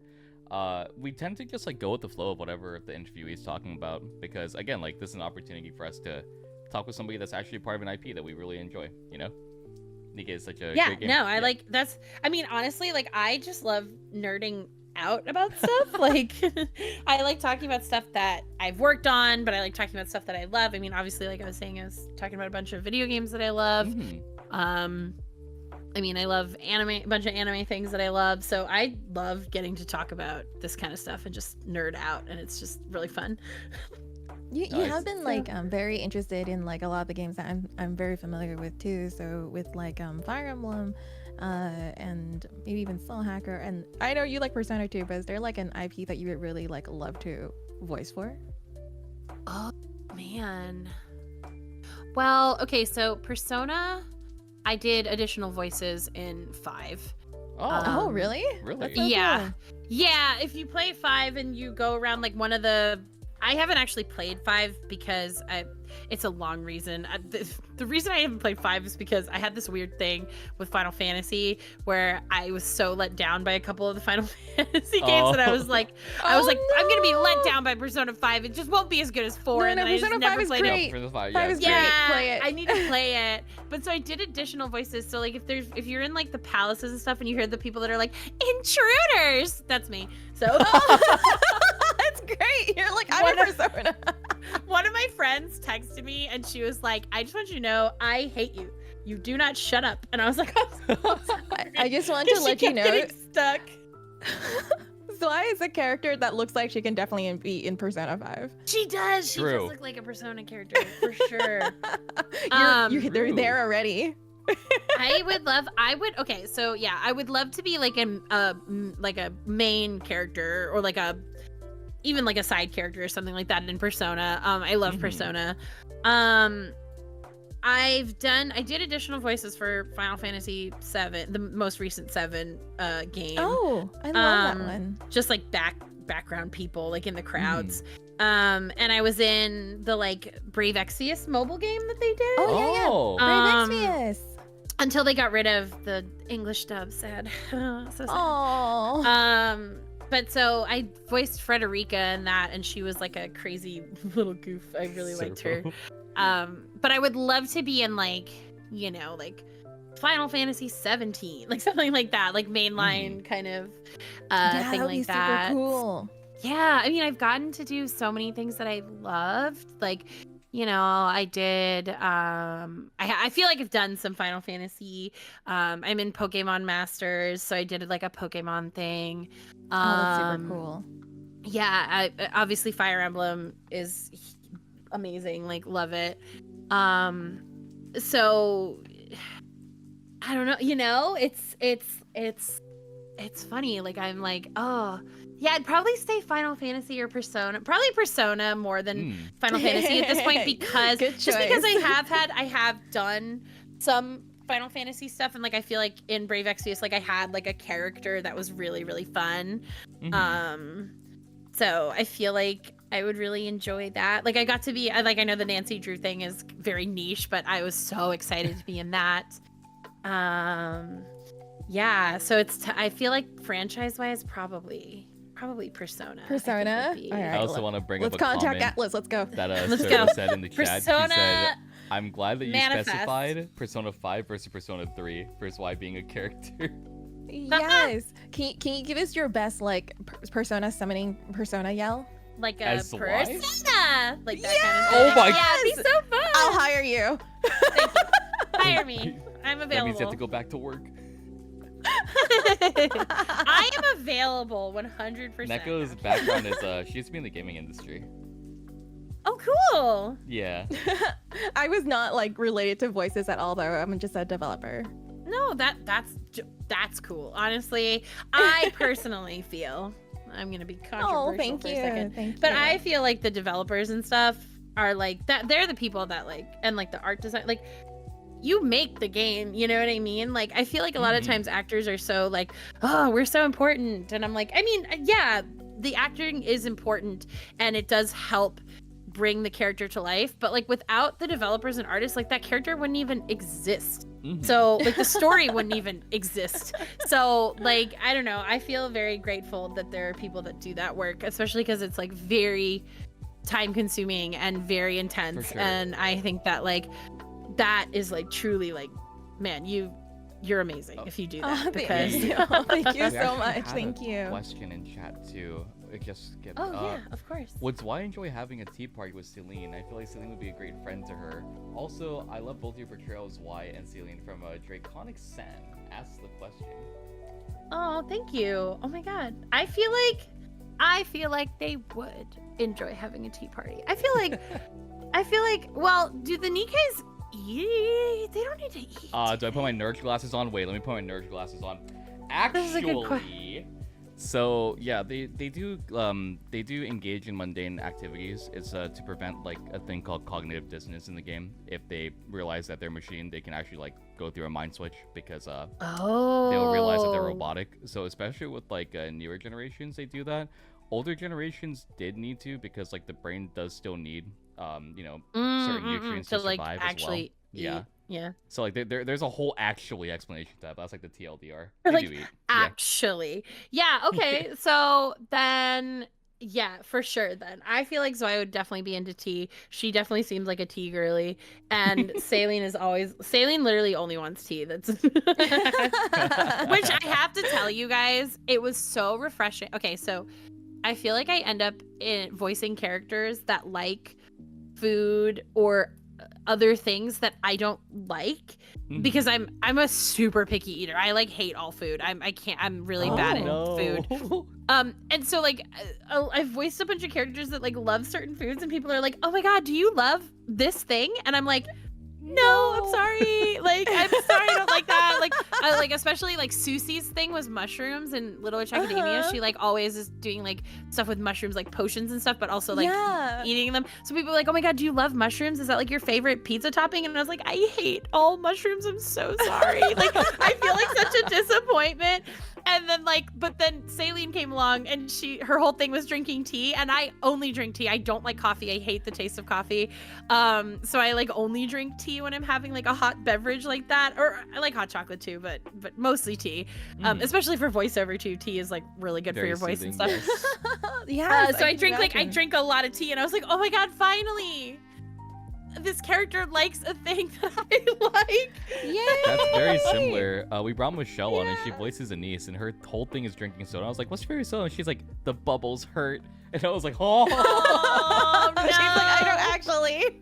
We tend to just like go with the flow of whatever the interviewee is talking about, because again, like this is an opportunity for us to talk with somebody that's actually part of an IP that we really enjoy, you know. NIKKE is such a great game. I like that's, I mean, honestly, like I just love nerding out about stuff. Like I like talking about stuff that I've worked on, but I like talking about stuff that I love. I mean, obviously, like I was saying, I was talking about a bunch of video games that I love. I mean, I love a bunch of anime things that I love. So I love getting to talk about this kind of stuff and just nerd out, and it's just really fun. You Nice. have been like very interested in like a lot of the games that I'm very familiar with too. So with like Fire Emblem and maybe even Soul Hacker. And I know you like Persona too, but is there like an IP that you would really like love to voice for? Oh man. Well, okay, so Persona, I did additional voices in 5. Oh, really? Really? That's so Yeah. cool. Yeah, if you play 5 and you go around like one of the, I haven't actually played 5 because it's a long reason. The reason I haven't played 5 is because I had this weird thing with Final Fantasy where I was so let down by a couple of the Final Fantasy games that I was like, I'm gonna be let down by Persona 5. It just won't be as good as 4. No, and then I just Persona never 5 is played great. it. For the 5, Five is it's great. great. Yeah, Play it. I need to play it. But so I did additional voices. So like if you're in like the palaces and stuff and you hear the people that are like intruders, that's me. So That's great. You're like, I'm a Persona. one of my friends texted me and she was like, I just want you to know I hate you. You do not shut up. And I was like, I'm so sorry. I just want 'Cause to she let you kept know. getting stuck. Zwei is a character that looks like she can definitely be in Persona 5. She does. She True. does look like a Persona character for sure. They're there already. I would love to be like a main character or like even like a side character or something like that in Persona. I love Persona. I did additional voices for Final Fantasy 7, the most recent 7 game. Oh, I love that one. Just like background people like in the crowds. And I was in the like Brave Exvius mobile game that they did. Oh, yeah. Brave Exvius. Until they got rid of the English dub. Sad. So sad. Oh. But so I voiced Frederica in that, and she was like a crazy little goof. I really liked her. But I would love to be in like, you know, like Final Fantasy 17, like something like that, like mainline kind of thing like be that. Super cool. Yeah, I mean, I've gotten to do so many things that I loved. Like, you know, I did. I feel like I've done some Final Fantasy. I'm in Pokemon Masters, so I did like a Pokemon thing. That's super cool. Yeah, obviously Fire Emblem is amazing. Like, love it. So I don't know. You know, it's funny. Like, I'm like, oh. Yeah, I'd probably say Final Fantasy or Persona. Probably Persona more than Final Fantasy at this point because I have done some Final Fantasy stuff, and like I feel like in Brave Exvius, like I had like a character that was really, really fun. So I feel like I would really enjoy that. Like I got to be I know the Nancy Drew thing is very niche, but I was so excited to be in that. Yeah, so I feel like franchise-wise probably Persona. Persona? All I also want to bring up Let's a contact comment Atlas. Let's go. that Let's Servo go. said in the chat. Persona He said, I'm glad that you manifest. specified Persona 5 versus Persona 3 for Zwei being a character. Yes. Can you give us your best like Persona summoning Persona yell? Like a As Zwei? Persona, like that kind of Oh thing. my Yeah, it'd be so fun. I'll hire you. Hire me. I'm That means you have available. to go back to work. I am available 100%. Neko's background is she used to be in the gaming industry. Oh, cool. Yeah. I was not like related to voices at all though. I'm just a developer. No, that's cool. Honestly, I personally feel I'm gonna be controversial thank for you. a second. Thank But you. I feel like the developers and stuff are like that. They're the people that like, and like the art design, like you make the game. You know what I mean? Like I feel like a lot of times actors are so like, oh, we're so important, and I'm like, I mean, yeah, the acting is important, and it does help bring the character to life. But like without the developers and artists, like that character wouldn't even exist. So like the story wouldn't even exist. So like I don't know, I feel very grateful that there are people that do that work, especially because it's like very time consuming and very intense. For sure. And I think that like that is like truly like, man, you're amazing if you do that. Thank you. because Thank you We so actually much. had Thank a you. question in chat too. It just get oh yeah, of course. Would Zwei enjoy having a tea party with Celine? I feel like Celine would be a great friend to her. Also, I love both your portrayal of Zwei and Celine from Draconic San. Asks the question. Oh, thank you. Oh my god. I feel like they would enjoy having a tea party. I feel like well, do the Nikkes eat? They don't need to eat. Do I put my nerd glasses on? Wait, let me put my nerd glasses on. Actually, so yeah, they do engage in mundane activities. It's to prevent like a thing called cognitive dissonance in the game. If they realize that they're machine, they can actually like go through a mind switch because they'll realize that they're robotic. So especially with like newer generations, they do that. Older generations did need to because like the brain does still need certain nutrients to like survive actually as well. eat. Yeah. So like there's a whole actually explanation to that. That's like the TLDR. Or, They like do eat. actually. Yeah, okay. So then yeah, for sure then. I feel like Zwei would definitely be into tea. She definitely seems like a tea girly. And Saline literally only wants tea. That's which I have to tell you guys, it was so refreshing. Okay, so I feel like I end up voicing characters that like food or other things that I don't like because I'm a super picky eater. I like hate all food. I'm really bad at food. And so like I've voiced a bunch of characters that like love certain foods and people are like, "Oh my god, do you love this thing?" And I'm like, no, I'm sorry. Like, I'm sorry, I don't like that. Like, especially like Susie's thing was mushrooms in Little Witch Academia. She like always is doing like stuff with mushrooms, like potions and stuff, but also like eating them. So people are like, "Oh my god, do you love mushrooms? Is that like your favorite pizza topping?" And I was like, "I hate all mushrooms. I'm so sorry." Like, I feel like such a disappointment. And then but then Saline came along and her whole thing was drinking tea, and I only drink tea. I don't like coffee. I hate the taste of coffee. So I like only drink tea when I'm having like a hot beverage like that, or I like hot chocolate too, but mostly tea. Especially for voiceover too. Tea is like really good for your voice and stuff. Yes. So I drink a lot of tea, and I was like, "Oh my god, finally! This character likes a thing that I like." Yay! That's very similar. We brought Michelle on and she voices a niece and her whole thing is drinking soda. I was like, "What's your favorite soda?" And she's like, "The bubbles hurt." And I was like, "Oh, no. She's like, "I don't actually."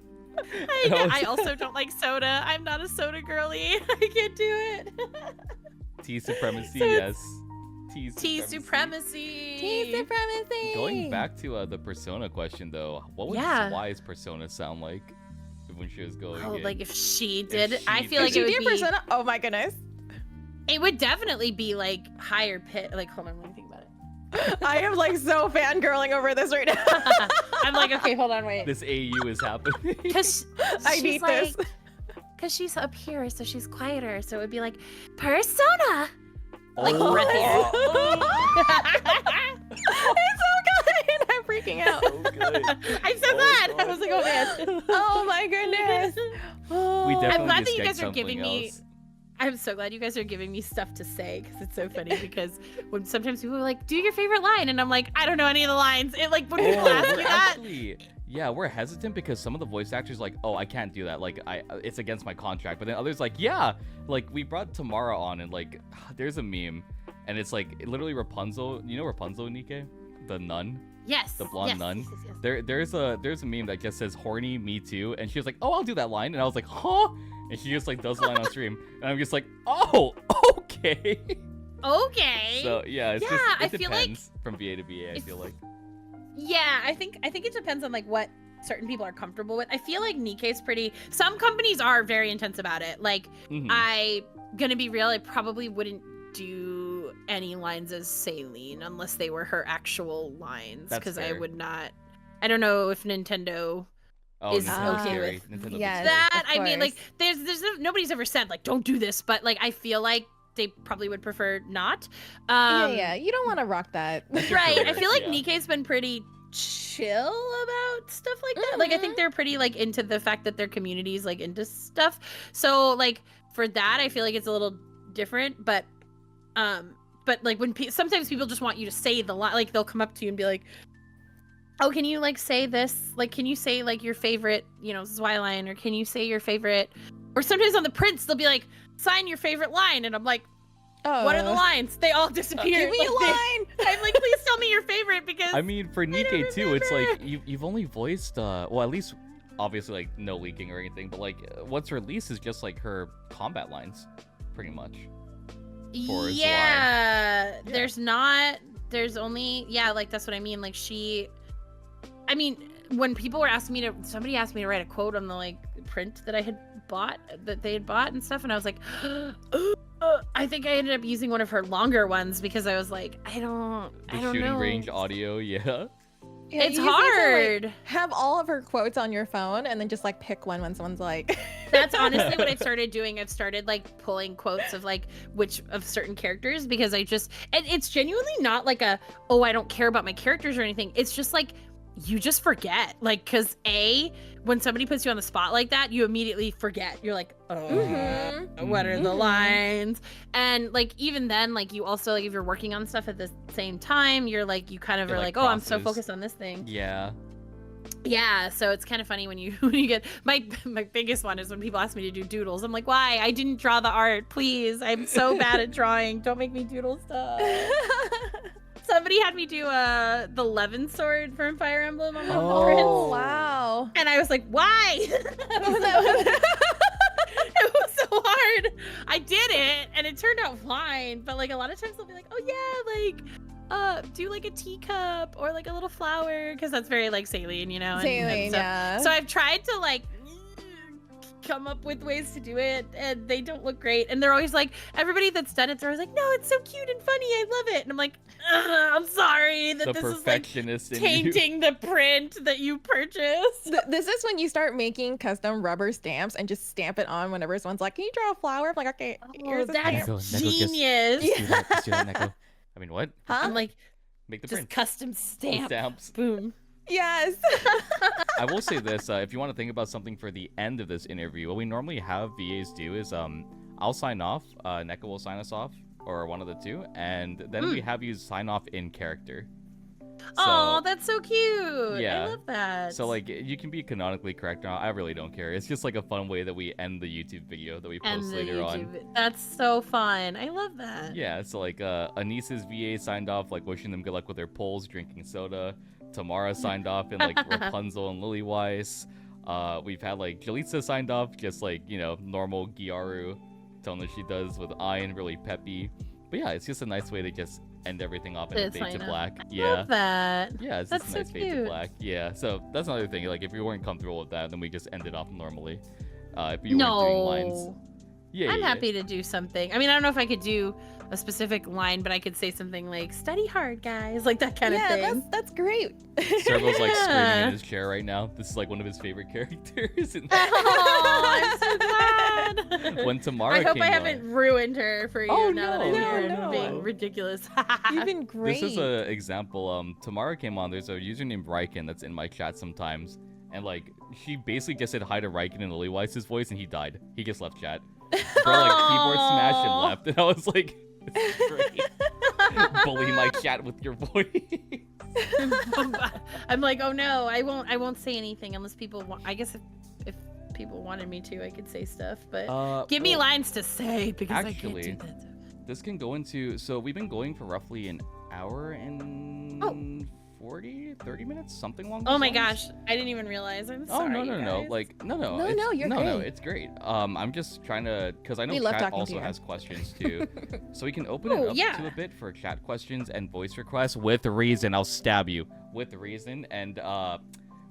I also don't like soda. I'm not a soda girly. I can't do it. Tea supremacy, yes. Tea supremacy. Tea supremacy. Going back to the persona question though, what would Zwei's persona sound like when she was going in? Like if she did, I feel If like she it would did be persona. Oh my goodness. It would definitely be like higher pitch. Like, hold on, let me think about it. I am like so fangirling over this right now. I'm like, okay, hold on, wait. This AU is happening. Because I need this. Because she's up here, so she's quieter. So it would be like, persona. Like breathier. It's so good. I'm freaking out. So good. I'm so glad. I was like, oh man. Oh my goodness. We definitely I'm glad that just you get guys are giving something me. else. I'm so glad you guys are giving me stuff to say because it's so funny because when sometimes people are like, "Do your favorite line," and I'm like, "I don't know any of the lines." It like when people ask you that. We're hesitant because some of the voice actors like, "Oh, I can't do that. Like, it's against my contract." But then others like, "Yeah." Like we brought Tamara on and like, there's a meme, and it's like literally Rapunzel. You know Rapunzel, NIKKE, the nun. Yes. The blonde nun. Yes. There's a meme that just says "horny me too," and she was like, "Oh, I'll do that line," and I was like, "Huh?" And she just like does the line on stream, and I'm just like, "Oh, okay." Okay. So yeah, it I depends feel like from VA to VA. I feel like. Yeah, I think it depends on like what certain people are comfortable with. I feel like NIKKE's pretty. Some companies are very intense about it. Like I gonna be real, I probably wouldn't do any lines as Saline unless they were her actual lines because I would not. I don't know if Nintendo is okay with that. I mean, like there's nobody's ever said like don't do this, but like I feel like they probably would prefer not. Yeah, you don't want to rock that. Right. I feel like NIKKE's been pretty chill about stuff like that. Like I think they're pretty like into the fact that their community is like into stuff. So like for that, I feel like it's a little different. But like when sometimes people just want you to say the line, like they'll come up to you and be like, "Oh, can you like say this? Like, can you say like your favorite, Zwei line, or can you say your favorite?" Or sometimes on the prints they'll be like, "Sign your favorite line," and I'm like, "What are the lines?" They all disappear. Give me a line. I'm like, "Please tell me your favorite," because I mean, for NIKKE too, it's like you've only voiced well, at least obviously like no leaking or anything, but like what's released is just like her combat lines, pretty much. Yeah, there's only like that's what I mean. Like when people were asking me somebody asked me to write a quote on the like print that I had they had bought and stuff, and I was like, I think I ended up using one of her longer ones because I was like, I don't shooting know. range audio, yeah. Yeah, It's you just need to, hard. like, have all of her quotes on your phone and then just like pick one when someone's like. That's honestly what I've started doing. I've started like pulling quotes of like which of certain characters because and it's genuinely not like I don't care about my characters or anything. It's just like you just forget, like, because when somebody puts you on the spot like that, you immediately forget. You're like, what are the lines? And like even then, like you also, like if you're working on stuff at the same time, you're like, you kind of are like, I'm so focused on this thing. Yeah, so it's kind of funny when you get my biggest one is when people ask me to do doodles. I'm like, why? I didn't draw the art, please. I'm so bad at drawing. Don't make me doodle stuff. Somebody had me do the Levin sword from Fire Emblem on my print. Oh, wow. And I was like, why? It was so hard. I did it and it turned out fine. But like a lot of times they'll be like, oh yeah, like do like a teacup or like a little flower, because that's very like saline, you know. Saline, yeah. So I've tried to like come up with ways to do it, and they don't look great. And they're always like, everybody that's done it, they're always like, no, it's so cute and funny, I love it. And I'm like, I'm sorry that this is like tainting the print that you purchased. This is when you start making custom rubber stamps and just stamp it on whenever someone's like, can you draw a flower? I'm like, okay, here's a stamp. That's genius. Just do that, Neko. I mean, what? Huh? I'm like, make the just print. custom stamps. Boom. Yes. I will say this, if you want to think about something for the end of this interview, what we normally have VAs do is I'll sign off, NEKKE will sign us off, or one of the two, and then we have you sign off in character. Oh, that's so cute. Yeah. I love that. So like you can be canonically correct now. I really don't care. It's just like a fun way that we end the YouTube video that we post later on. That's so fun. I love that. Yeah, so like Anissa's VA signed off like wishing them good luck with their polls, drinking soda. Tamara signed off in like Rapunzel and Lillyweiss. We've had like Jalitza signed off just like, you know, normal Gyaru tone that she does with Ayan, really peppy. But yeah, it's just a nice way to just end everything off in a fade to black. Yeah. Love that. Yeah, it's just a nice fade to black. Yeah, so that's another thing. Like if you weren't comfortable with that, then we just end it off normally. If you weren't doing lines. Yeah, I'm happy to do something. I mean, I don't know if I could do a specific line, but I could say something like "study hard, guys," like that kind of thing. Yeah, that's great. Servo's like screaming in his chair right now. This is like one of his favorite characters. Oh, I'm so glad. When Tamara I hope came I haven't ruined her for you now that I'm here no. being ridiculous. You've been great. This is an example. Tamara came on. There's a user named Riken that's in my chat sometimes, and like she basically just said hi to Riken in Lillyweiss's voice, and he died. He just left chat. For like keyboard smash and left, and I was like, this is great. Bully my chat with your voice. I'm like, oh no, I won't say anything unless people want. I guess if people wanted me to, I could say stuff, but give me lines to say because actually, I can't do that. This can go into, so we've been going for roughly an hour and 30 minutes, something along those Oh my lines. gosh, I didn't even realize. I'm sorry. Oh no, like no, you're great. it's great. I'm just trying to, because I know We love chat talking to also you. has questions too, so we can open it up to a bit for chat questions and voice requests with reason. I'll stab you with reason, and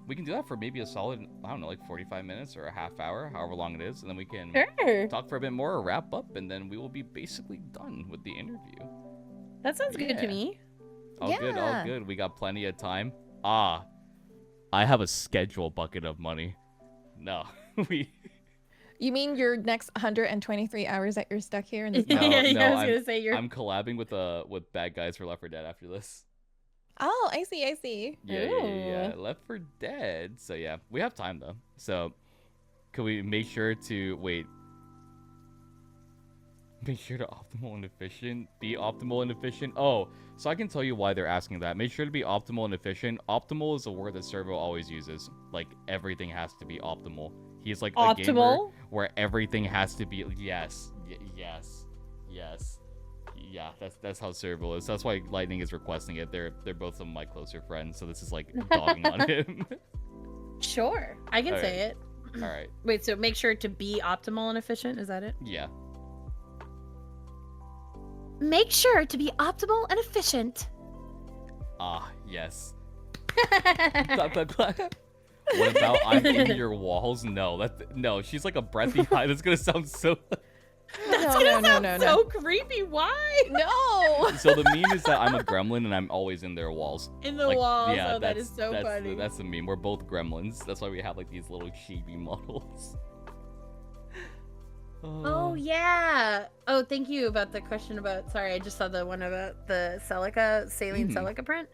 we can do that for maybe a solid, I don't know, like 45 minutes or a half hour, however long it is, and then we can talk for a bit more, or wrap up, and then we will be basically done with the interview. That sounds good to me. All good. We got plenty of time. I have a schedule bucket of money. No, You mean your next 123 hours that you're stuck here in this? No, I was gonna say I'm collabing with Bad Guys for Left 4 Dead after this. Oh, I see. Yeah. Left 4 Dead. So yeah, we have time though. So could we make sure to Make sure to be optimal and efficient. Oh, so I can tell you why they're asking that. Make sure to be optimal and efficient. Optimal is a word that Servo always uses. Like everything has to be optimal. He's like a gamer where everything has to be yes. Yeah, that's how Servo is. That's why Lightning is requesting it. They're both some of my closer friends, so this is like dogging on him. Sure, I can say it. All right. Wait, so make sure to be optimal and efficient. Is that it? Yeah. Make sure to be optimal and efficient. Yes. Clap. What about I'm in your walls? No, no. She's like a breath behind. That's gonna sound so. That's gonna sound so creepy. Why? No. So the meme is that I'm a gremlin and I'm always in their walls. In the walls. Yeah, that is so funny. That's the meme. We're both gremlins. That's why we have like these little chibi models. Oh yeah. Oh, thank you about the question about. Sorry, I just saw the one about the Celica saline Celica print.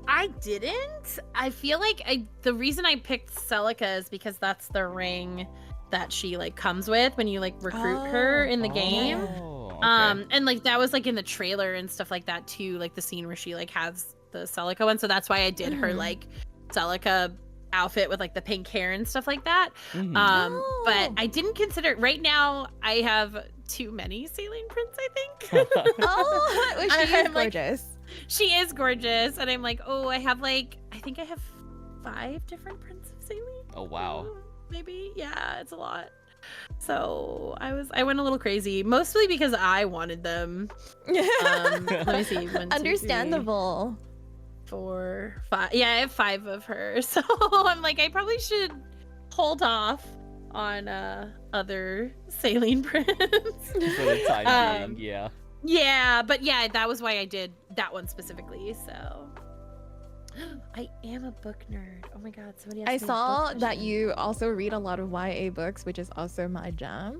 I didn't. I feel like the reason I picked Celica is because that's the ring that she like comes with when you like recruit her in the game. Okay. And like that was like in the trailer and stuff like that too, like the scene where she like has the Celica one. So that's why I did her like Celica outfit with like the pink hair and stuff like that. But I didn't consider right now. I have too many saline prints, I think. She is gorgeous. She is gorgeous, and I'm like, oh, I think I have 5 different prints of saline. Oh wow. Maybe, yeah, it's a lot. So I went a little crazy, mostly because I wanted them. Let me see. 1, 2, Understandable. 3, 4, 5. Yeah, I have 5 of her, so I'm like, I probably should hold off on other saline prints. For the time being, yeah. Yeah, but yeah, that was why I did that one specifically. So I am a book nerd. Oh my god, somebody asked I me saw book that nerd. you also read a lot of YA books, which is also my jam.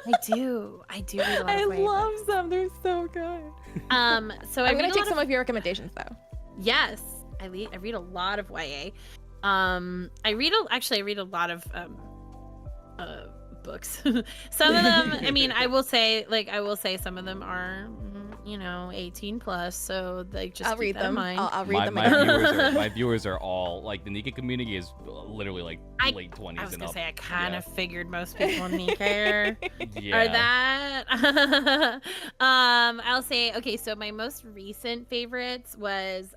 I do read a lot I of YA love books. them. They're so good. So I'm gonna take some of your recommendations though. Yes, I read a lot of YA. I read a lot of books. Some of them, I mean, I will say some of them are 18 plus, so like just I'll read keep that in them. mind. I'll read them. My viewers are all like the NIKKE community is literally like late 20s. I was and gonna up. say I kind of figured most people in NIKKE Yeah. are that. I'll say okay. So my most recent favorites was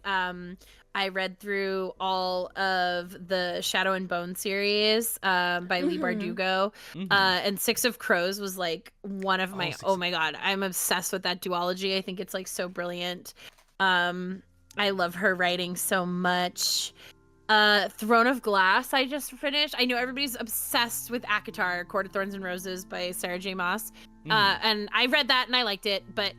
I read through all of the Shadow and Bone series by Leigh Bardugo, and Six of Crows was like one of my. Oh my god, I'm obsessed with that duology. I think it's like so brilliant. I love her writing so much. Throne of Glass I just finished. I know everybody's obsessed with ACOTAR, Court of Thorns and Roses by Sarah J. Maas. And I read that and I liked it, but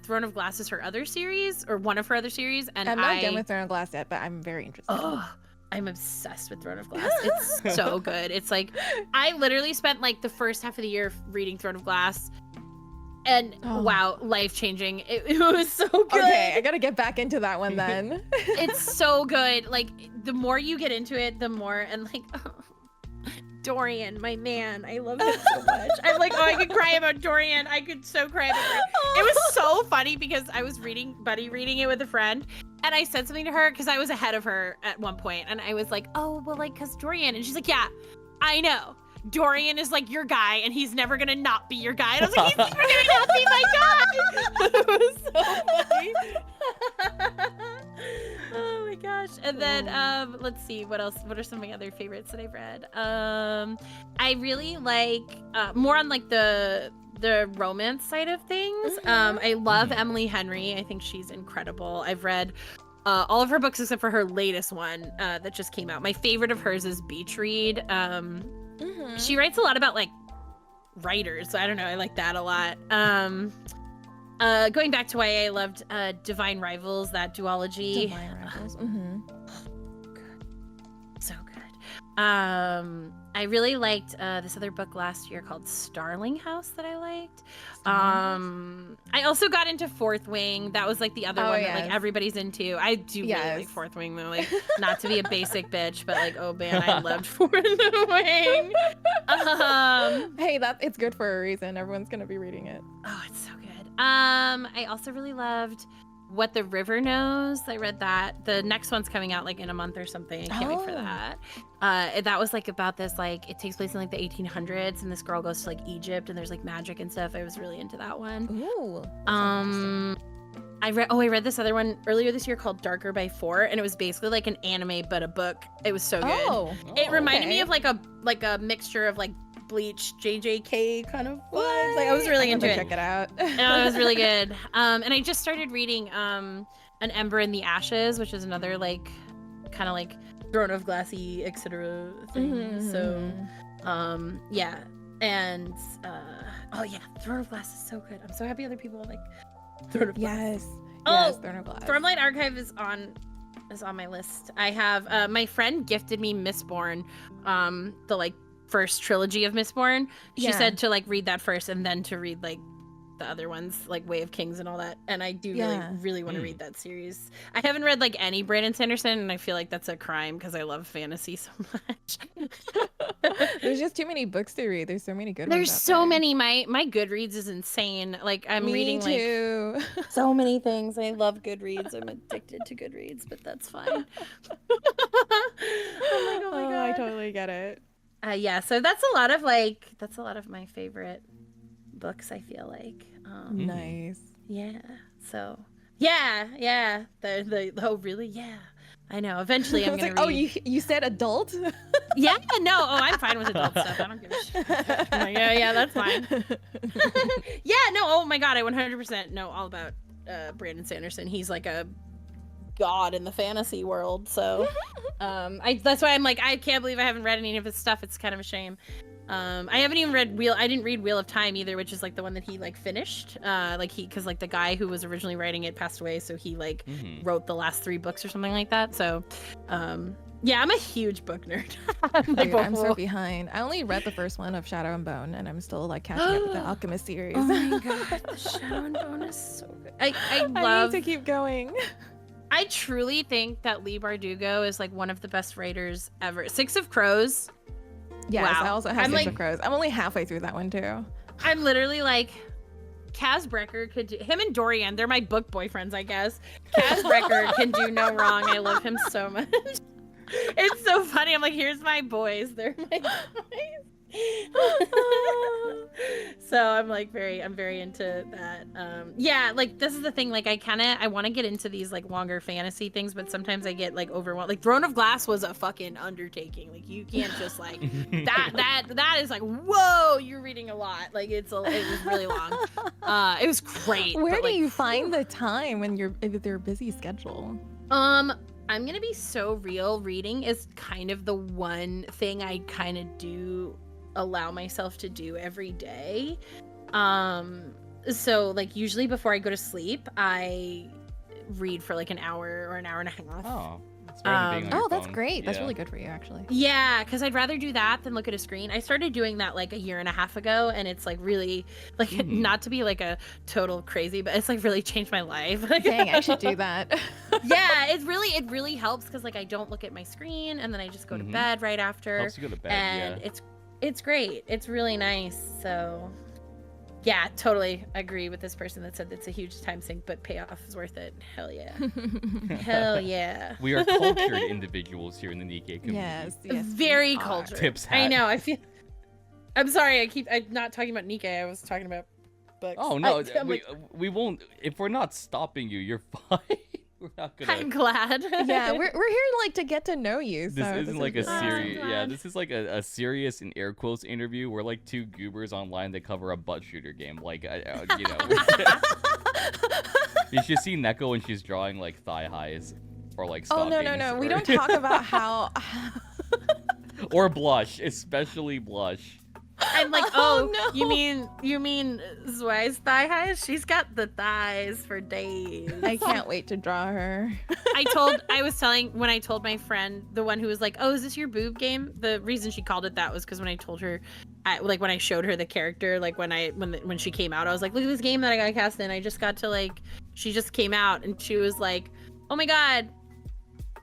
Throne of Glass is her other series, or one of her other series, and I'm not done with Throne of Glass yet, but I'm very interested. Oh, I'm obsessed with Throne of Glass. It's so good. It's like I literally spent like the first half of the year reading Throne of Glass, and wow, life-changing. It was so good. Okay, I gotta get back into that one then. It's so good. Like the more you get into it, the more, and like Dorian, my man, I love him so much. I'm like, I could cry about Dorian. I could so cry about Dorian. It was so funny because I was buddy reading it with a friend, and I said something to her because I was ahead of her at one point, and I was like, oh, well, like, cause Dorian, and she's like, yeah, I know. Dorian is like your guy, and he's never gonna not be your guy. And I was like, he's never gonna not be my guy. It was so funny. Oh my gosh. And then let's see what else. What are some of my other favorites that I've read? I really like more on like the romance side of things. I love Emily Henry. I think she's incredible. I've read all of her books except for her latest one that just came out. My favorite of hers is Beach Read. She writes a lot about like writers, so I don't know, I like that a lot. Going back to YA, I loved Divine Rivals, that duology. Divine Rivals. So good. I really liked this other book last year called Starling House that I liked. I also got into Fourth Wing. That was like the other one that like everybody's into. I do really like Fourth Wing though. Like not to be a basic bitch, but like, oh man, I loved Fourth Wing. Hey, it's good for a reason. Everyone's gonna be reading it. Oh, it's so good. I also really loved What the River Knows. I read that. The next one's coming out like in a month or something. I can't wait for that. That was like about this, like it takes place in like the 1800s, and this girl goes to like Egypt, and there's like magic and stuff. I was really into that one. Ooh. I read this other one earlier this year called Darker by Four, and it was basically like an anime but a book. It was so good. It reminded me of like a mixture of like Bleach, JJK kind of vibes. Like I was really into it. Check it out. It was really good. And I just started reading An Ember in the Ashes, which is another like kind of like Throne of Glassy, etc. thing. So, yeah. And, oh yeah, Throne of Glass is so good. I'm so happy other people like Throne of Glass. Yes. Oh, Yes, Throne of Glass. Stormlight Archive is on my list. I have, my friend gifted me Mistborn, the like first trilogy of Mistborn. She said to like read that first and then to read like the other ones, like Way of Kings and all that. And I do really want to read that series. I haven't read like any Brandon Sanderson, and I feel like that's a crime because I love fantasy so much. There's just too many books to read. There's so many good ones. There's so many. My Goodreads is insane. Like I'm reading too. like so many things. I love Goodreads. I'm addicted to Goodreads, but that's fine. Oh my god. I totally get it. Yeah, so that's a lot of my favorite books, I feel like. Nice. Yeah. So yeah. The oh really? Yeah. I know. Eventually I'm gonna like, read. oh, you said adult? Yeah, no. Oh, I'm fine with adult stuff. I don't give a shit. I'm like, yeah, that's fine. Yeah, no. Oh my god, I 100% know all about Brandon Sanderson. He's like a god in the fantasy world. So, that's why I'm like, I can't believe I haven't read any of his stuff. It's kind of a shame. I haven't even read I didn't read Wheel of Time either, which is like the one that he like finished. Because like the guy who was originally writing it passed away, so he like wrote the last 3 books or something like that. So, yeah, I'm a huge book nerd. I'm so behind. I only read the first one of Shadow and Bone, and I'm still like catching up with the Alchemist series. Oh my god, the Shadow and Bone is so good. I love. I need to keep going. I truly think that Leigh Bardugo is like one of the best writers ever. Six of Crows. Yes, wow. I also have Six of like, Crows. I'm only halfway through that one too. I'm literally like, Kaz Brekker could do, him and Dorian, they're my book boyfriends, I guess. Kaz Brekker can do no wrong. I love him so much. It's so funny. I'm like, here's my boys. They're my boys. So I'm very into that. Yeah, like this is the thing, like I want to get into these like longer fantasy things, but sometimes I get like overwhelmed. Like Throne of Glass was a fucking undertaking. Like you can't just like that is like, whoa, you're reading a lot. Like it was really long. It was great. Where do you find the time when if they're busy schedule? I'm gonna be so real. Reading is kind of the one thing I kind of do allow myself to do every day. So like usually before I go to sleep, I read for like an hour or an hour and a half. Oh, that's better than being on your that's phone. great. Yeah. That's really good for you, actually. Yeah, because I'd rather do that than look at a screen. I started doing that like a year and a half ago, and it's like really like not to be like a total crazy, but it's like really changed my life. Dang, I should do that. Yeah, it really helps because like I don't look at my screen, and then I just go to bed right after. Helps you go to bed, and yeah. It's great. It's really nice. So yeah, totally agree with this person that said it's a huge time sink, but payoff is worth it. Hell yeah. Hell yeah. We are cultured individuals here in the NIKKE community. Yes. Very cultured. Tips hat. I know. I'm sorry. I'm not talking about NIKKE. I was talking about books. Oh no, we won't. If we're not stopping you, you're fine. We're not gonna. I'm glad. Yeah, we're here like to get to know you. So this isn't like a serious. glad. Yeah, this is like a serious in air quotes interview. We're like 2 goobers online that cover a butt shooter game. Like you know. You should see NEKKE when she's drawing like thigh highs or like. Oh no! We don't talk about how. Or blush, especially blush. I'm like, Oh, oh, no. you mean Zwei's thigh highs? She's got the thighs for days. I can't wait to draw her. When I told my friend, the one who was like, oh, is this your boob game? The reason she called it that was because when I told her, when I showed her the character, like when she came out, I was like, look at this game that I got cast in. I just got to like, she just came out and she was like, oh my God,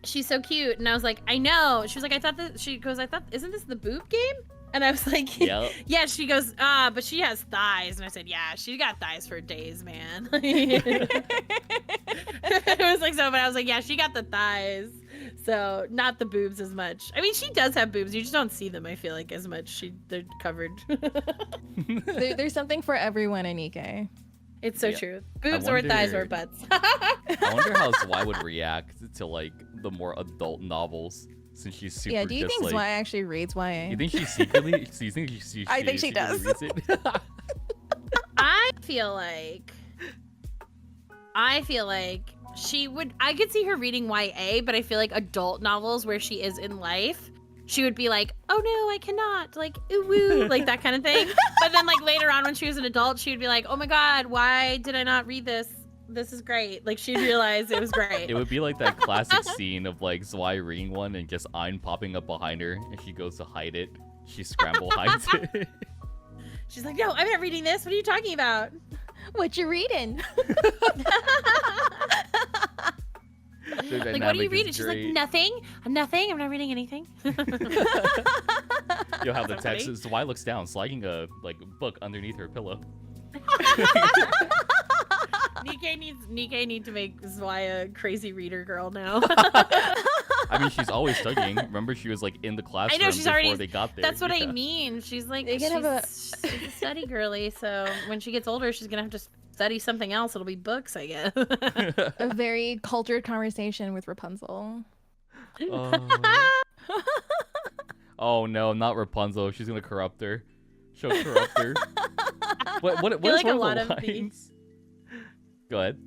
she's so cute. And I was like, I know. She was like, isn't this the boob game? And I was like, Yep. Yeah, she goes, but she has thighs. And I said, yeah, she got thighs for days, man. It was like, so, but I was like, yeah, she got the thighs. So not the boobs as much. I mean, she does have boobs. You just don't see them, I feel like, as much. They're covered. There's something for everyone in NIKKE. It's so true. Boobs or thighs or butts. I wonder how Zwei would react to like the more adult novels. Since she's super. Yeah, do you think like, Zwei actually reads YA? You think she secretly? I think she does. Reads it? I feel like I could see her reading YA, but I feel like adult novels where she is in life, she would be like, oh no, I cannot, like, ooh woo, like that kind of thing. But then like later on when she was an adult, she would be like, oh my god, why did I not read this? This is great. Like she'd realize it was great. It would be like that classic scene of like Zwei reading one and just Ein popping up behind her and she goes to hide it. She scramble hides it. She's like, no, I'm not reading this. What are you talking about? What you reading? Like, what are you reading? She's like, nothing. I'm not reading anything. You'll have the So text. funny. Zwei looks down, sliding a like book underneath her pillow. NIKKE need to make Zwei a crazy reader girl now. I mean, she's always studying. Remember, she was like in the classroom she's before already- they got there. That's what I mean. She's like, They she's can have a study girly. So when she gets older, she's gonna have to study something else. It'll be books, I guess. A very cultured conversation with Rapunzel. Oh no, not Rapunzel. She's gonna corrupt her. She'll corrupt her. What feel is like one a lot of the of lines? Go ahead.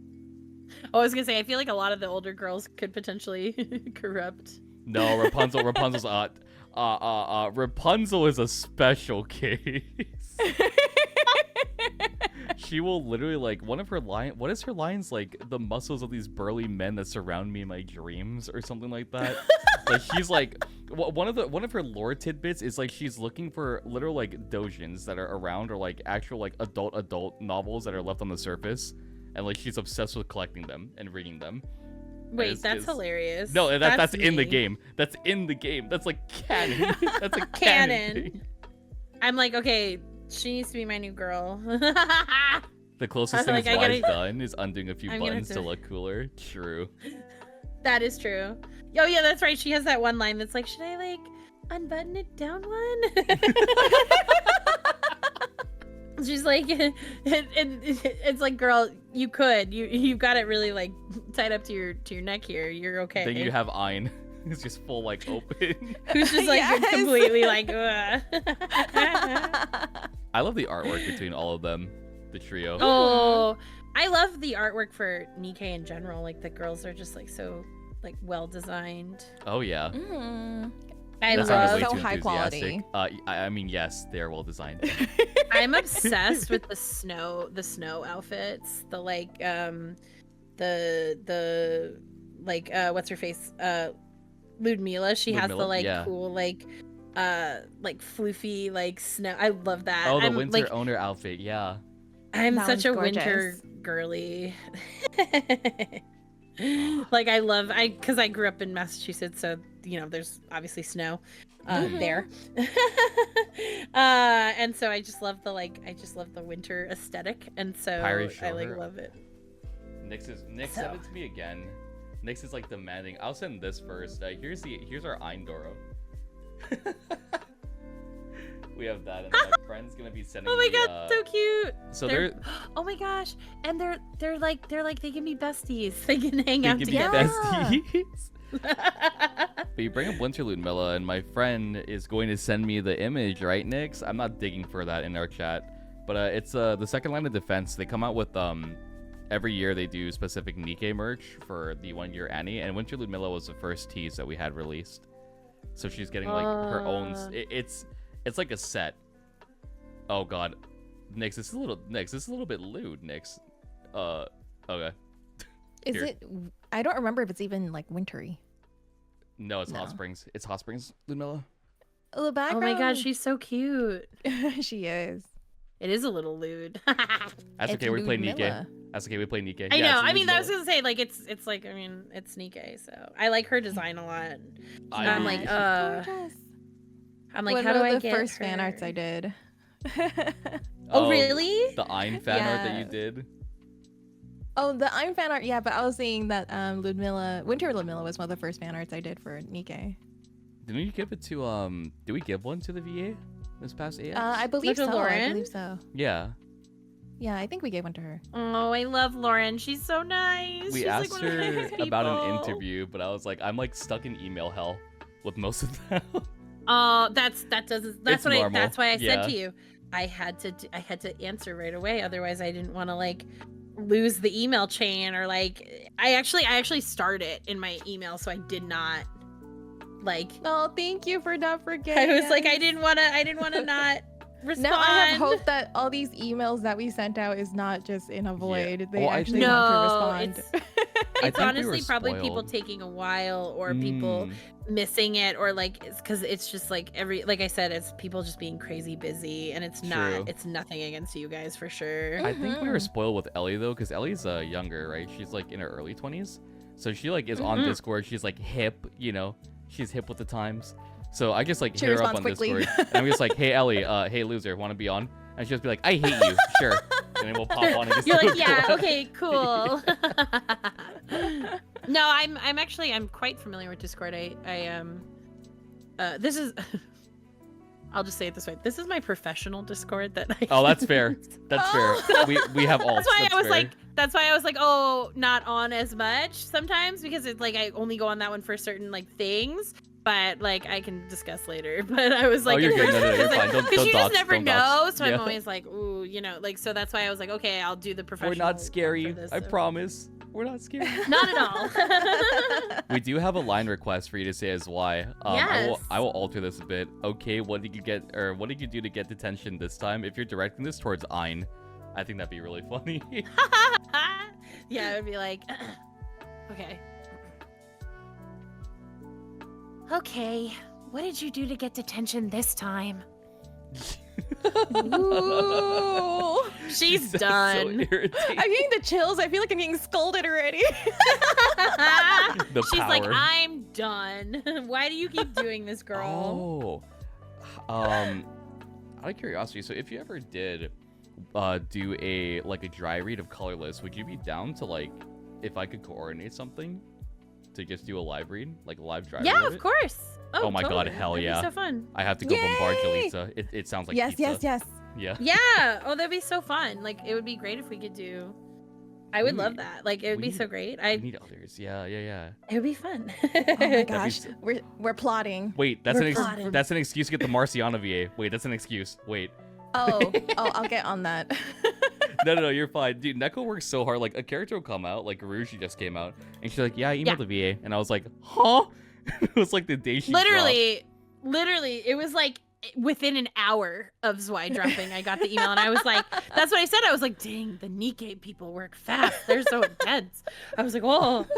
Oh, I was gonna say, I feel like a lot of the older girls could potentially corrupt. No, Rapunzel's Rapunzel is a special case. She will literally like one of her what is her lines like? The muscles of these burly men that surround me in my dreams, or something like that. Like she's like one of her lore tidbits is like she's looking for literal like doujins that are around, or like actual like adult novels that are left on the surface, and like she's obsessed with collecting them and reading them. Wait, that's hilarious. No, that's in the me. game. That's in the game. That's like canon. That's a Canon. thing. I'm like, okay, she needs to be my new girl. The closest thing Like, Zwei's I gotta- done is undoing a few I'm gonna buttons have to to- look cooler. True. That is true. Oh yeah, that's right. She has that one line that's like, should I like unbutton it down one? She's like, it's like, girl, you could. You've got it really like tied up to your neck here. You're okay. Then you have Ein. It's just full like open. Who's just like Yes. completely like. Ugh. I love the artwork between all of them, the trio. Oh, I love the artwork for NIKKE in general. Like the girls are just like so like well designed. Oh yeah. Mm. I That sounded love. way So too high enthusiastic. quality. I mean, yes, they're well designed. I'm obsessed with the snow outfits. The like the like what's her face? Ludmilla. She has the Ludmilla? like Yeah. cool like floofy like snow. I love that. Oh, the I'm, winter like, owner outfit. Yeah. I'm That such a one's winter gorgeous. girly. Like because I grew up in Massachusetts, so you know there's obviously snow there. And so I just love the winter aesthetic, and so Pyrrhixz I like Shower. love it. Nick So- sent it to me again. Nick's is like demanding. I'll send this first. Here's our Eindoro. We have that, and then my friend's gonna be sending. Oh my me, god, so cute. So They're- they're Oh my gosh, and they're like they can be besties. They can hang they out can be together. besties. But you bring up Winter Ludmilla, and my friend is going to send me the image, right, Nix? I'm not digging for that in our chat, but it's the second line of defense. They come out with every year they do specific NIKKE merch for the 1 year Annie, and Winter Ludmilla was the first tease that we had released. So she's getting like her own. It's like a set. Oh god, Nix, this is a little bit lewd, Nix. Okay. Is Here. it? I don't remember if it's even like wintry. No, it's Hot No. Springs. It's Hot Springs, Ludmilla. The Oh background. my god, she's so cute. she is. It is a little lewd. That's It's okay. We play NIKKE. Ludmilla. That's okay. We play NIKKE. I Yeah, know. it's I mean, I was Ludmilla. gonna say like it's like it's NIKKE, so I like her design a lot. I I'm do like, too. She's gorgeous. I'm like, One how do of I the get first fan her? arts I did. Oh really? The Ein fan art that you Yeah. did. Oh, the I'm fan art, yeah, but I was saying that Winter Ludmilla was one of the first fan arts I did for NIKKE. Didn't you give it to Did we give one to the VA this past AX? I believe Look so. at I Lauren. believe so. Yeah. Yeah, I think we gave one to her. Oh, I love Lauren. She's so nice. We She's asked like one of my her favorite about an people. interview, but I was like, I'm like stuck in email hell with most of them. Oh, that's It's what normal. that's why I Yeah. said to you. I had to answer right away. Otherwise, I didn't want to like lose the email chain, or like I actually start it in my email, so I did not like. Oh, thank you for not forgetting. I was like, I didn't want to not respond. Now I have hope that all these emails that we sent out is not just in a void. Yeah. They actually want to respond. It's honestly probably people taking a while, or people missing it, or like it's because it's just like like I said, it's people just being crazy busy, and it's nothing against you guys for sure. I think we were spoiled with Ellie though, because Ellie's younger, right? She's like in her early 20s, so she like is on Discord. She's like hip, you know, she's hip with the times. So I just like hit her up on Discord, and I'm just like, hey Ellie, hey loser, want to be on? And she'll just be like, I hate you, sure. And then we'll pop on and just You're like, yeah, okay, cool. No, I'm quite familiar with Discord. This is I'll just say it this way. This is my professional Discord that I Oh, that's fair. That's fair. We have all. That's why I was like, oh, not on as much sometimes, because it's like I only go on that one for certain like things. But like I can discuss later. But I was like, oh, you're good. No, you're fine. Don't you dox, just never know. Dox. So I'm always like, ooh, you know, like, so that's why I was like, okay, I'll do the professional. We're not scary. This, I promise. We're not scary. Not at all. We do have a line request for you to say as why. Yes. I will alter this a bit. Okay, what did you do to get detention this time? If you're directing this towards Ein, I think that'd be really funny. Yeah, it would be like, okay. Okay, what did you do to get detention this time? Ooh. She's done. So irritating. I'm getting the chills. I feel like I'm getting scolded already. She's like, I'm done. Why do you keep doing this, girl? Oh. Out of curiosity, so if you ever did do a dry read of Colorless, would you be down to like if I could coordinate something to just do a live read, like a live dry read? Yeah, of course. Oh my totally. god, hell That'd yeah. be so fun. I have to go bombard Yay! Jalitza. It sounds like yes, pizza. yes. Yeah. Yeah. Oh, that'd be so fun. Like, it would be great if we could do. I would love that. Like, it would be so great. I need others. Yeah. It would be fun. Oh my gosh, we're plotting. Wait, that's We're an excuse to get the Marciana VA. Wait, that's an excuse. Wait. Oh, I'll get on that. No, you're fine. Dude, NIKKE works so hard. Like, a character will come out, like Rouge just came out, and she's like, yeah, I emailed the VA. And I was like, huh? It was like the day she Literally, it was like within an hour of Zwei dropping, I got the email, and I was like, that's what I said. I was like, dang, the NIKKE people work fast. They're so intense. I was like, whoa. I'm sorry,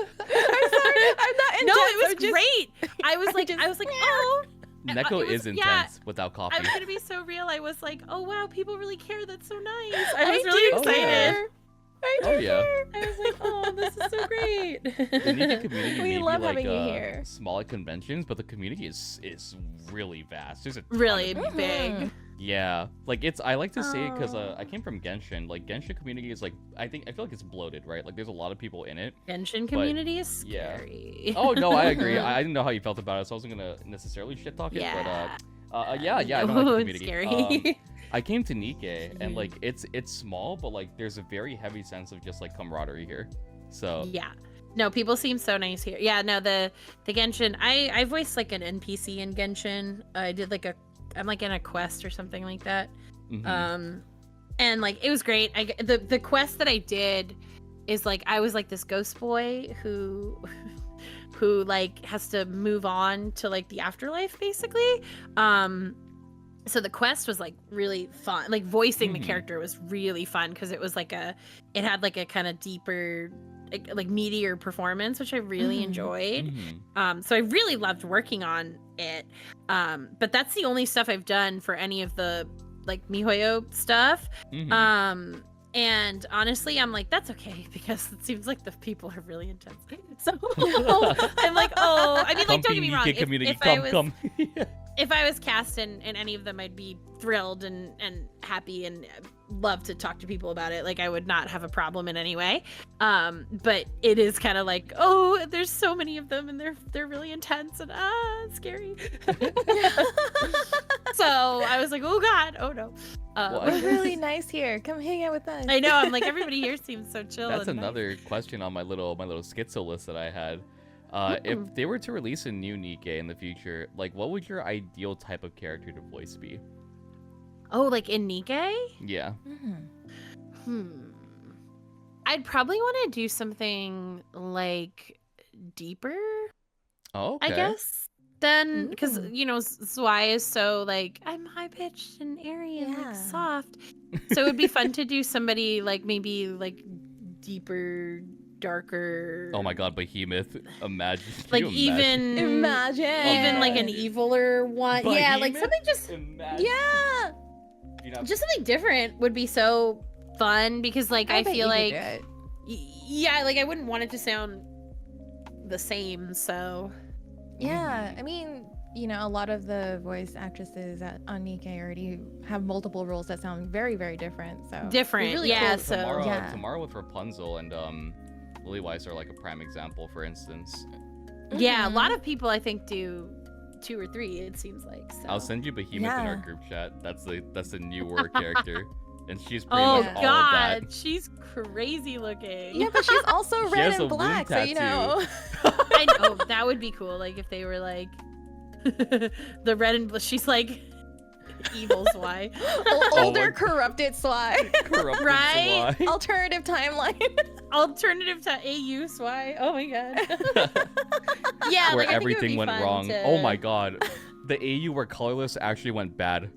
I'm not intense. No, it was great. I was like, oh. NIKKE is intense without coffee. I was gonna be so real. I was like, oh wow, people really care. That's so nice. I was really excited. Oh yeah. I was like, oh, this is so great. The NIKKE community We love having you like here. small at conventions, but the community is really vast. There's a ton Really of people. big. Yeah, like I like to say it because I came from Genshin. Like Genshin community is like I feel like it's bloated, right? Like there's a lot of people in it. Genshin community is scary. Yeah. Oh no, I agree. I didn't know how you felt about it, so I wasn't gonna necessarily shit talk it. Yeah. But yeah, I don't like the community. Scary. I came to NIKKE and like it's small, but like there's a very heavy sense of just like camaraderie here. So yeah. No, people seem so nice here. Yeah, no, the Genshin. I voiced like an NPC in Genshin. I did like I'm like in a quest or something like that. Mm-hmm. And like it was great. The quest that I did is like I was like this ghost boy who like has to move on to like the afterlife basically. So the quest was like really fun. Like voicing the character was really fun because it was like it had like a kind of deeper like meatier performance, which I really enjoyed. So I really loved working on it. But that's the only stuff I've done for any of the like MiHoYo stuff. And honestly, I'm like, that's okay because it seems like the people are really intense. So I'm like, oh, I mean, like, don't get me wrong. If I was cast in any of them, I'd be thrilled and happy and love to talk to people about it. Like I would not have a problem in any way. But it is kind of like, oh, there's so many of them and they're really intense and scary. So I was like, oh God, oh no. It's really nice here. Come hang out with us. I know. I'm like, everybody here seems so chill. That's and another nice. question on my little schizo list that I had. If they were to release a new NIKKE in the future, like what would your ideal type of character to voice be? Oh, like in NIKKE? Yeah. I'd probably want to do something like deeper, Oh, okay. I guess. Then, because Ooh. you know, Zwei is so like I'm high pitched and airy and like Yeah. soft, so it would be fun to do somebody like maybe like deeper, darker. Oh my god, Behemoth. Imagine. Like Can you imagine? even like an eviler one. Yeah, like Behemoth? something just Imagine. Yeah. You know, just something different would be so fun because like I bet feel you could like do it. yeah, like I wouldn't want it to sound the same. So Yeah, I mean, you know, a lot of the voice actresses on NIKKE already have multiple roles that sound very, very different. So different, it's really yeah. cool. So Tamara, yeah. Tamara with Rapunzel and Lily Weiss are like a prime example, for instance. yeah, a Mhm. lot of people I think do 2 or 3. It seems like. So. I'll send you Behemoth in our Yeah. group chat. That's the new war character, and she's pretty Oh much all of that. God, she's crazy looking. Yeah, but she's also She red has a and wound black, so you know. I know that would be cool. Like if they were like the red and she's like evil Zwei. Older, my- corrupted Zwei. Corrupted Right? Zwei. Alternative timeline. Alternative to AU Zwei. Oh my God. Yeah, Where like, I think it would everything be went fun wrong. to- Oh my god. The AU where colorless actually went bad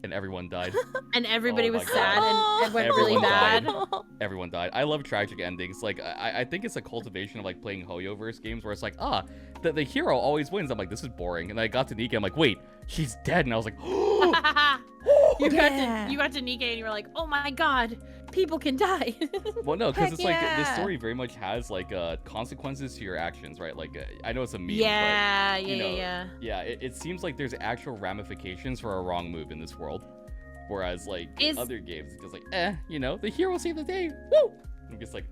and everyone died. And everybody Oh my was God. sad and it went really Everyone bad. died. Everyone died. I love tragic endings. Like I think it's a cultivation of like playing Hoyoverse games where it's like, the hero always wins. I'm like, this is boring. And I got to NIKKE, I'm like, wait, she's dead. And I was like, you Yeah. got to NIKKE and you were like, oh my God, people can die. well, no, because Heck it's like this yeah. story very much has like consequences to your actions, right? Like I know it's a meme, yeah, but, yeah, you know, yeah. yeah, it seems like there's actual ramifications for a wrong move in this world. Whereas like Is- other games, it's just like, you know, the hero saved the day. Woo! I'm just like,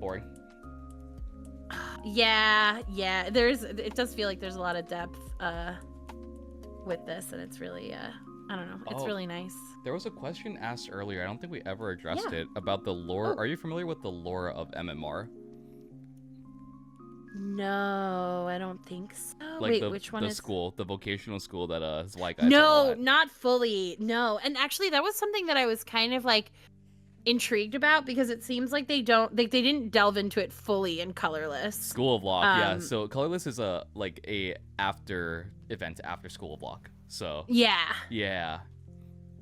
boring. Yeah. It does feel like there's a lot of depth with this, and it's really I don't know, it's Oh. really nice. There was a question asked earlier. I don't think we ever addressed Yeah. it about the lore. Oh. Are you familiar with the lore of MMR? No, I don't think so. Like Wait, the, which one the is school, the vocational school that Zwei guys are No, all at. not fully. No. And actually that was something that I was kind of like intrigued about because it seems like they didn't delve into it fully in Colorless. School of Lock, yeah. Um, So Colorless is a after event after School of Lock. So Yeah. yeah,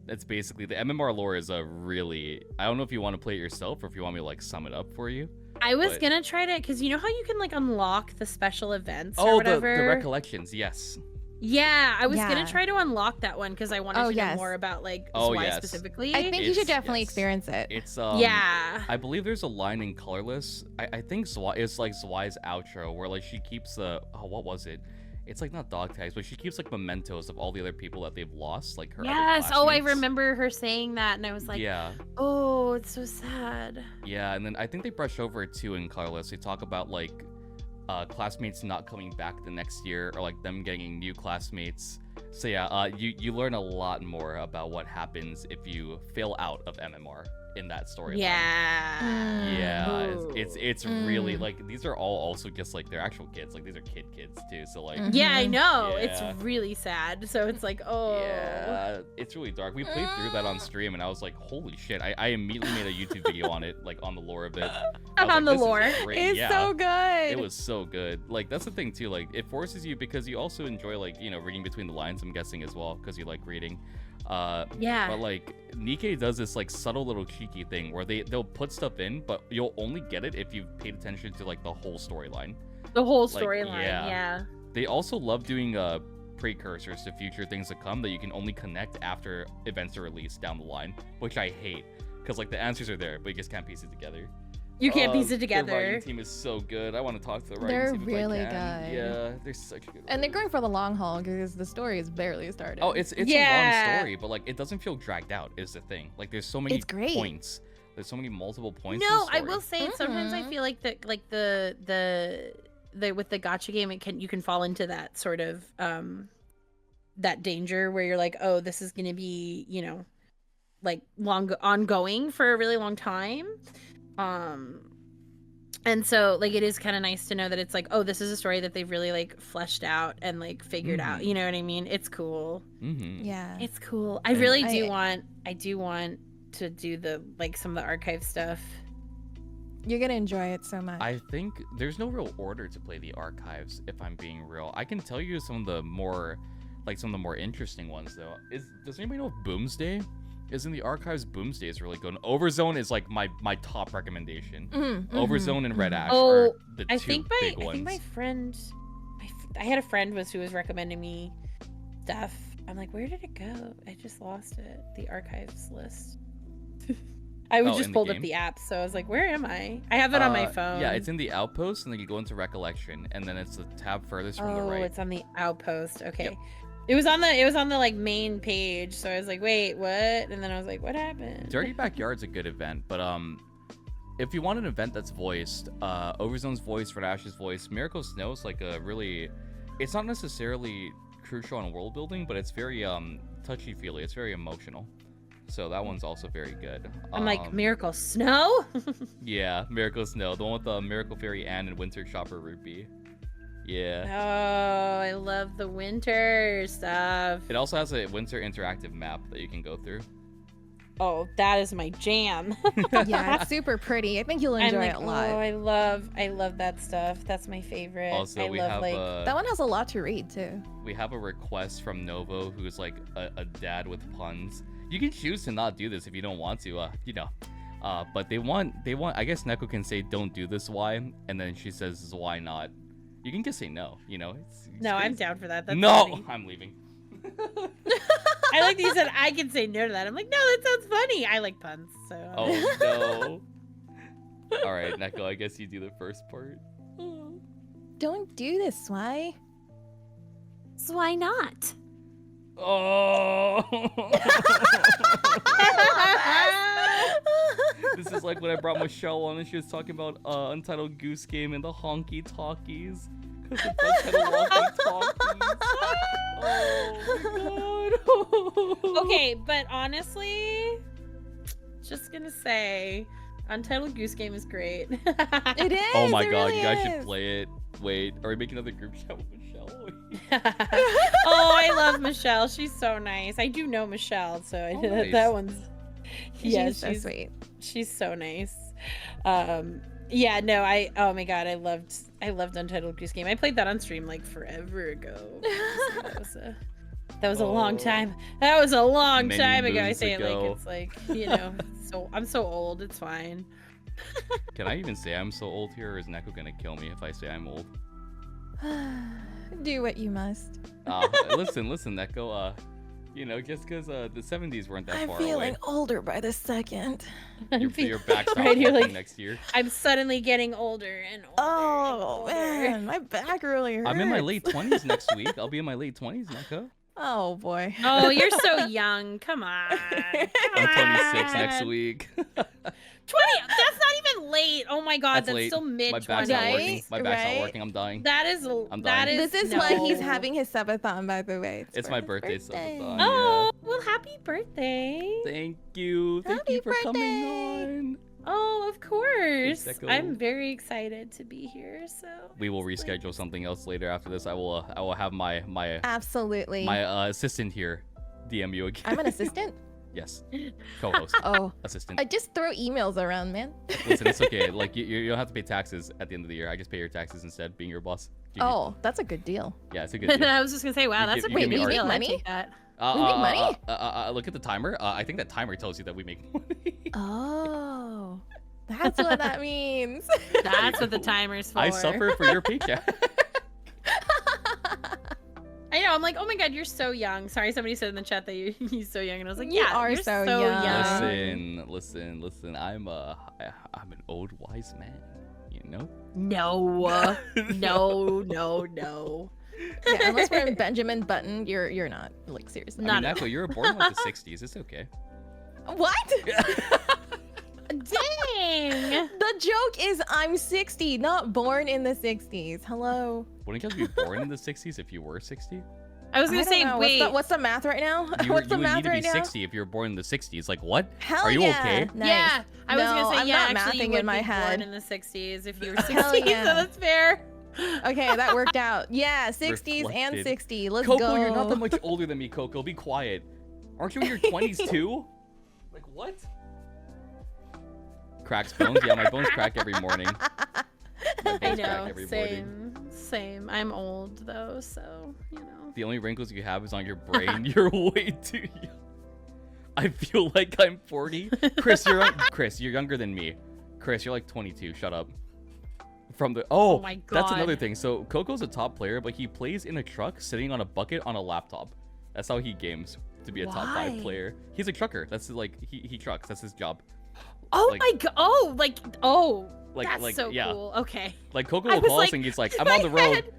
that's basically the MMR lore is a really. I don't know if you want to play it yourself or if you want me to like sum it up for you. I was But- gonna try to, because you know how you can like unlock the special events or Oh, the whatever. recollections, yes. Yeah, I was Yeah. gonna try to unlock that one because I wanted Oh, to know yes. more about like Oh, Zwei yes. specifically. I think you should It's- definitely yes. experience it. It's yeah. I believe there's a line in Colorless. I think it's like Zwei's outro where like she keeps what was it? It's like not dog tags, but she keeps like mementos of all the other people that they've lost, like her. other Yes. Oh, I classmates. remember her saying that, and I was like, Yeah, oh, it's so sad. yeah, and then I think they brush over it too in Colorless. They talk about like classmates not coming back the next year, or like them getting new classmates. So yeah, you learn a lot more about what happens if you fail out of MMR in that storyline. Yeah. Yeah, Ooh. it's really like these are all also just like they're actual kids, like these are kids too. So like Yeah, I Mhm. know. Yeah. It's really sad. So it's like, oh. yeah, it's really dark. We played through that on stream, and I was like, holy shit! I immediately made a YouTube video on it, like on the lore of it. I was On like, the "This is lore. great." It's Yeah. so good. It was so good. Like that's the thing too. Like it forces you because you also enjoy like reading between the lines. I'm guessing as well because you like reading. Yeah. But like NIKKE does this like subtle little cheeky thing where they'll put stuff in, but you'll only get it if you've paid attention to like the whole storyline. The whole like, storyline. yeah. Yeah. They also love doing precursors to future things to come that you can only connect after events are released down the line, which I hate because like the answers are there, but you just can't piece it together. You can't piece it The together. writing team is so good. I want to talk to the writing They're team. really if I can. good. Yeah, they're such good. And they're going for the long haul because the story is barely started. Oh, it's a Yeah. long story, but like it doesn't feel dragged out. Is the thing. Like there's so many It's great. points. There's so many multiple points. in No, the I story. will say sometimes I Mhm. feel like that, like the with the gacha game, you can fall into that sort of that danger where you're like, oh, this is gonna be like ongoing for a really long time. And so like it is kind of nice to know that it's like, oh, this is a story that they've really like fleshed out and like figured out. You know what I mean? It's cool. Mm-hmm. Yeah. It's cool. I And really I do want to do the like some of the archive stuff. You're gonna enjoy it so much. I think there's no real order to play the archives, if I'm being real. I can tell you some of the more interesting ones though. Does anybody know if Boomsday is in the archives? Boomsday is really good. And Overzone is like my top recommendation. Overzone and Red Ash are the two big ones. I think my friend, I had a friend who was recommending me stuff. I'm like, where did it go? I just lost it. The archives list. I just pulled up the app, so I was like, where am I? I have it on my phone. Yeah, it's in the Outpost, and then you go into Recollection, and then it's the tab furthest from the right. Oh, it's on the Outpost. Okay. Yep. It was on the like main page, so I was like, wait, what? And then I was like, what happened? Dirty Backyard's a good event, but if you want an event that's voiced, Overzone's voice, Red Ash's voice, Miracle Snow's like a really, it's not necessarily crucial on world building, but it's very touchy-feely. It's very emotional. So that one's also very good. I'm like, Miracle Snow? Yeah, Miracle Snow. The one with the Miracle Fairy Anne and Winter Chopper Rupee. Yeah. Oh, I love the winter stuff. It also has a winter interactive map that you can go through. Oh, that is my jam. Yeah, it's super pretty. I think you'll enjoy it a lot. Oh, I love that stuff. That's my favorite. Also, that one has a lot to read too. We have a request from Novo, who's like a dad with puns. You can choose to not do this if you don't want to, but they want. I guess Neko can say, "Don't do this, why?" And then she says, "Why not?" You can just say no. It's no, I'm down for that. That's no, funny. I'm leaving. I like that you said I can say no to that. I'm like, no, that sounds funny. I like puns, so. Oh no. All right, Neko, I guess you do the first part. Don't do this, Zwei. Why not? Oh. This is like when I brought Michelle on and she was talking about Untitled Goose Game and the honky talkies. Because it's Untitled Honky Talkies. Oh my god. Okay, but honestly, just gonna say, Untitled Goose Game is great. It is. Oh my god, really you guys is. should play it. Wait, are we making another group chat with Michelle? Oh, I love Michelle. She's so nice. I do know Michelle, so I did nice. that one's. Yeah, she's so sweet. She's so nice. Yeah, no, oh my god, I loved Untitled Goose Game. I played that on stream like forever ago. That was a long time. That was a long Many time ago. I moons say ago. it like it's like, so I'm so old, it's fine. Can I even say I'm so old here, or is Neko gonna kill me if I say I'm old? Do what you must. Listen, Neko, just because the 70s weren't that far away. I'm feeling older by the second. Your back stops Right, you're working like, next year. I'm suddenly getting older and older. Oh, and older. man, my back really hurts. I'm in my late 20s next week. I'll be in my late 20s, Neko. Oh, boy. Oh, you're so young. Come on. I'm 26 next week. 20. That's not even late. Oh my god, that's late. still mid 20s. My back's not working. Right? My back's not Right? working. I'm dying. That is. I'm That dying. is. This is no. why he's having his subathon, by the way. It's for my his birthday, subathon. Oh, well, happy birthday. Thank you. Thank Happy you for coming birthday. on. Oh, of course. Thanks, Echo. I'm very excited to be here. So We will reschedule something else later after this. I will have my Absolutely. my assistant here DM you again. I'm an assistant? Yes. Co-host. Oh. Assistant. I just throw emails around, man. Listen, it's okay. Like you don't have to pay taxes at the end of the year. I just pay your taxes instead, being your boss. Oh, that's a good deal. Yeah, it's a good deal. I was just gonna say, wow, You that's give- a you give great me art. deal. We I make take that. We make money? Look at the timer. I think that timer tells you that we make money. Oh. That's what that means. That's what the timer's for. I suffer for your paycheck. I know. I'm like, oh my god, you're so young. Sorry, somebody said in the chat that he's so young, and I was like, You yeah, are you're so young. Listen. I'm an old wise man. You know. No, no. Yeah, unless we're in Benjamin Button, you're not. Like, seriously. I mean, Neko, you were born in like the 60s. It's okay. What? Dang. The joke is I'm 60, not born in the 60s. Hello. Wouldn't you be born in the 60s if you were 60? I was I gonna don't say, know. wait. What's the math right now? You What's the would math need to right be now? 60 if you were born in the 60s. Like what? Hell Are you yeah. okay? Nice. Yeah, I was No, gonna say, I'm yeah, not actually, mathing you in my would be head. born in the 60s if you were Hell 60, yeah. so that's fair. Okay, that worked out. Yeah, 60s and Reflected. 60. Let's Coco, go. you're not that much older than me, Coco. Be quiet. Aren't you in your 20s too? Like what? Cracks bones? Yeah, my bones crack every morning. My I bones know. crack every morning. Same. I'm old though, so you know. The only wrinkles you have is on your brain. You're way too young. I feel like I'm 40. Chris, you're younger than me. Chris, you're like 22. Shut up. Oh my God. That's another thing. So Coco's a top player, but he plays in a truck sitting on a bucket on a laptop. That's how he games to be a top 5 player. He's a trucker. That's like he trucks. That's his job. Oh like, my God. That's so yeah. cool. Okay. Like Coco will call us and he's like, I'm on the road.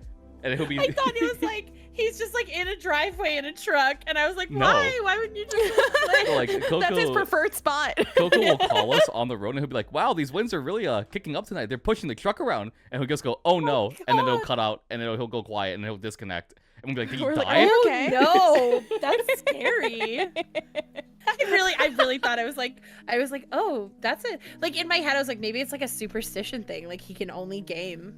And he'll be I thought it was like he's just like in a driveway in a truck, and I was like, No. why? Why wouldn't you just like Coco, That's his preferred spot. Coco will call us on the road and he'll be like, wow, these winds are really kicking up tonight. They're pushing the truck around. And he'll just go, oh no. And then it'll cut out and then he'll go quiet and he'll disconnect. And we'll be like, did you die? Like, oh, okay. No, that's scary. I really thought I was like, oh, that's it. Like in my head, I was like, maybe it's like a superstition thing. Like he can only game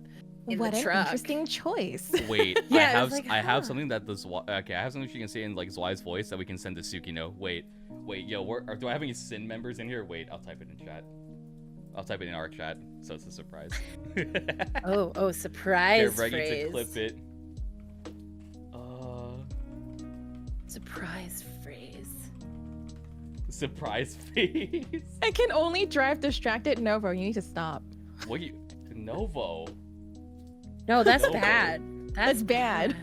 in What the an truck. interesting choice. Wait, Yeah, I have something that the okay, I have something she can say in like Zwai's voice that we can send to Tsukino. Wait, yo, do I have any Sin members in here? Wait, I'll type it in chat. I'll type it in our chat, so it's a surprise. Oh, surprise They're ready phrase. to clip it. Surprise phrase. Surprise face. I can only drive distracted. Novo, you need to stop. What Novo? No, that's Novo. bad. That's bad.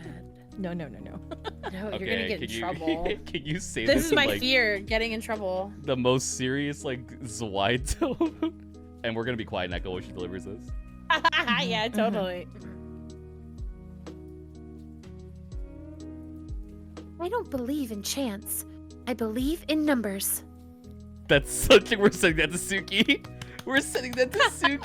No. No, Okay, you're gonna get in trouble. Can you say This is in, my like, fear, getting in trouble. the most serious like Zwei tone? And we're gonna be quiet, Neko, while she delivers this. Yeah, totally. I don't believe in chance. I believe in numbers. That's such a. We're sending that to Suki. We're sending that to Suki.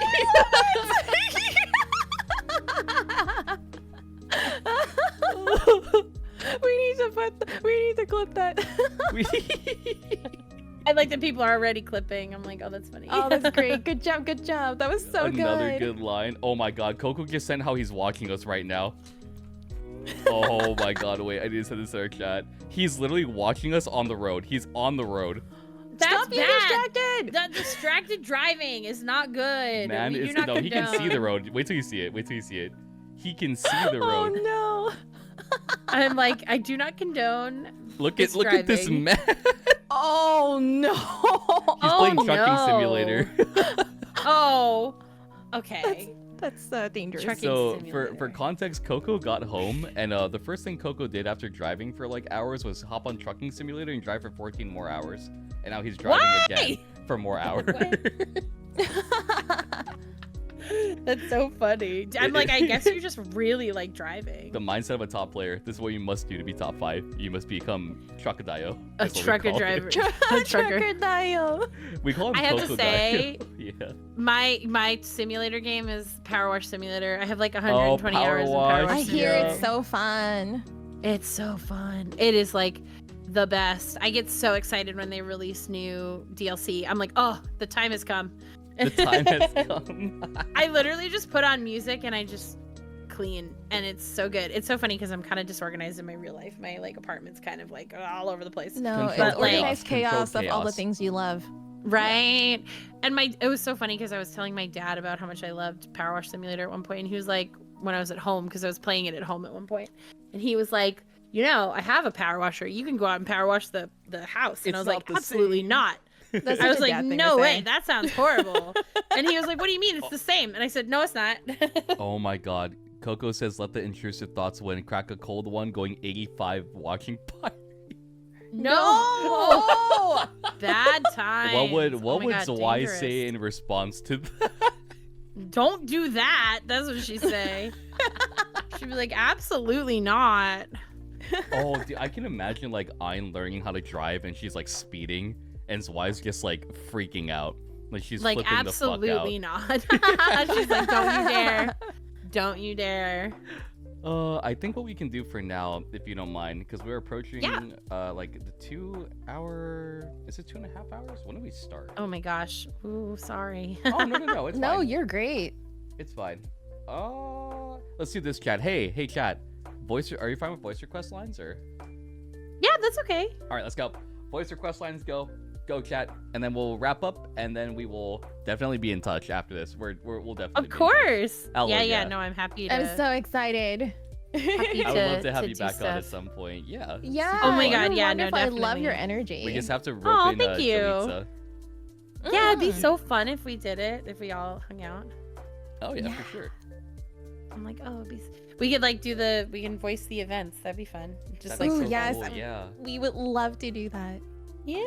We need to clip that. I like that people are already clipping. I'm like, oh, that's funny. Oh, that's great. Good job. That was so Another good. good line. Oh my god, Coco just sent how he's watching us right now. Oh my god, wait, I need to send this to our chat. He's literally watching us on the road. He's on the road. That's Stop being bad. distracted. That distracted driving is not good. Man, we do not he can see the condone. road. Wait till you see it. He can see the Oh road. no. I'm like, I do not condone. Look at this driving. man. Oh no. He's playing trucking simulator. Oh, okay. That's dangerous. Trucking So simulator. for context, Coco got home and the first thing Coco did after driving for like hours was hop on trucking simulator and drive for 14 more hours. And now he's driving again for more hours. That's so funny. I'm like, I guess you just really like driving. The mindset of a top player. This is what you must do to be top 5. You must become Truckadayo. A trucker driver. Trucker dial. We call him I have Coco to say, yeah. my simulator game is Power Wash Simulator. I have like 120 Power hours in Wash. Power Wash I hear Simulator. it's so fun. It's so fun. It is like the best. I get so excited when they release new DLC. I'm like, oh, the time has come. The time has come. I literally just put on music and I just clean, and it's so good. It's so funny because I'm kind of disorganized in my real life. My like apartment's kind of like all over the place. No, Control it's chaos. organized chaos Control of all the chaos. things you love. Right. And it was so funny because I was telling my dad about how much I loved Power Wash Simulator at one point, and he was like, when I was at home, because I was playing it at home at one point, and he was like, you know, I have a power washer. You can go out and power wash the house. And It's I was not like, the absolutely same. not. That's I was such a like, dad thing to no way, say. that sounds horrible. And he was like, what do you mean? It's the same. And I said, no, it's not. Oh my god. Coco says, let the intrusive thoughts win. Crack a cold one, going 85 watching party. No. Bad time. What would God, Zwei dangerous. say in response to that? Don't do that. That's what she'd say. She'd be like, absolutely not. Oh, dude, I can imagine like Ayn learning how to drive and she's like speeding and Zwei's just like freaking out. Like she's Like, flipping absolutely the fuck not. She's like, don't you dare. Don't you dare. out. I think what we can do for now, if you don't mind, because we're approaching like the 2 hour. Is it 2.5 hours? When do we start? Oh my gosh. Ooh, sorry. Oh no, it's No, fine. you're great. It's fine. Let's do this, chat. Hey, chat. Are you fine with voice request lines or? Yeah, that's okay. All right, let's go. Voice request lines go. go chat, and then we'll wrap up, and then we will definitely be in touch after this. We'll definitely. Of course. Ella, Yeah. No, I'm happy to. I'm so excited. Happy I would love to have to you do back on at stuff. some point. Yeah. Yeah. Oh my God, you're yeah, no, wonderful. I love definitely. your energy. We just have to rope Oh, in thank you. Jalitza. Yeah, it'd be Mm. so fun if we did it. If we all hung out. Oh yeah, Yeah. for sure. I'm like, oh, we could like we can voice the events. That'd be fun. Just That'd like, be Ooh, so yes. cool, yeah. We would love to do that. yeah.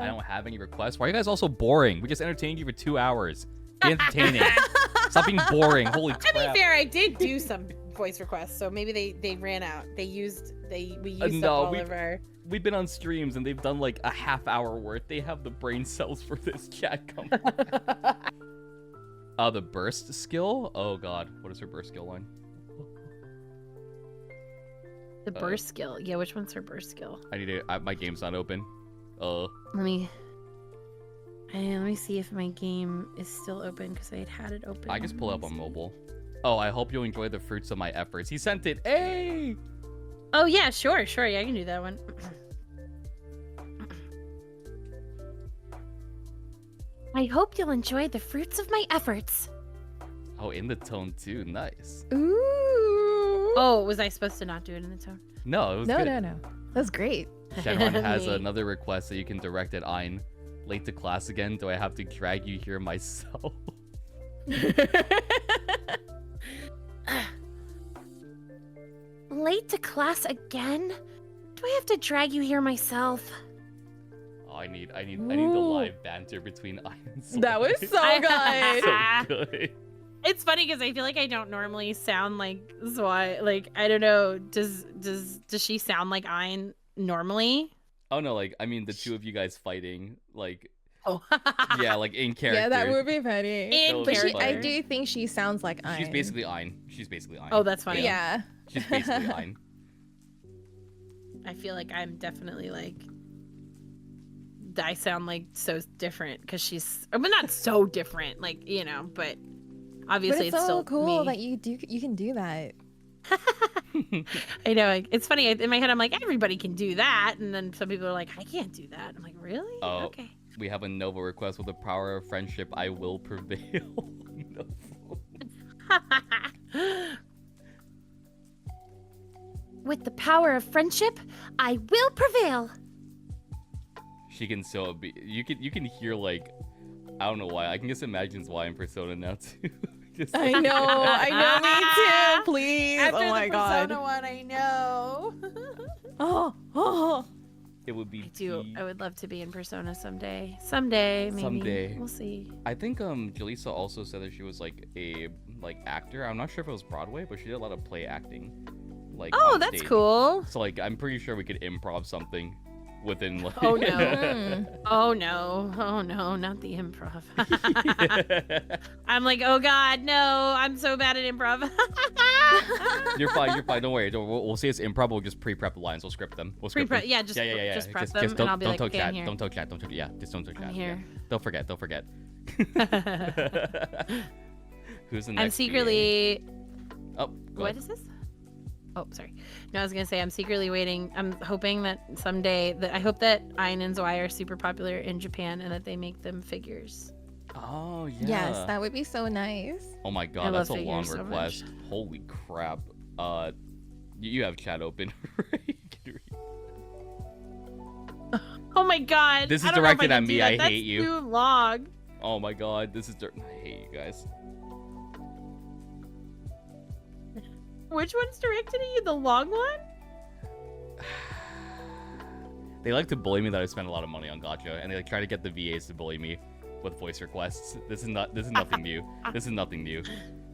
I don't have any requests. Why are you guys all so boring? We just entertained you for 2 hours. Be entertaining. Stop being boring. Holy To crap. be fair, I did do some voice requests, so maybe they ran out. We used up all of our. We've been on streams and they've done like a half-hour worth. They have the brain cells for this chat coming. The burst skill? Oh god, what is her burst skill line? The burst skill. Yeah, which one's her burst skill? I need to. My game's not open. Let me see if my game is still open because I had it open. I just pull it up on mobile. Oh, I hope you'll enjoy the fruits of my efforts. He sent it. Hey! Oh yeah, sure. Yeah, I can do that one. I hope you'll enjoy the fruits of my efforts. Oh, in the tone too. Nice. Ooh. Oh, was I supposed to not do it in the tone? No, it was No, good. no. That's great. Shenron has Me. another request that you can direct at Ein. Late to class again? Do I have to drag you here myself? Late to class again? Do I have to drag you here myself? Oh, I need the live banter between Ein and Soul. That was so good. so good. It's funny because I feel like I don't normally sound like Zwei. Like, I don't know. Does she sound like Ein normally? Oh no, like I mean the two of you guys fighting, like Oh. yeah, like in character. Yeah, that would be funny. In But character. I do think she sounds like Ein. She's basically Ein. Oh, that's funny. Yeah. She's basically Ein. I feel like I'm definitely like. I sound like so different because she's. I mean, not so different, like you know, but obviously But it's so still cool me. that you can do that. I know. Like, it's funny. In my head, I'm like, everybody can do that, and then some people are like, I can't do that. I'm like, really? Oh. Okay. We have a Nova request. With the power of friendship, I will prevail. No. With the power of friendship, I will prevail. She can so be. You can hear like, I don't know why. I can just imagine Zwei in Persona now too. Just, I know, me too. Please. After Oh my the god. Persona one, I know. Oh. it would be. I would love to be in Persona someday. Someday, maybe. Someday. We'll see. I think Jaleesa also said that she was like a actor. I'm not sure if it was Broadway, but she did a lot of play acting. Like Oh, on that's stage. cool. So like I'm pretty sure we could improv something within like Oh, no. Mm. Oh no, not the improv. I'm like, oh god, no, I'm so bad at improv. You're fine. Don't worry. We'll say it's improv. We'll just pre-prep the lines. We'll script them. We'll script them. Yeah, just prep them, Just and I'll be like, don't okay, chat. I'm here. Don't talk chat. Don't talk. Yeah, just don't talk chat. I'm here. Yeah. Don't forget. Who's the next? I'm secretly. Oh, go What ahead. is this? Oh, sorry. No, I was gonna say I'm secretly waiting. I'm hoping that someday I hope that Ein and Zwei are super popular in Japan and that they make them figures. Oh yeah. Yes, that would be so nice. Oh my I god, love that's a long figures so request. much. Holy crap. You have chat open, right? You can read. Oh my god. This is I don't know if directed I at can do me, that. I That's hate you. Too long. Oh my god, this is I hate you guys. Which one's directed at you? The long one? They like to bully me that I spend a lot of money on gacha, and they like try to get the VAs to bully me with voice requests. This is nothing new. This is nothing new.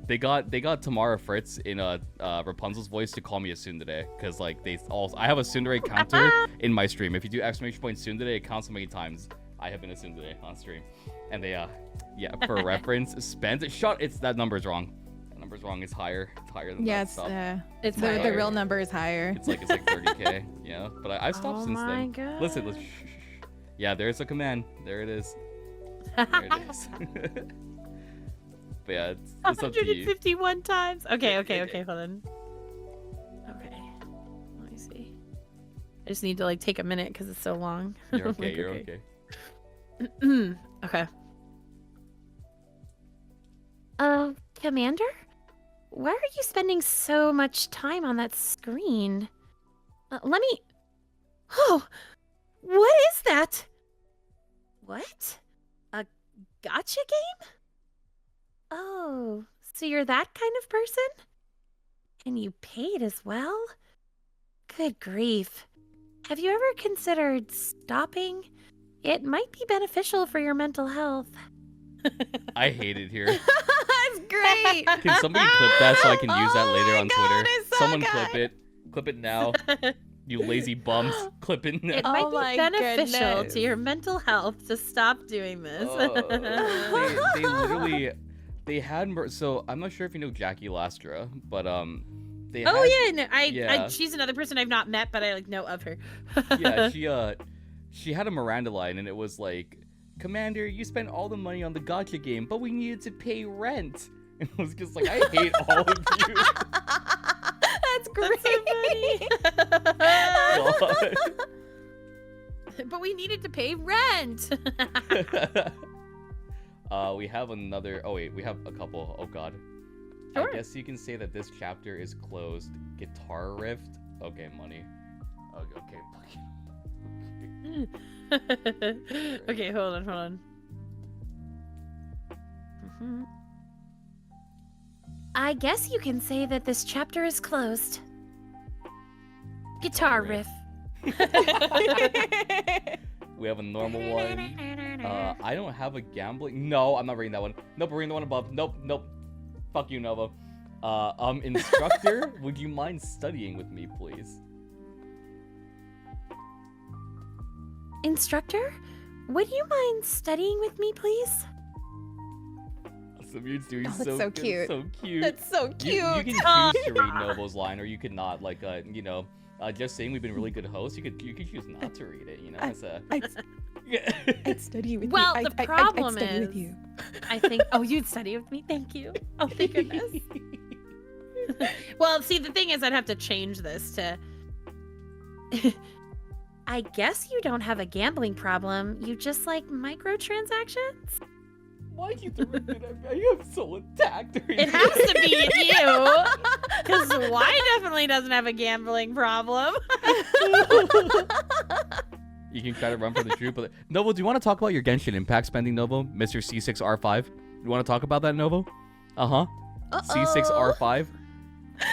They got Tamara Fritz in Rapunzel's voice to call me a tsundere, because like I have a tsundere counter in my stream. If you do exclamation point tsundere, it counts how many times I have been a tsundere on stream. And they for reference, that number's wrong. That number's wrong. It's higher. It's higher than Yes, that. It's the higher. real number is higher. It's like 30k. Yeah, but I've stopped Oh since my then. god. Listen. Yeah, there's a command. There it is. There it is. But yeah, it's up to you. 151 times. Okay, hold on. Okay. Let me see. I just need to like take a minute because it's so long. You're Like, okay. You're okay. Okay. Commander? Why are you spending so much time on that screen? Let me... Oh! What is that? What? A gotcha game? Oh, so you're that kind of person? And you paid as well? Good grief. Have you ever considered stopping? It might be beneficial for your mental health. I hate it here. That's great. Can somebody clip that so I can use that Oh later my on God, Twitter? it's so Someone good. clip it. Clip it now. You lazy bums. Clip it now. It Oh might my be beneficial goodness. to your mental health to stop doing this. They literally, they had, so I'm not sure if you know Jackie Lastra, but they Oh had, yeah, no, yeah. she's another person I've not met, but I like know of her. yeah, she had a Miranda line, and it was like, Commander, you spent all the money on the gotcha game, but we needed to pay rent. And it was just like, I hate all of you. That's great. God. But we needed to pay rent. We have another. Oh wait, we have a couple. Oh god. Sure. I guess you can say that this chapter is closed. Guitar rift. Okay, money. Okay. Okay, hold on. I guess you can say that this chapter is closed. Guitar riff. We have a normal one. I don't have a gambling. No, I'm not reading that one. Nope, we're reading the one above. Nope. Fuck you, Novo. Instructor, would you mind studying with me, please? Instructor, would you mind studying with me, please? So you're doing Oh, that's so so good, cute. so cute. That's so cute. You can choose to read Novo's line, or you could not. Like, just saying we've been really good hosts. You could choose not to read it. You know, it's a. I'd study with Well, you. the problem I'd study is, with you. I think. Oh, you'd study with me? Thank you. Oh, thank goodness. Well, see, the thing is, I'd have to change this to. I guess you don't have a gambling problem. You just like microtransactions. Why'd you throw it at me? I am so attacked. It has to be you, because Zwei definitely doesn't have a gambling problem. You can try to run from the truth, but Novo, do you want to talk about your Genshin Impact spending, Novo? Mr. C6R5? You want to talk about that, Novo? Uh-huh. C6R5?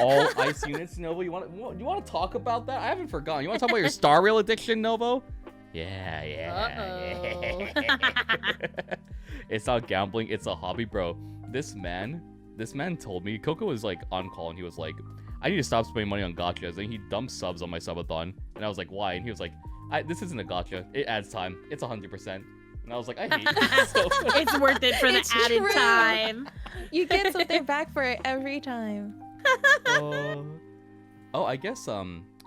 All ice units, Novo? You want to talk about that? I haven't forgotten. You want to talk about your Star Rail addiction, Novo? Yeah. It's not gambling, it's a hobby, bro. This man told me, Coco was like on call and he was like, I need to stop spending money on gachas, and he dumped subs on my subathon. And I was like, why? And he was like, this isn't a gacha. It adds time. It's 100%. And I was like, I hate you so much. It's worth it for the It's added true. time. You get something back for it every time. Oh, I guess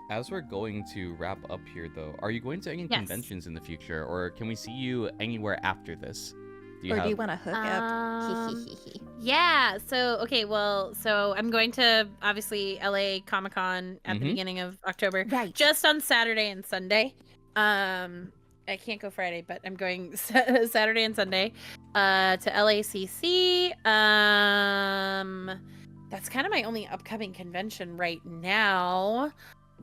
as we're going to wrap up here though, are you going to any Yes. conventions in the future, or can we see you anywhere after this? Do Do you want to hook up? Um, Yeah, so I'm going to obviously LA Comic-Con at the Mhm. beginning of October. Right. Just on Saturday and Sunday. I can't go Friday, but I'm going Saturday and Sunday to LACC. That's kind of my only upcoming convention right now.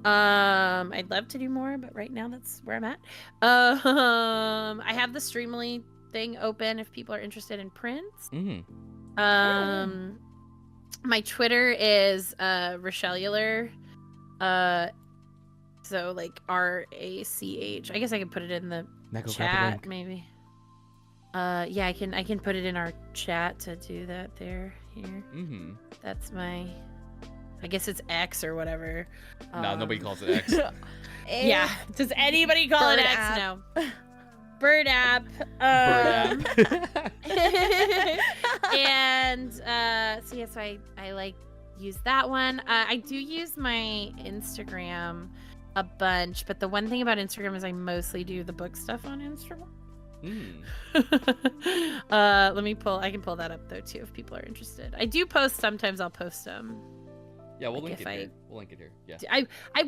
I'd love to do more, but right now that's where I'm at. I have the Streamly thing open if people are interested in prints. Mm-hmm. My Twitter is Rachelle Heger. So like RACH. I guess I can put it in the chat maybe. Yeah, I can put it in our chat to do that here. Mm-hmm. That's my, I guess it's X or whatever. No, nobody calls it X. Yeah. Does anybody call it Bird X? app. No. Bird app. Bird And so yeah, so I like use that one. I do use my Instagram a bunch, but the one thing about Instagram is I mostly do the book stuff on Instagram. Mm. I can pull that up though too if people are interested. I do post sometimes. I'll post Yeah, we'll Like, link if it I- here. We'll link it here. Yeah. I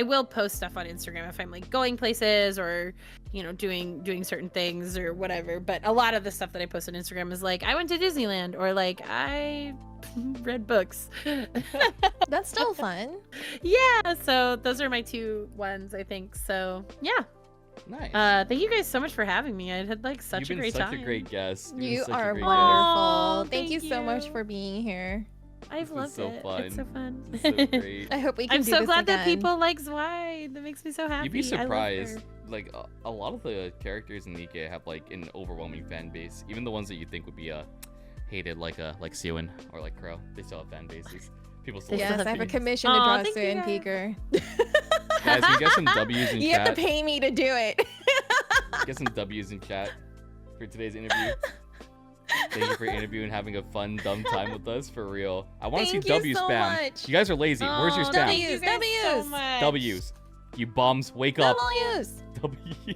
will post stuff on Instagram if I'm like going places or doing certain things or whatever. But a lot of the stuff that I post on Instagram is like I went to Disneyland or like I read books. That's still fun. Yeah, so those are my 2 ones, I think. So yeah. Nice. Thank you guys so much for having me. I had like such You've a been great such time. a great guest. You've been You such a are great wonderful. Aw, Thank you thank so much you. for being here. I've This was loved so it. fun. It's so fun. This is so great. I hope we can I'm do so this glad again. that people like Zwei. That makes me so happy. You'd be I love surprised. her. Like a lot of the characters in NIKKE have like an overwhelming fan base. Even the ones that you think would be hated, like Siwin or like Crow, they still have fan bases. People still. Yes, love I have a you. commission to Aw, draw thank Sue you, and guys. Heger. Guys, can you get some W's in You chat? have to pay me to do it. Get some W's in chat for today's interview. Thank you for interviewing and having a fun, dumb time with us, for real. I want to see Thank you W so spam. much. You guys are lazy. Where's your Oh, spam? thank you guys so W's. much. W's. You bums, wake up. W's. W's.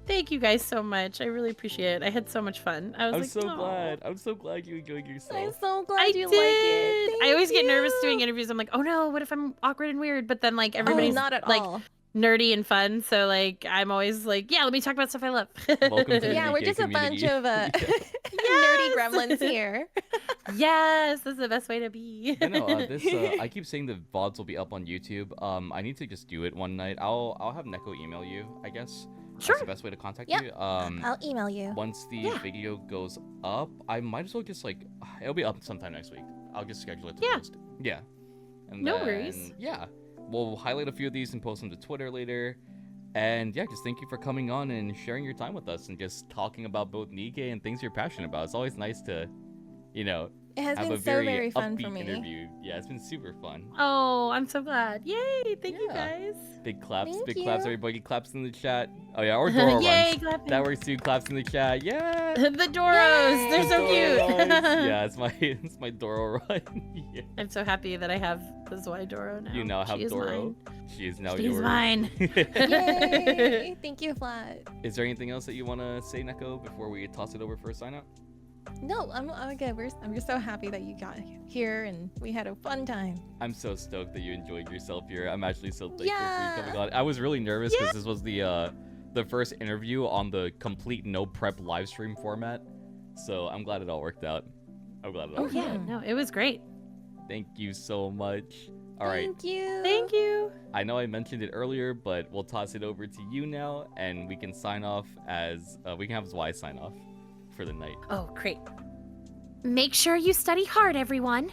Thank you guys so much. I really appreciate it. I had so much fun. I was I'm like, so "Aw." glad. I'm so glad you enjoyed yourself. I'm so glad I you did. like it. I always get nervous Thank doing you. interviews. I'm like, oh no, what if I'm awkward and weird? But then like Oh, everybody's not at like all. nerdy and fun, so like I'm always like, yeah, let me talk about stuff I love. Welcome to the Yeah, we're NIKKE just a bunch community. of nerdy Yes. gremlins here. Yes, this is the best way to be. I know. I keep saying the VODs will be up on YouTube. I need to just do it one night. I'll have NEKKE email you, I guess. Sure. That's the best way to contact Yep. you. I'll email you. Once the Yeah. video goes up, I might as well just like it'll be up sometime next week. I'll just schedule it to Yeah. post. Yeah. And No then, worries. Yeah. We'll highlight a few of these and post them to Twitter later. And yeah, just thank you for coming on and sharing your time with us and just talking about both NIKKE and things you're passionate about. It's always nice to, It has have been a so very fun upbeat for me. interview. Yeah, it's been super fun. Oh, I'm so glad. Yay, thank you Yeah. guys. Big claps, Thank big claps, you. everybody claps in the chat. Oh yeah, or Doro Yay, runs. clapping. That works too. Claps in the chat. Yeah. The Doros, they're The so Doro cute. runs. Yeah, it's my Doro run. Yeah. I'm so happy that I have the Zwei Doro now. You now have She is Doro. mine. She is now She yours. is mine. Yay! Thank you, Flat. Is there anything else that you want to say, NEKKE, before we toss it over for a sign out? No, I'm good. I'm just so happy that you got here and we had a fun time. I'm so stoked that you enjoyed yourself here. I'm actually so thankful Yeah. for you coming on. I was really nervous because this was the first interview on the complete no prep live stream format. So I'm glad it all worked out. I'm glad it all Oh worked yeah, out. no, it was great. Thank you so much. All right. Thank you. Thank you. I know I mentioned it earlier, but we'll toss it over to you now, and we can sign off as we can have Zwei sign off for the night. Oh, great. Make sure you study hard, everyone.